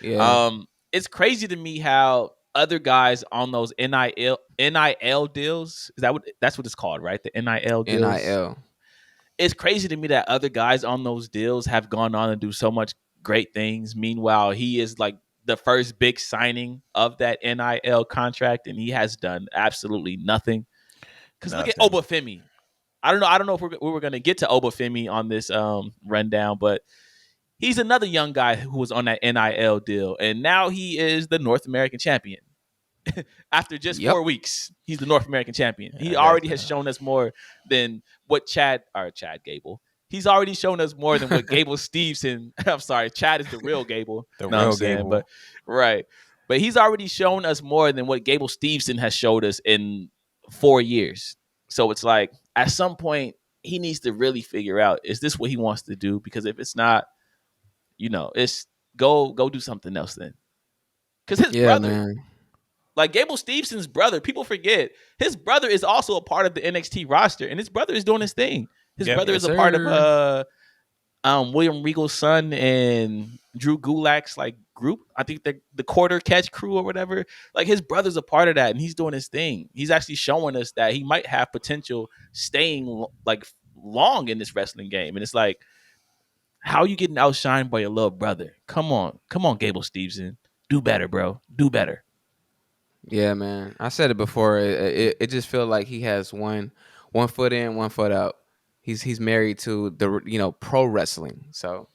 Yeah. It's crazy to me how other guys on those NIL deals, that's what it's called, right? The NIL deals. NIL. It's crazy to me that other guys on those deals have gone on and do so much great things. Meanwhile, he is like the first big signing of that NIL contract, and he has done absolutely nothing. Because look at Obafemi. I don't know if we were going to get to Obafemi on this rundown, but he's another young guy who was on that NIL deal, and now he is the North American champion. After just 4 weeks, he's the North American champion. He already has shown us more than what Chad Gable. He's already shown us more than what Gable Steveson. I'm sorry, Chad is the real Gable. The real Gable. But right. But he's already shown us more than what Gable Steveson has showed us in 4 years. So it's like at some point he needs to really figure out, is this what he wants to do? Because if it's not, it's go do something else then. Because his brother, man. Like Gable Stevenson's brother, people forget his brother is also a part of the NXT roster, and his brother is doing his thing. His brother is a part of William Regal's son and Drew Gulak's like group. I think the quarter catch crew or whatever. Like his brother's a part of that, and he's doing his thing. He's actually showing us that he might have potential staying like long in this wrestling game. And it's like, how are you getting outshined by your little brother? Come on, Gable Steveson, do better, bro. Do better. Yeah, man. I said it before. It just feels like he has one foot in, one foot out. He's married to the pro wrestling. So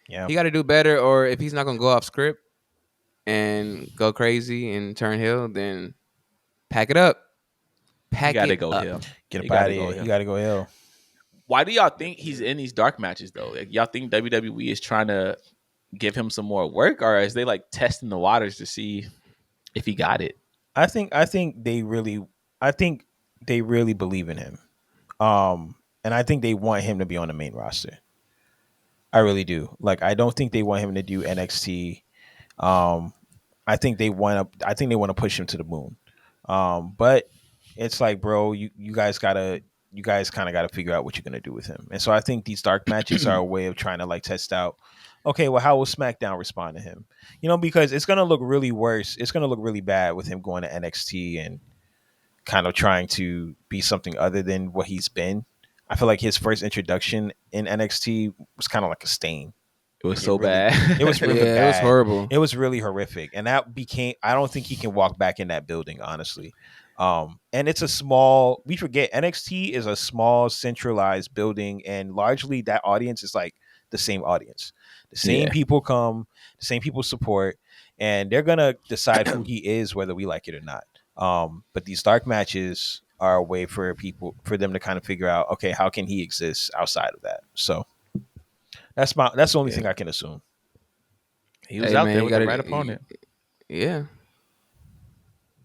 yeah, he got to do better. Or if he's not gonna go off script and go crazy and turn heel, then pack it up. Pack it up. Get up out of here. You got to go heel. Why do y'all think he's in these dark matches though? Like, y'all think WWE is trying to give him some more work, or is they like testing the waters to see if he got it? I think they really believe in him. And I think they want him to be on the main roster. I really do. Like I don't think they want him to do NXT. I think they want to push him to the moon. But it's like, bro, you guys kind of got to figure out what you're going to do with him. And so I think these dark matches are a way of trying to like test out, okay, well, how will SmackDown respond to him? Because it's going to look really worse. It's going to look really bad with him going to NXT and kind of trying to be something other than what he's been. I feel like his first introduction in NXT was kind of like a stain. It was so bad. It was really bad. It was horrible. It was really horrific. And I don't think he can walk back in that building, honestly. And it's we forget NXT is a small centralized building, and largely that audience is like the same audience. The same people come, the same people support, and they're gonna decide who he is, whether we like it or not. But these dark matches are a way for them to kind of figure out, okay, how can he exist outside of that? So that's the only thing I can assume. He was out there with the right opponent. Yeah.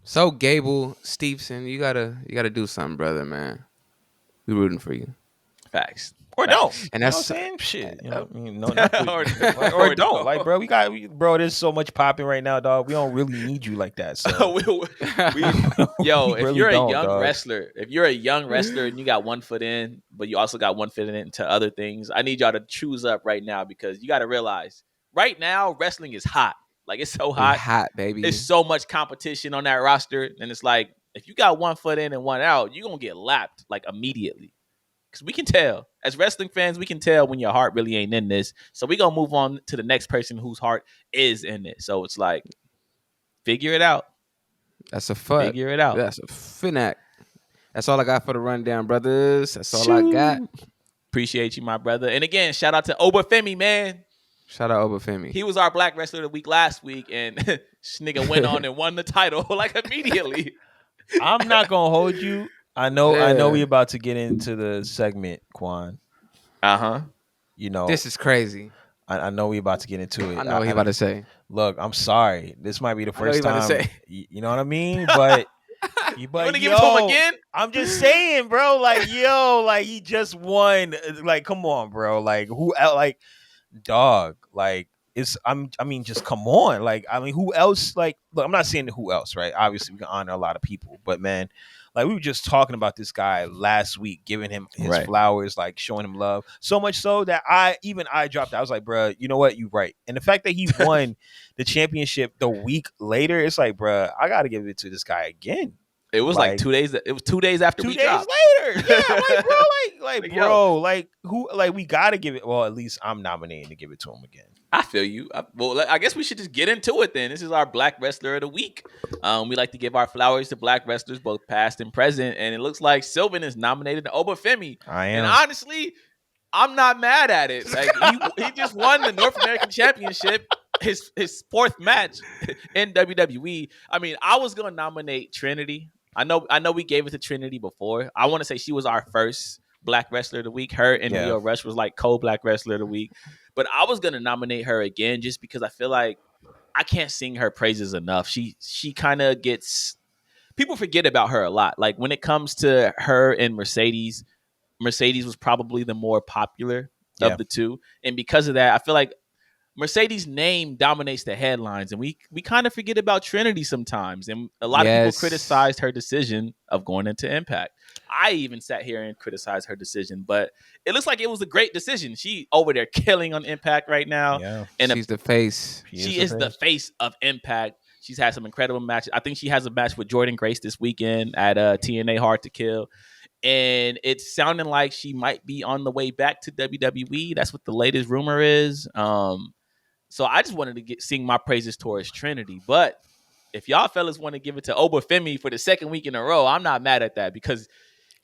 So Gable Stevenson, you gotta do something, brother, man. We rooting for you. Facts. Or don't. And that's the same shit. Or don't. Like, bro, there's so much popping right now, dog. We don't really need you like that. So if you're a young wrestler, and you got one foot in, but you also got one foot in into other things, I need y'all to choose up right now, because you got to realize right now wrestling is hot. Like, it's so hot. It's hot, baby. There's so much competition on that roster, and it's like, if you got one foot in and one out, you're gonna get lapped like immediately. Because we can tell, as wrestling fans, we can tell when your heart really ain't in this. So we gonna move on to the next person whose heart is in it. So it's like, figure it out. That's a fuck. Figure it out. That's a finac. That's all I got for the rundown, brothers. That's all I got. Appreciate you, my brother. And again, shout out to Obafemi, man. Shout out Obafemi. He was our Black Wrestler of the Week last week, and this nigga went on and won the title like immediately. I'm not gonna hold you. I know we about to get into the segment, Qwan. You know, this is crazy. I know we about to get into it. I know what he about to say. Look, I'm sorry. This might be the first time. You know what I mean? But you want to give it to him again? I'm just saying, bro. Like, he just won. Like, come on, bro. Like, dog. Like, just come on. Like, who else? Like, look, I'm not saying who else, right? Obviously, we can honor a lot of people, but man. Like, we were just talking about this guy last week, giving him his flowers, like showing him love. So much so that I dropped it. I was like, bro, you know what? You right. And the fact that he won the championship the week later, it's like, bro, I got to give it to this guy again. It was like 2 days. It was 2 days after 2 we days dropped. later. Yeah, bro, we got to give it. Well, at least I'm nominating to give it to him again. I feel you. I guess we should just get into it then. This is our Black Wrestler of the Week. We like to give our flowers to Black wrestlers, both past and present. And it looks like Sylvan is nominated to Obafemi. I am. And honestly, I'm not mad at it. Like, he just won the North American Championship, his fourth match in WWE. I mean, I was gonna nominate Trinity. I know we gave it to Trinity before. I want to say she was our first Black Wrestler of the Week. Her and Leo Rush was like co-Black Wrestler of the Week. But I was gonna nominate her again just because I feel like I can't sing her praises enough. She kind of gets, people forget about her a lot. Like, when it comes to her and Mercedes was probably the more popular of the two, and because of that, I feel like Mercedes' name dominates the headlines, and we kind of forget about Trinity sometimes. And a lot of people criticized her decision of going into Impact. I even sat here and criticized her decision, but it looks like it was a great decision. She over there killing on Impact right now. Yeah. And she's the face. She is the face of Impact. She's had some incredible matches. I think she has a match with Jordan Grace this weekend at TNA Hard to Kill. And it's sounding like she might be on the way back to WWE. That's what the latest rumor is. So I just wanted to sing my praises towards Trinity. But if y'all fellas want to give it to Obafemi for the second week in a row, I'm not mad at that, because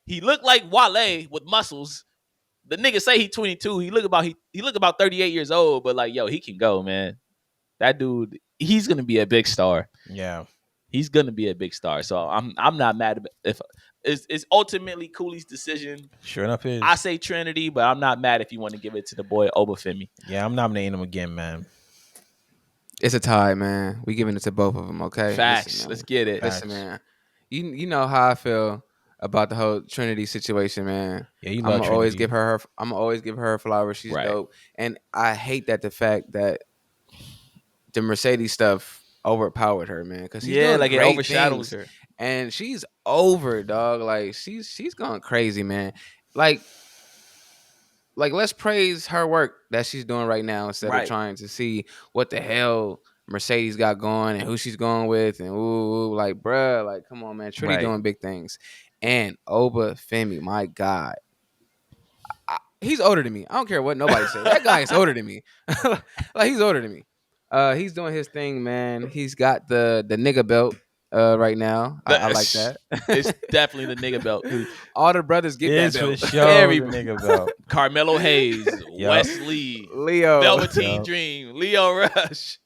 he looked like Wale with muscles. The nigga say he 22. He look about 38 years old, but like, yo, he can go, man. That dude, he's gonna be a big star. Yeah, he's gonna be a big star. So I'm not mad if it's ultimately Cooley's decision. Sure enough, is. I say Trinity, but I'm not mad if you want to give it to the boy Obafemi. Yeah, I'm nominating him again, man. It's a tie, man. We giving it to both of them, okay? Facts. Listen, let's get it. Listen, man. You know how I feel about the whole Trinity situation, man. Yeah, you love Trinity. I'm gonna always give her flowers. She's dope. And I hate that the fact that the Mercedes stuff overpowered her, man. Because like it overshadows her. And she's over, dog. Like she's gone crazy, man. Like let's praise her work that she's doing right now instead of trying to see what the hell Mercedes got going and who she's going with and like, bruh, like, come on, man. Trinity doing big things. And Obafemi, my God. He's older than me. I don't care what nobody says. That guy is older than me. Like, he's older than me. He's doing his thing, man. He's got the nigga belt. right now. I like that. It's definitely the nigga belt. All the brothers get that belt. For sure the nigga belt. Carmelo Hayes, Wesley, Leo, Velveteen Dream, Leo Rush.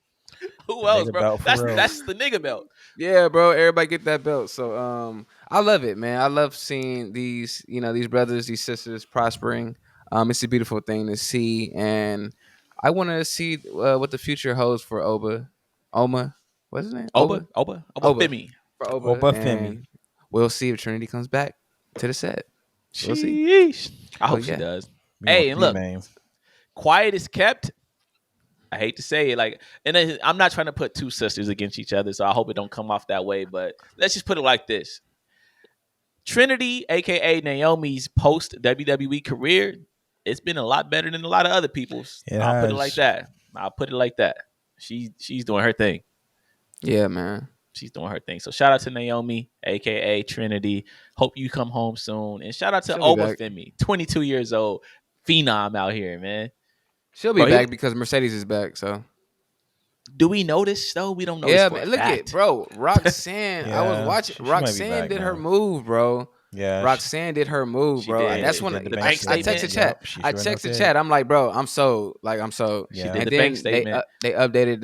Who else, bro? That's the nigga belt. Yeah, bro. Everybody get that belt. So I love it, man. I love seeing these, these brothers, these sisters prospering. It's a beautiful thing to see, and I want to see what the future holds for Oma. What's his name? Oba Femi. For Oba Femi. We'll see if Trinity comes back to the set. We'll see. I hope she does. Hey, and look, quiet is kept. I hate to say it, and I'm not trying to put two sisters against each other, so I hope it don't come off that way. But let's just put it like this: Trinity, aka Naomi's post WWE career, it's been a lot better than a lot of other people's. I'll put it like that. She's doing her thing. Yeah, man. She's doing her thing. So shout out to Naomi, aka Trinity. Hope you come home soon. And shout out to Oba Femi, 22 years old, phenom out here, man. She'll be back because Mercedes is back. So, do we know this though? We don't know. Yeah, this man. Look at bro, Roxanne. I was watching. Roxanne did her move, bro. Yeah, Roxanne did her move, bro. Did. That's when I texted chat. Yep, I texted chat. I'm like, bro, I'm sold. I'm sold. She did the bank statement. They updated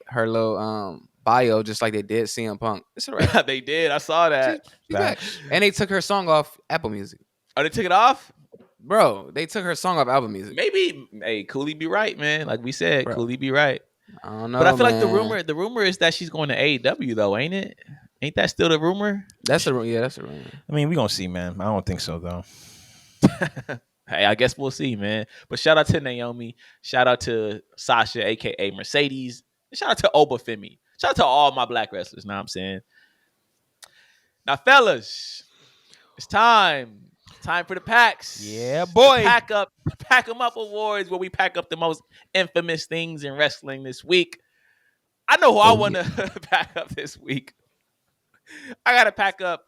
her little bio just like they did CM Punk. It's alright. They did. I saw that. She back. And they took her song off Apple Music. Oh, they took it off? Bro, they took her song off Apple Music. Maybe, hey, Cooley be right, man. Like we said, bro. Cooley be right. I don't know, but I feel like the rumor is that she's going to AEW though, ain't it? Ain't that still the rumor? That's a rumor. I mean, we gonna see, man. I don't think so though. Hey, I guess we'll see, man. But shout out to Naomi. Shout out to Sasha, aka Mercedes. And shout out to Oba Femi. Shout out to all my black wrestlers. Know what I'm saying? Now, fellas, it's time. Time for the packs. Yeah, boy. Pack 'em up awards where we pack up the most infamous things in wrestling this week. I know who I want to pack up this week. I got to pack up.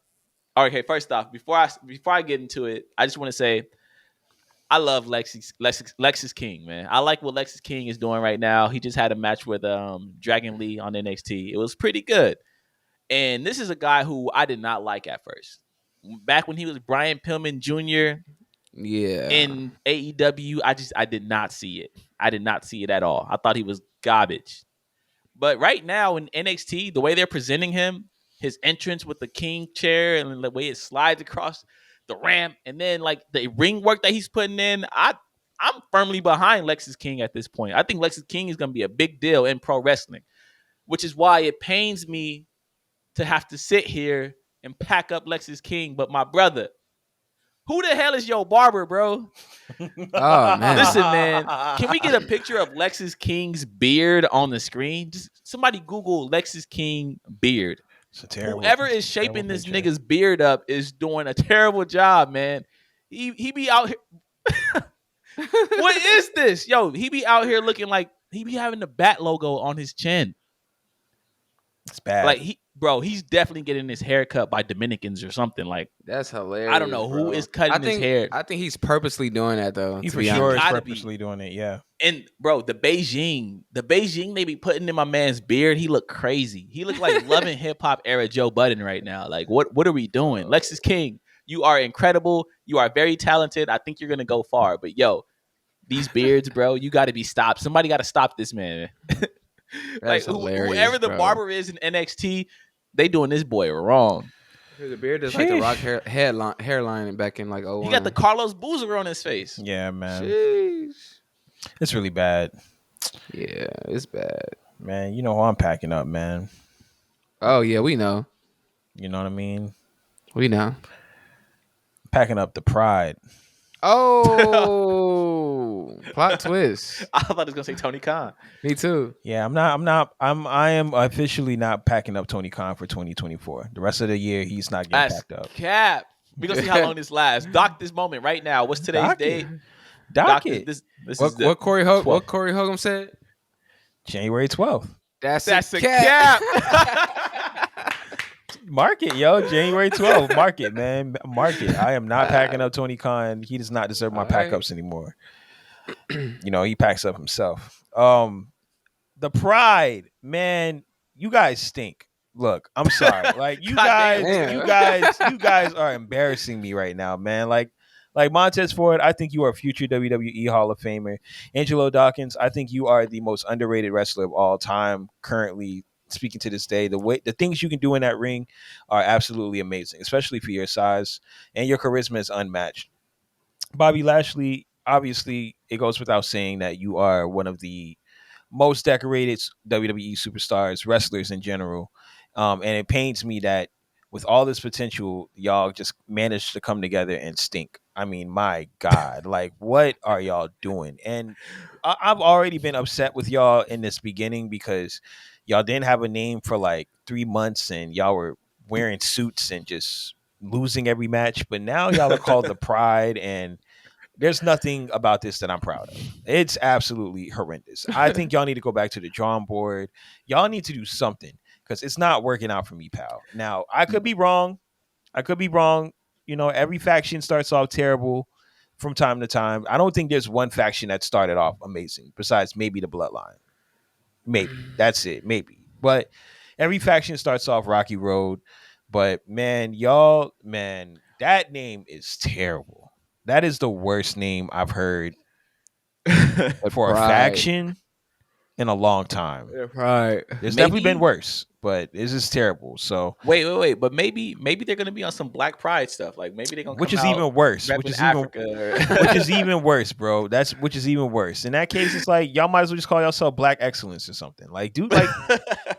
Okay, first off, before I get into it, I just want to say I love Lexis King, man. I like what Lexis King is doing right now. He just had a match with Dragon Lee on NXT. It was pretty good. And this is a guy who I did not like at first. Back when he was Brian Pillman Jr. in AEW, I did not see it. I did not see it at all. I thought he was garbage. But right now in NXT, the way they're presenting him, his entrance with the king chair and the way it slides across the ramp, and then like the ring work that he's putting in, I'm firmly behind Lexis King at this point. I think Lexis King is going to be a big deal in pro wrestling, which is why it pains me to have to sit here and pack up Lexis King. But my brother, who the hell is your barber, bro? Oh, man. Listen, man, can we get a picture of Lexis King's beard on the screen? Just somebody Google Lexis King beard. Whoever is shaping this nigga's beard up is doing a terrible job, man. He be out here. What is this? Yo, he be out here looking like he be having the bat logo on his chin. It's bad. Like he's definitely getting his hair cut by Dominicans or something. Like, that's hilarious. I don't know who is cutting his hair. I think he's purposely doing that though. He for sure is purposely doing it. Yeah. And bro, the Beijing they be putting in my man's beard. He look crazy. He look like loving hip hop era Joe Budden right now. Like, what are we doing? Lexis King, you are incredible. You are very talented. I think you're gonna go far. But yo, these beards, bro, you got to be stopped. Somebody got to stop this man. Like whoever the barber is in NXT, they doing this boy wrong. The beard is like the Rock hairline back in like 01. He got the Carlos Boozer on his face. Yeah, man. Jeez. It's really bad. Yeah, it's bad. Man, you know who I'm packing up, man. Oh, yeah, we know. You know what I mean? We know. Packing up the Pride. Oh, plot twist. I thought I was gonna say Tony Khan. Me too. Yeah, I am officially not packing up Tony Khan for 2024. The rest of the year, he's not getting packed up. Cap. We're gonna see how long this lasts. Dock this moment right now. What's today's date? Dock it. What Corey Hogan said? January 12th. That's a cap. Mark it, yo. January 12th. Mark it, man. Mark it. I am not packing up Tony Khan. He does not deserve my pack ups anymore. You know, he packs up himself. The Pride, man, you guys stink. look, I'm sorry. Like you guys are embarrassing me right now, man. Like Montez Ford, I think you are a future WWE Hall of Famer. Angelo Dawkins, I think you are the most underrated wrestler of all time currently speaking to this day. The things you can do in that ring are absolutely amazing, especially for your size, and your charisma is unmatched. Bobby Lashley, obviously, it goes without saying that you are one of the most decorated WWE superstars, wrestlers in general. And it pains me that with all this potential, y'all just managed to come together and stink. I mean, my God, like, what are y'all doing? And I've already been upset with y'all in this beginning because y'all didn't have a name for like 3 months and y'all were wearing suits and just losing every match. But now y'all are called the Pride, and there's nothing about this that I'm proud of. It's absolutely horrendous. I think y'all need to go back to the drawing board. Y'all need to do something because it's not working out for me, pal. Now, I could be wrong. You know, every faction starts off terrible from time to time. I don't think there's one faction that started off amazing besides maybe the Bloodline. Maybe. That's it. Maybe. But every faction starts off rocky road. But man, that name is terrible. That is the worst name I've heard for a faction in a long time. Right. There's definitely been worse, but this is terrible. So wait. But maybe they're gonna be on some Black Pride stuff. Like maybe they're gonna which come is out even worse. Which is even worse, bro. Which is even worse. In that case, it's like y'all might as well just call yourself Black Excellence or something. Like, dude,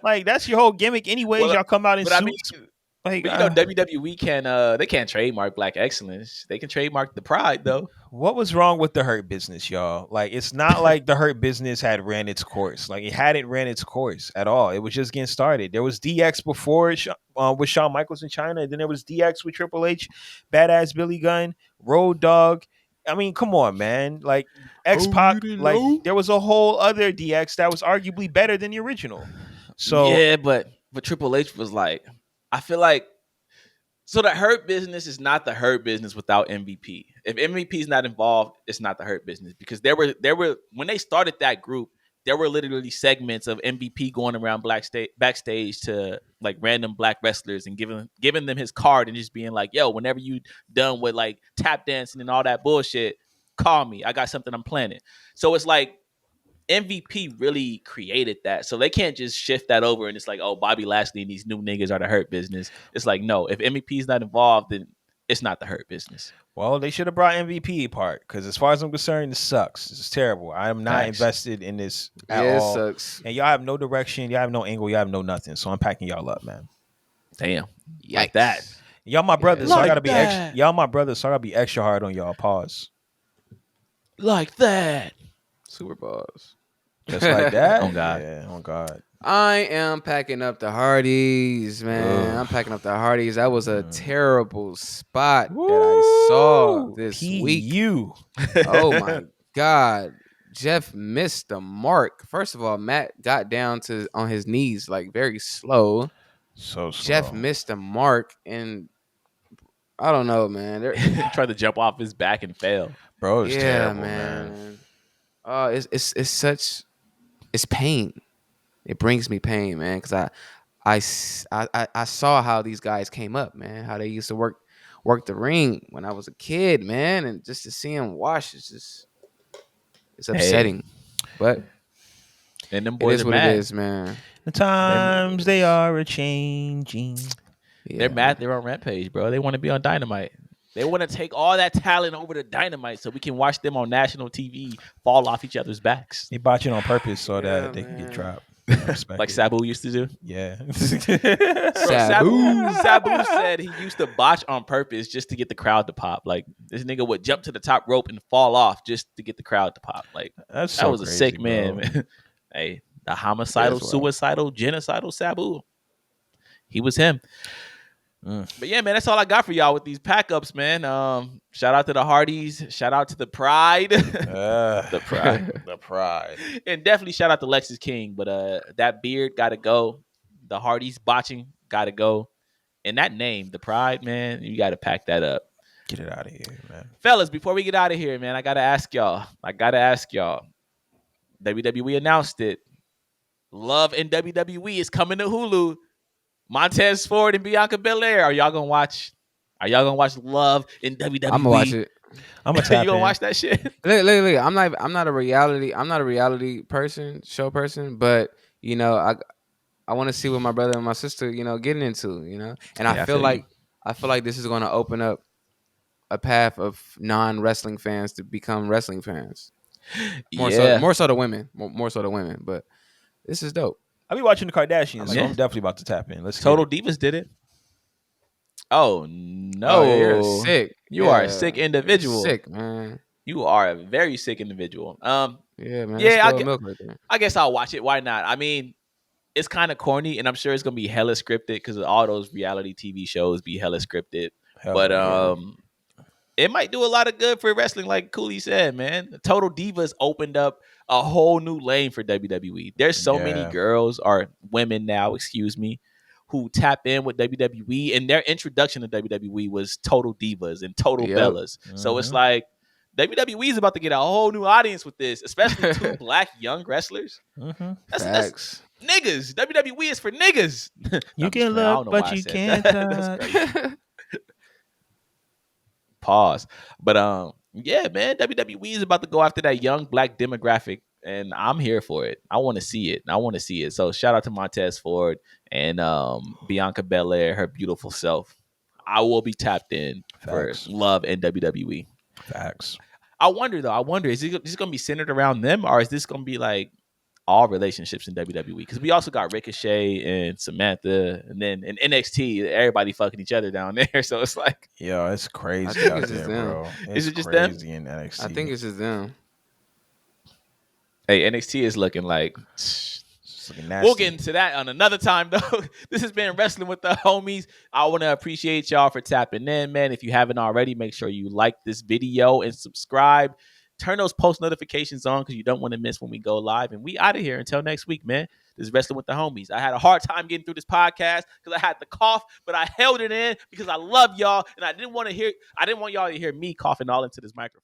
like that's your whole gimmick, anyways. Well, y'all come out in suits. I mean, like, but you know, WWE they can't trademark Black Excellence. They can trademark the Pride though. What was wrong with the Hurt Business, y'all? Like, it's not like the Hurt Business had ran its course. Like, it hadn't ran its course at all. It was just getting started. There was DX before with Shawn Michaels in China, and then there was DX with Triple H, Badass Billy Gunn, Road Dogg. I mean, come on, man. Like, X-Pac, there was a whole other DX that was arguably better than the original. So yeah, but Triple H was like, I feel like, so the Hurt Business is not the Hurt Business without MVP. If MVP is not involved, it's not the Hurt Business, because there were when they started that group, there were literally segments of MVP going around backstage to like random Black wrestlers and giving them his card and just being like, "Yo, whenever you done with like tap dancing and all that bullshit, call me. I got something I'm planning." So it's like MVP really created that. So they can't just shift that over and it's like, oh, Bobby Lashley and these new niggas are the Hurt Business. It's like, no, if MVP is not involved, then it's not the Hurt Business. Well, they should have brought MVP part, because as far as I'm concerned, this sucks. This is terrible. I am not invested in this at all. It sucks. And y'all have no direction. Y'all have no angle. Y'all have no nothing. So I'm packing y'all up, man. Damn. Like that. Y'all my brothers, so I gotta be extra. Y'all my brothers, so I gotta be extra hard on y'all. Pause. Like that. Super Balls. Just like that? Oh, God. Yeah, oh, God. I am packing up the Hardys, man. I'm packing up the Hardys. That was a terrible spot that I saw this week. Oh, my God. Jeff missed the mark. First of all, Matt got down on his knees like very slow. So slow. Jeff missed the mark, and I don't know, man. He tried to jump off his back and fail. Bro, it's terrible, man. It's pain. It brings me pain, man, because I saw how these guys came up, man. How they used to work the ring when I was a kid, man, and just to see them wash it's upsetting. But and them boys it is what mad. It is, man. The times they are a changing. Yeah. They're mad. They're on Rampage, bro. They want to be on Dynamite. They want to take all that talent over to Dynamite so we can watch them on national TV fall off each other's backs. They botch it on purpose so that they can get dropped. Like Sabu used to do? Yeah. Sabu said he used to botch on purpose just to get the crowd to pop. Like, this nigga would jump to the top rope and fall off just to get the crowd to pop. Like, that was crazy, a sick man. Hey, the homicidal, suicidal, genocidal Sabu. He was him. But yeah, man, that's all I got for y'all with these pack ups, man. Shout out to the Hardys. Shout out to the Pride. The Pride. And definitely shout out to Lexus King. But that beard got to go. The Hardys botching got to go. And that name, the Pride, man, you got to pack that up. Get it out of here, man. Fellas, before we get out of here, man, I got to ask y'all. WWE announced it. Love in WWE is coming to Hulu Montez Ford and Bianca Belair. Are y'all gonna watch Love in WWE? I'm gonna watch it. I'm gonna tap You gonna in. watch that shit? Look. I'm not a reality show person, but you know, I want to see what my brother and my sister, you know, getting into, you know, and I feel like this is going to open up a path of non-wrestling fans to become wrestling fans. More so the women, but this is dope. I'll be watching the Kardashians, so I'm definitely about to tap in. Let's Total Divas did it. Oh no! Oh, you're sick. You are a sick individual. Sick, man. You are a very sick individual. Yeah, man. I guess I'll watch it. Why not? I mean, it's kind of corny, and I'm sure it's gonna be hella scripted because all those reality TV shows be hella scripted. It might do a lot of good for wrestling, like Cooley said, man. Total Divas opened up a whole new lane for WWE. There's so many girls or women now, who tap in with WWE, and their introduction to WWE was Total Divas and Total Bellas. So it's like WWE is about to get a whole new audience with this, especially two black young wrestlers. That's niggas. WWE is for niggas. You can look, but you can't touch. Pause. But yeah, man, WWE is about to go after that young black demographic, and I'm here for it. I want to see it. So shout out to Montez Ford and Bianca Belair, her beautiful self. I will be tapped in for Love and WWE. Facts. I wonder, is this going to be centered around them, or is this going to be like all relationships in WWE? Because we also got Ricochet and Samantha, and then in NXT, everybody fucking each other down there. So it's like, yo, it's crazy out there, bro. Is it just them? In NXT. I think it's just them. Hey, NXT is looking like. We'll get into that on another time, though. This has been Wrestling with the Homies. I want to appreciate y'all for tapping in, man. If you haven't already, make sure you like this video and subscribe. Turn those post notifications on because you don't want to miss when we go live. And we out of here until next week, man. This is Wrestling with the Homies. I had a hard time getting through this podcast because I had the cough, but I held it in because I love y'all and I didn't want y'all to hear me coughing all into this microphone.